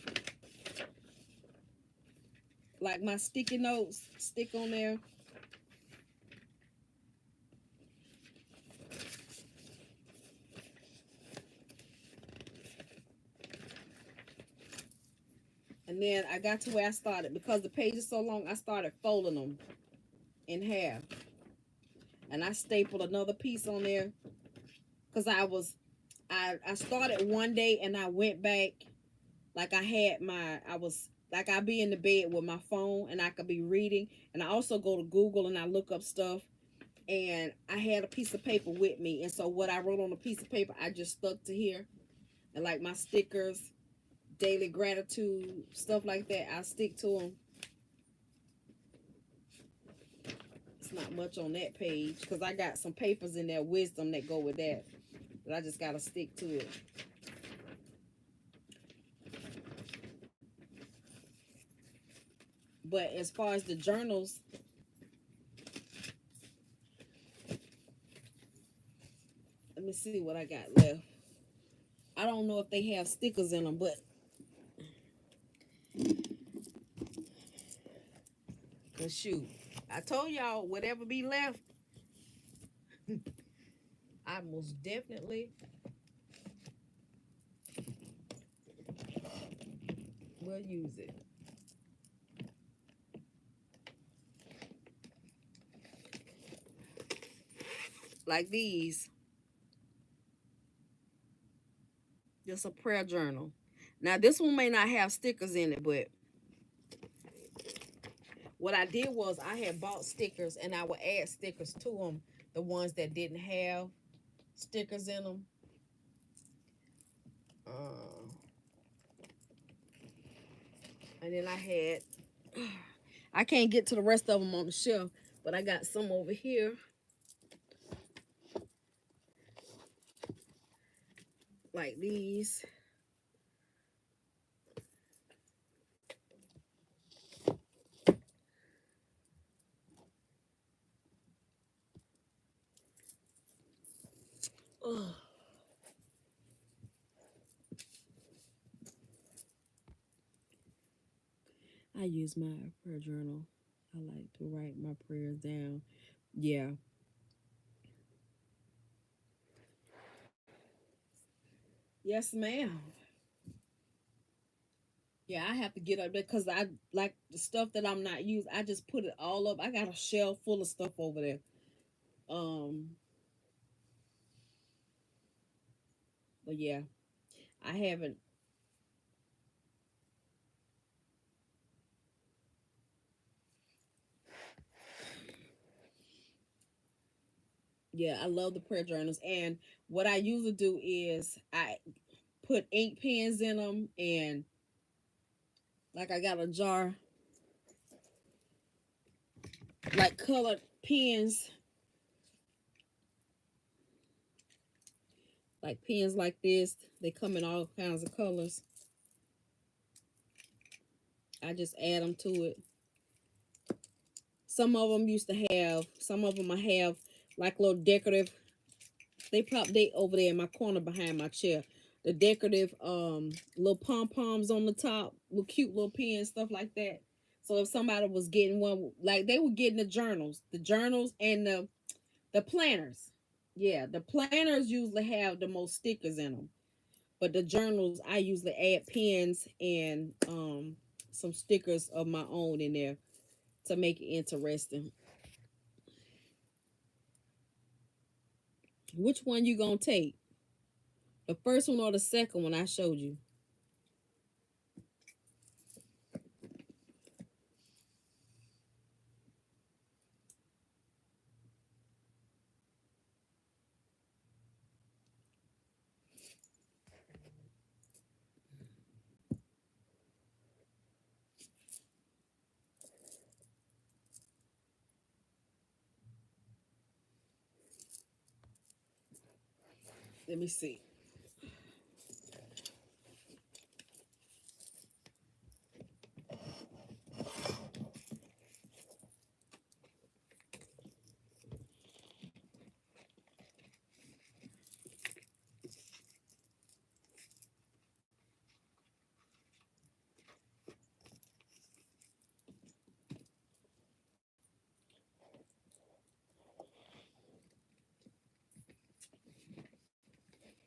like my sticky notes, stick on there. And then I got to where I started because the page is so long, I started folding them in half. And I stapled another piece on there because I started one day and I went back like I was like I'd be in the bed with my phone and I could be reading, and I also go to Google and I look up stuff, and I had a piece of paper with me, and so what I wrote on a piece of paper I just stuck to here, and like my stickers, daily gratitude, stuff like that, I stick to them. It's not much on that page because I got some papers in there, wisdom that go with that, but I just gotta stick to it. But as far as the journals, let me see what I got left. I don't know if they have stickers in them, but shoot, I told y'all whatever be left, I most definitely will use it. Like these, just a prayer journal. Now this one may not have stickers in it, but what I did was I had bought stickers and I would add stickers to them, the ones that didn't have stickers in them. Uh, And then I can't get to the rest of them on the shelf, but I got some over here. Like these. Ugh. I use my prayer journal. I like to write my prayers down. Yeah. Yes, ma'am. Yeah, I have to get up there because I like the stuff that I'm not using. I just put it all up. I got a shelf full of stuff over there. Um, but yeah, I haven't. Yeah, I love the prayer journals, and what I usually do is I put ink pens in them, and like I got a jar, like colored pens, like pens like this. They come in all kinds of colors. I just add them to it. Some of them used to have, some of them I have like little decorative. They over there in my corner behind my chair. The decorative little pom poms on the top, little cute little pins, stuff like that. So if somebody was getting one, like they were getting the journals and the planners. Yeah, the planners usually have the most stickers in them, but the journals I usually add pins and some stickers of my own in there to make it interesting. Which one you gonna take? The first one or the second one I showed you? Let me see.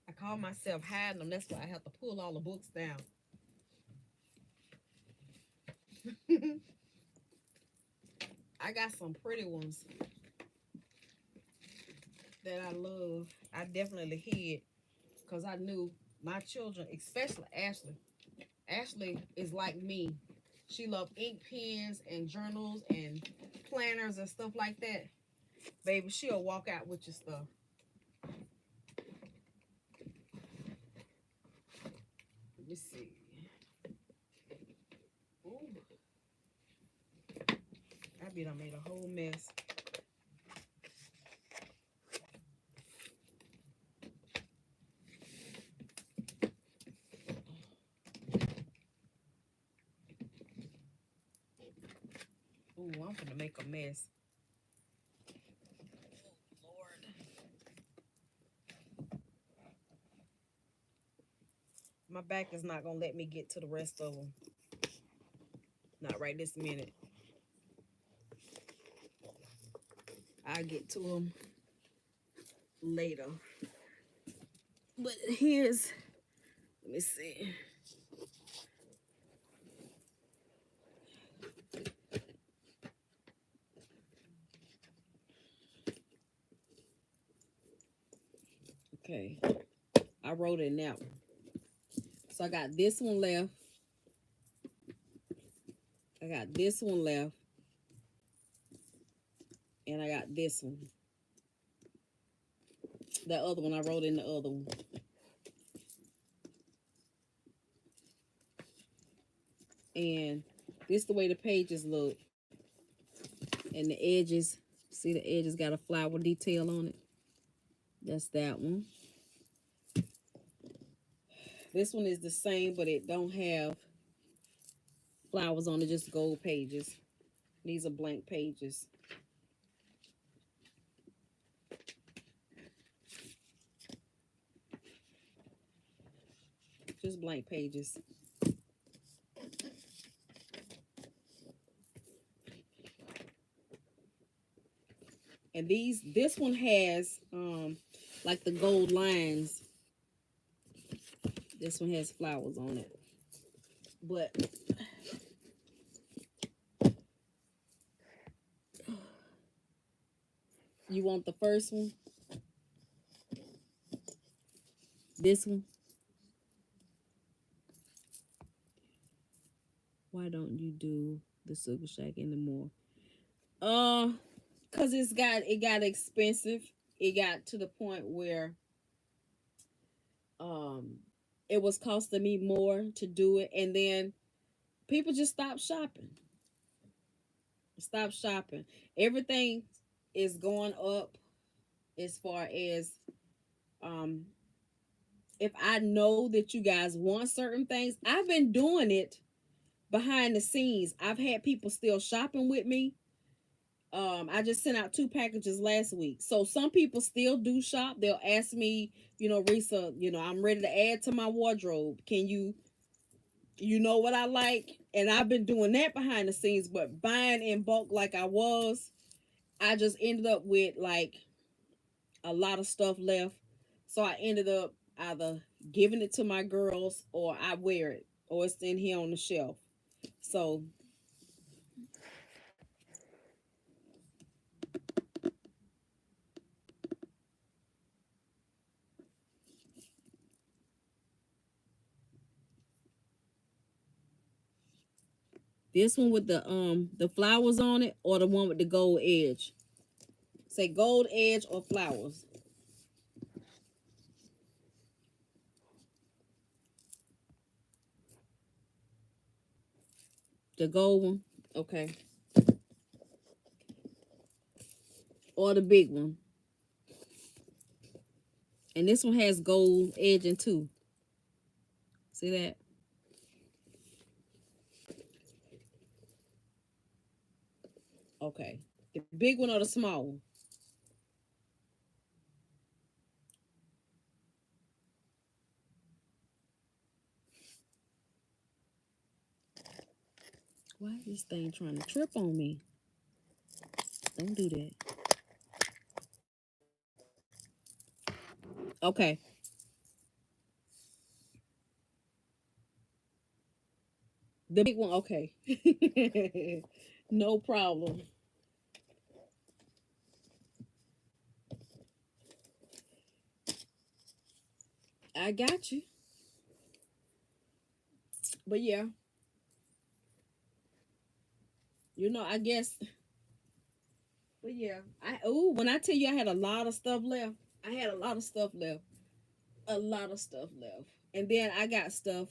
I call myself hiding them. That's why I have to pull all the books down. I got some pretty ones that I love. I definitely hid because I knew my children, especially Ashley. Ashley is like me. She loved ink pens and journals and planners and stuff like that. Baby, she'll walk out with your stuff. Let me see. Ooh, I be done made a whole mess. Ooh, I'm gonna make a mess. Lord. My back is not gonna let me get to the rest of them. Not right this minute. I'll get to them later. But here's, let me see. Okay, I wrote it now. So I got this one left. I got this one left. And I got this one. The other one, I wrote in the other one. And this the way the pages look. And the edges, see the edges got a flower detail on it. That's that one. This one is the same, but it don't have flowers on it, just gold pages. These are blank pages. Just blank pages. And this one has like the gold lines. This one has flowers on it. But you want the first one? This one? Why don't you do the SugahShack anymore? Cause it got expensive. It got to the point where um it was costing me more to do it, and then people just stopped shopping. Stop shopping. Everything is going up as far as um if I know that you guys want certain things. I've been doing it behind the scenes. I've had people still shopping with me. I just sent out 2 packages last week. So some people still do shop. They'll ask me, Risa, I'm ready to add to my wardrobe. Can you know what I like? And I've been doing that behind the scenes, but buying in bulk like I was, I just ended up with like a lot of stuff left. So I ended up either giving it to my girls or I wear it or it's in here on the shelf. So this one with the flowers on it or the one with the gold edge. Say gold edge or flowers. The gold one. Okay. Or the big one. And this one has gold edging too. See that? Okay. The big one or the small one? Why is this thing trying to trip on me? Don't do that. Okay. The big one, okay. No problem. I got you. But yeah, I guess. But yeah, when I tell you I had a lot of stuff left, I had a lot of stuff left. A lot of stuff left. And then I got stuff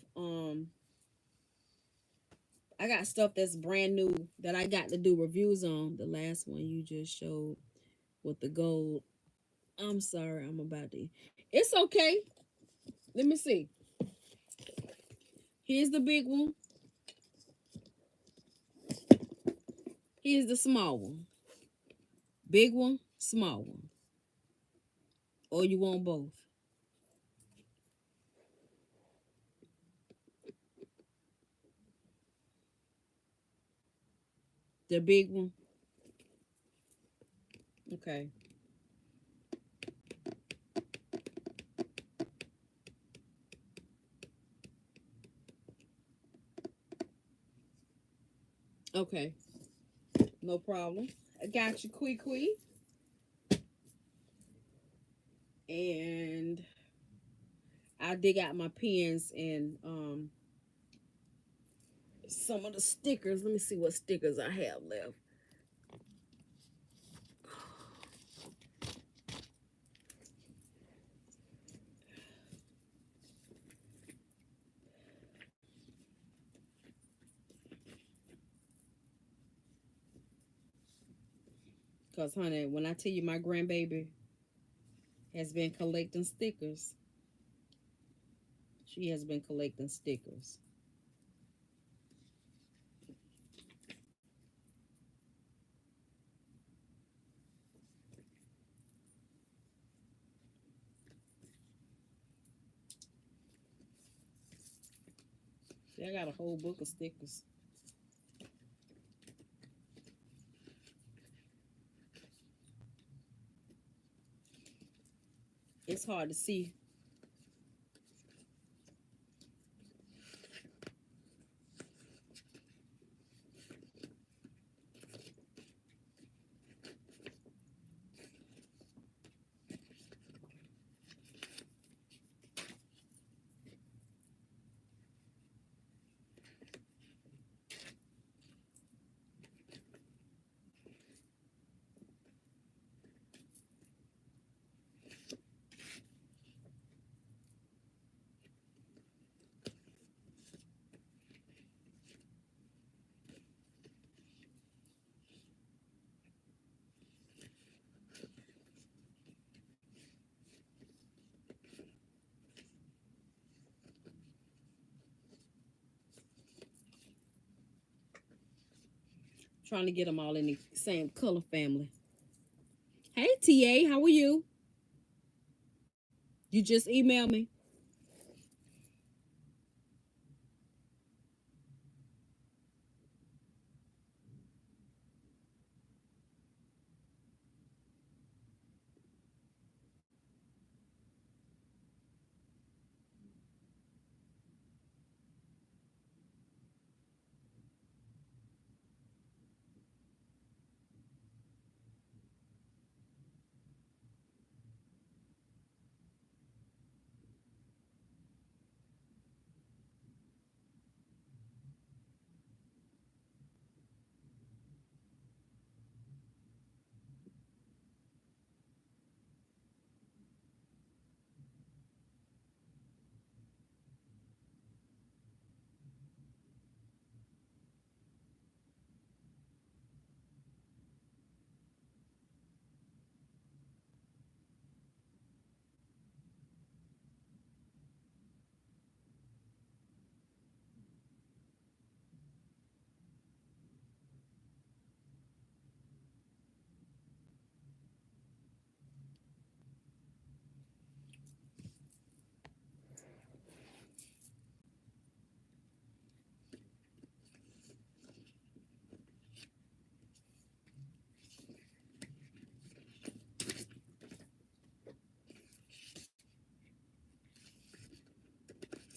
that's brand new that I got to do reviews on. The last one you just showed with the gold. I'm sorry, I'm about to. It's okay. Let me see. Here's the big one. Here's the small one. Big one, small one. Or you want both? The big one. Okay. Okay. No problem. I got you, Quee. And I dig out my pens and some of the stickers. Let me see what stickers I have left. Cause honey, when I tell you my grandbaby has been collecting stickers, she has been collecting stickers. See, I got a whole book of stickers. It's hard to see. Trying to get them all in the same color family. Hey TA, how are you? You just emailed me.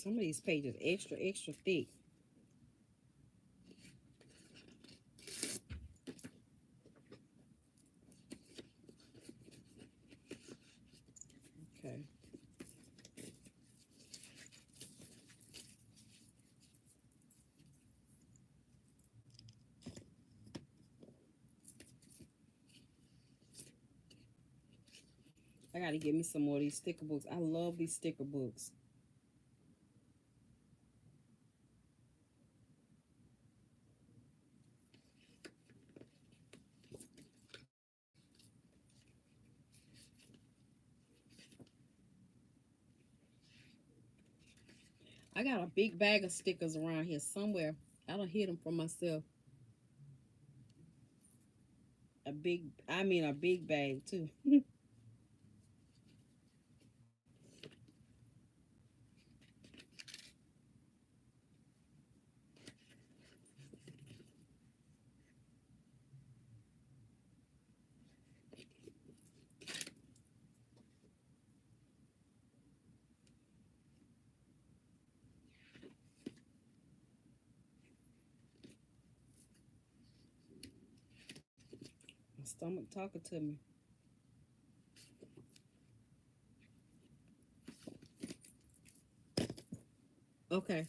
Some of these pages extra, extra thick. Okay. I gotta get me some more of these sticker books. I love these sticker books. I got a big bag of stickers around here somewhere. I don't hid them from myself. A big bag too. My stomach talking to me. Okay.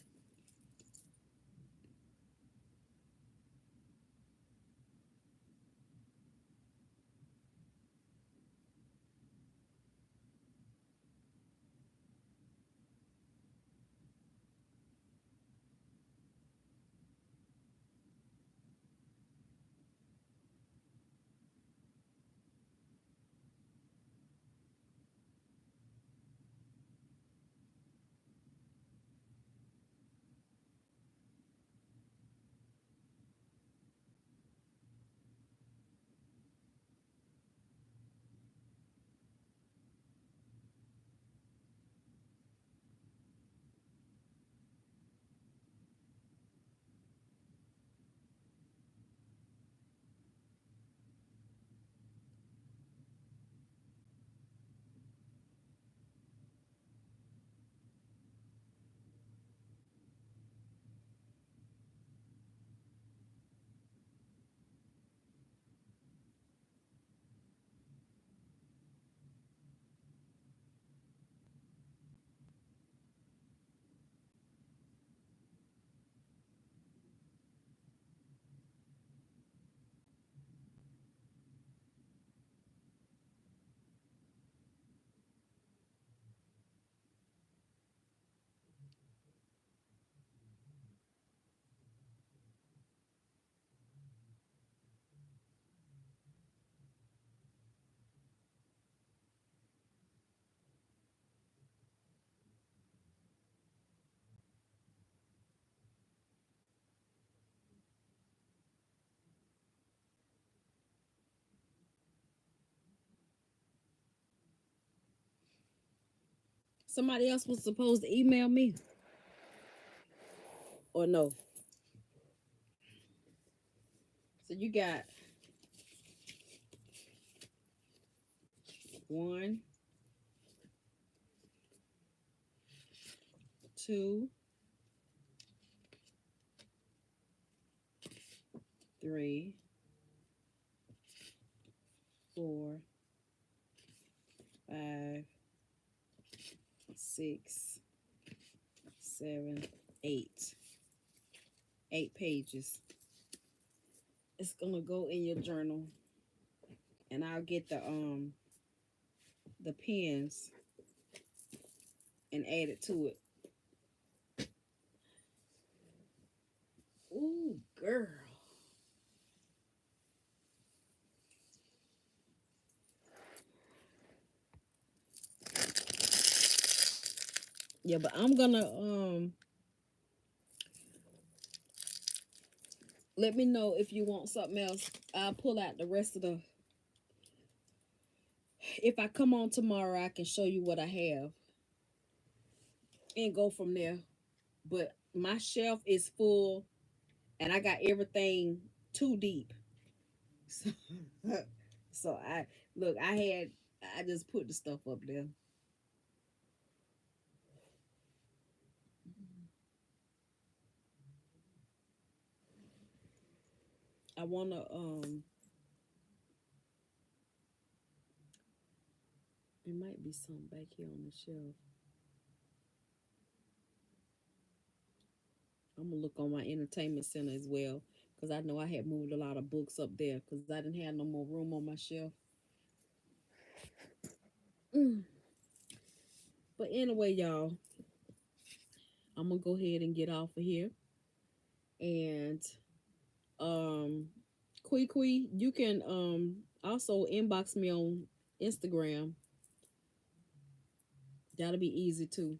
Somebody else was supposed to email me. Or no. So you got 1, 2, 3, 4, 5, 6, 7, 8. 8 pages. It's gonna go in your journal, and I'll get the pens and add it to it. Ooh, girl. Yeah, but I'm gonna let me know if you want something else. I'll pull out the rest of the. If I come on tomorrow, I can show you what I have and go from there. But my shelf is full, and I got everything too deep. So, so I look. I just put the stuff up there. I wanna It might be something back here on the shelf. I'm gonna look on my entertainment center as well, because I know I had moved a lot of books up there because I didn't have no more room on my shelf. Mm. But anyway, y'all, I'm gonna go ahead and get off of here. And um Kui, you can also inbox me on Instagram. That'll be easy too.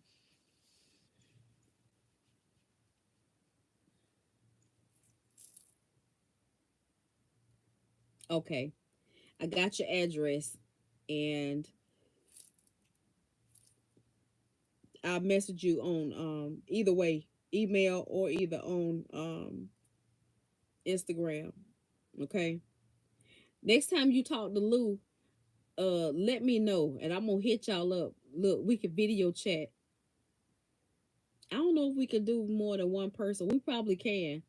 Okay. I got your address, and I'll message you on either way, email or either on Instagram. Okay. Next time you talk to Lou, let me know, and I'm gonna hit y'all up. Look, we can video chat. I don't know if we can do more than one person. We probably can.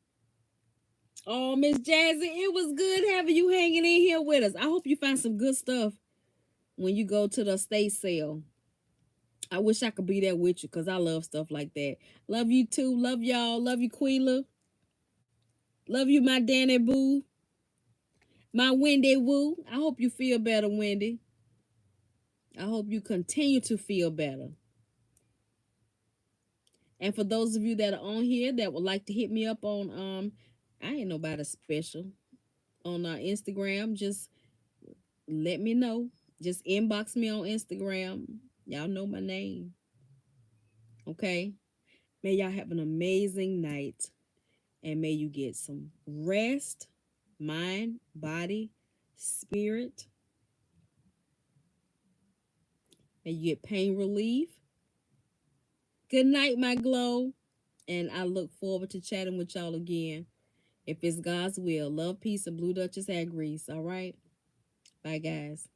Oh, Miss Jazzy, it was good having you hanging in here with us. I hope you find some good stuff when you go to the estate sale. I wish I could be there with you because I love stuff like that. Love you too. Love y'all. Love you, Quila. Love you, my Danny Boo. My Wendy Woo. I hope you feel better, Wendy. I hope you continue to feel better. And for those of you that are on here that would like to hit me up on I ain't nobody special on Instagram, just let me know. Just inbox me on Instagram. Y'all know my name. Okay? May y'all have an amazing night, and may you get some rest, mind, body, spirit. May you get pain relief. Good night, my glow. And I look forward to chatting with y'all again. If it's God's will. Love, peace, and Blue Duchess had grease. All right? Bye, guys.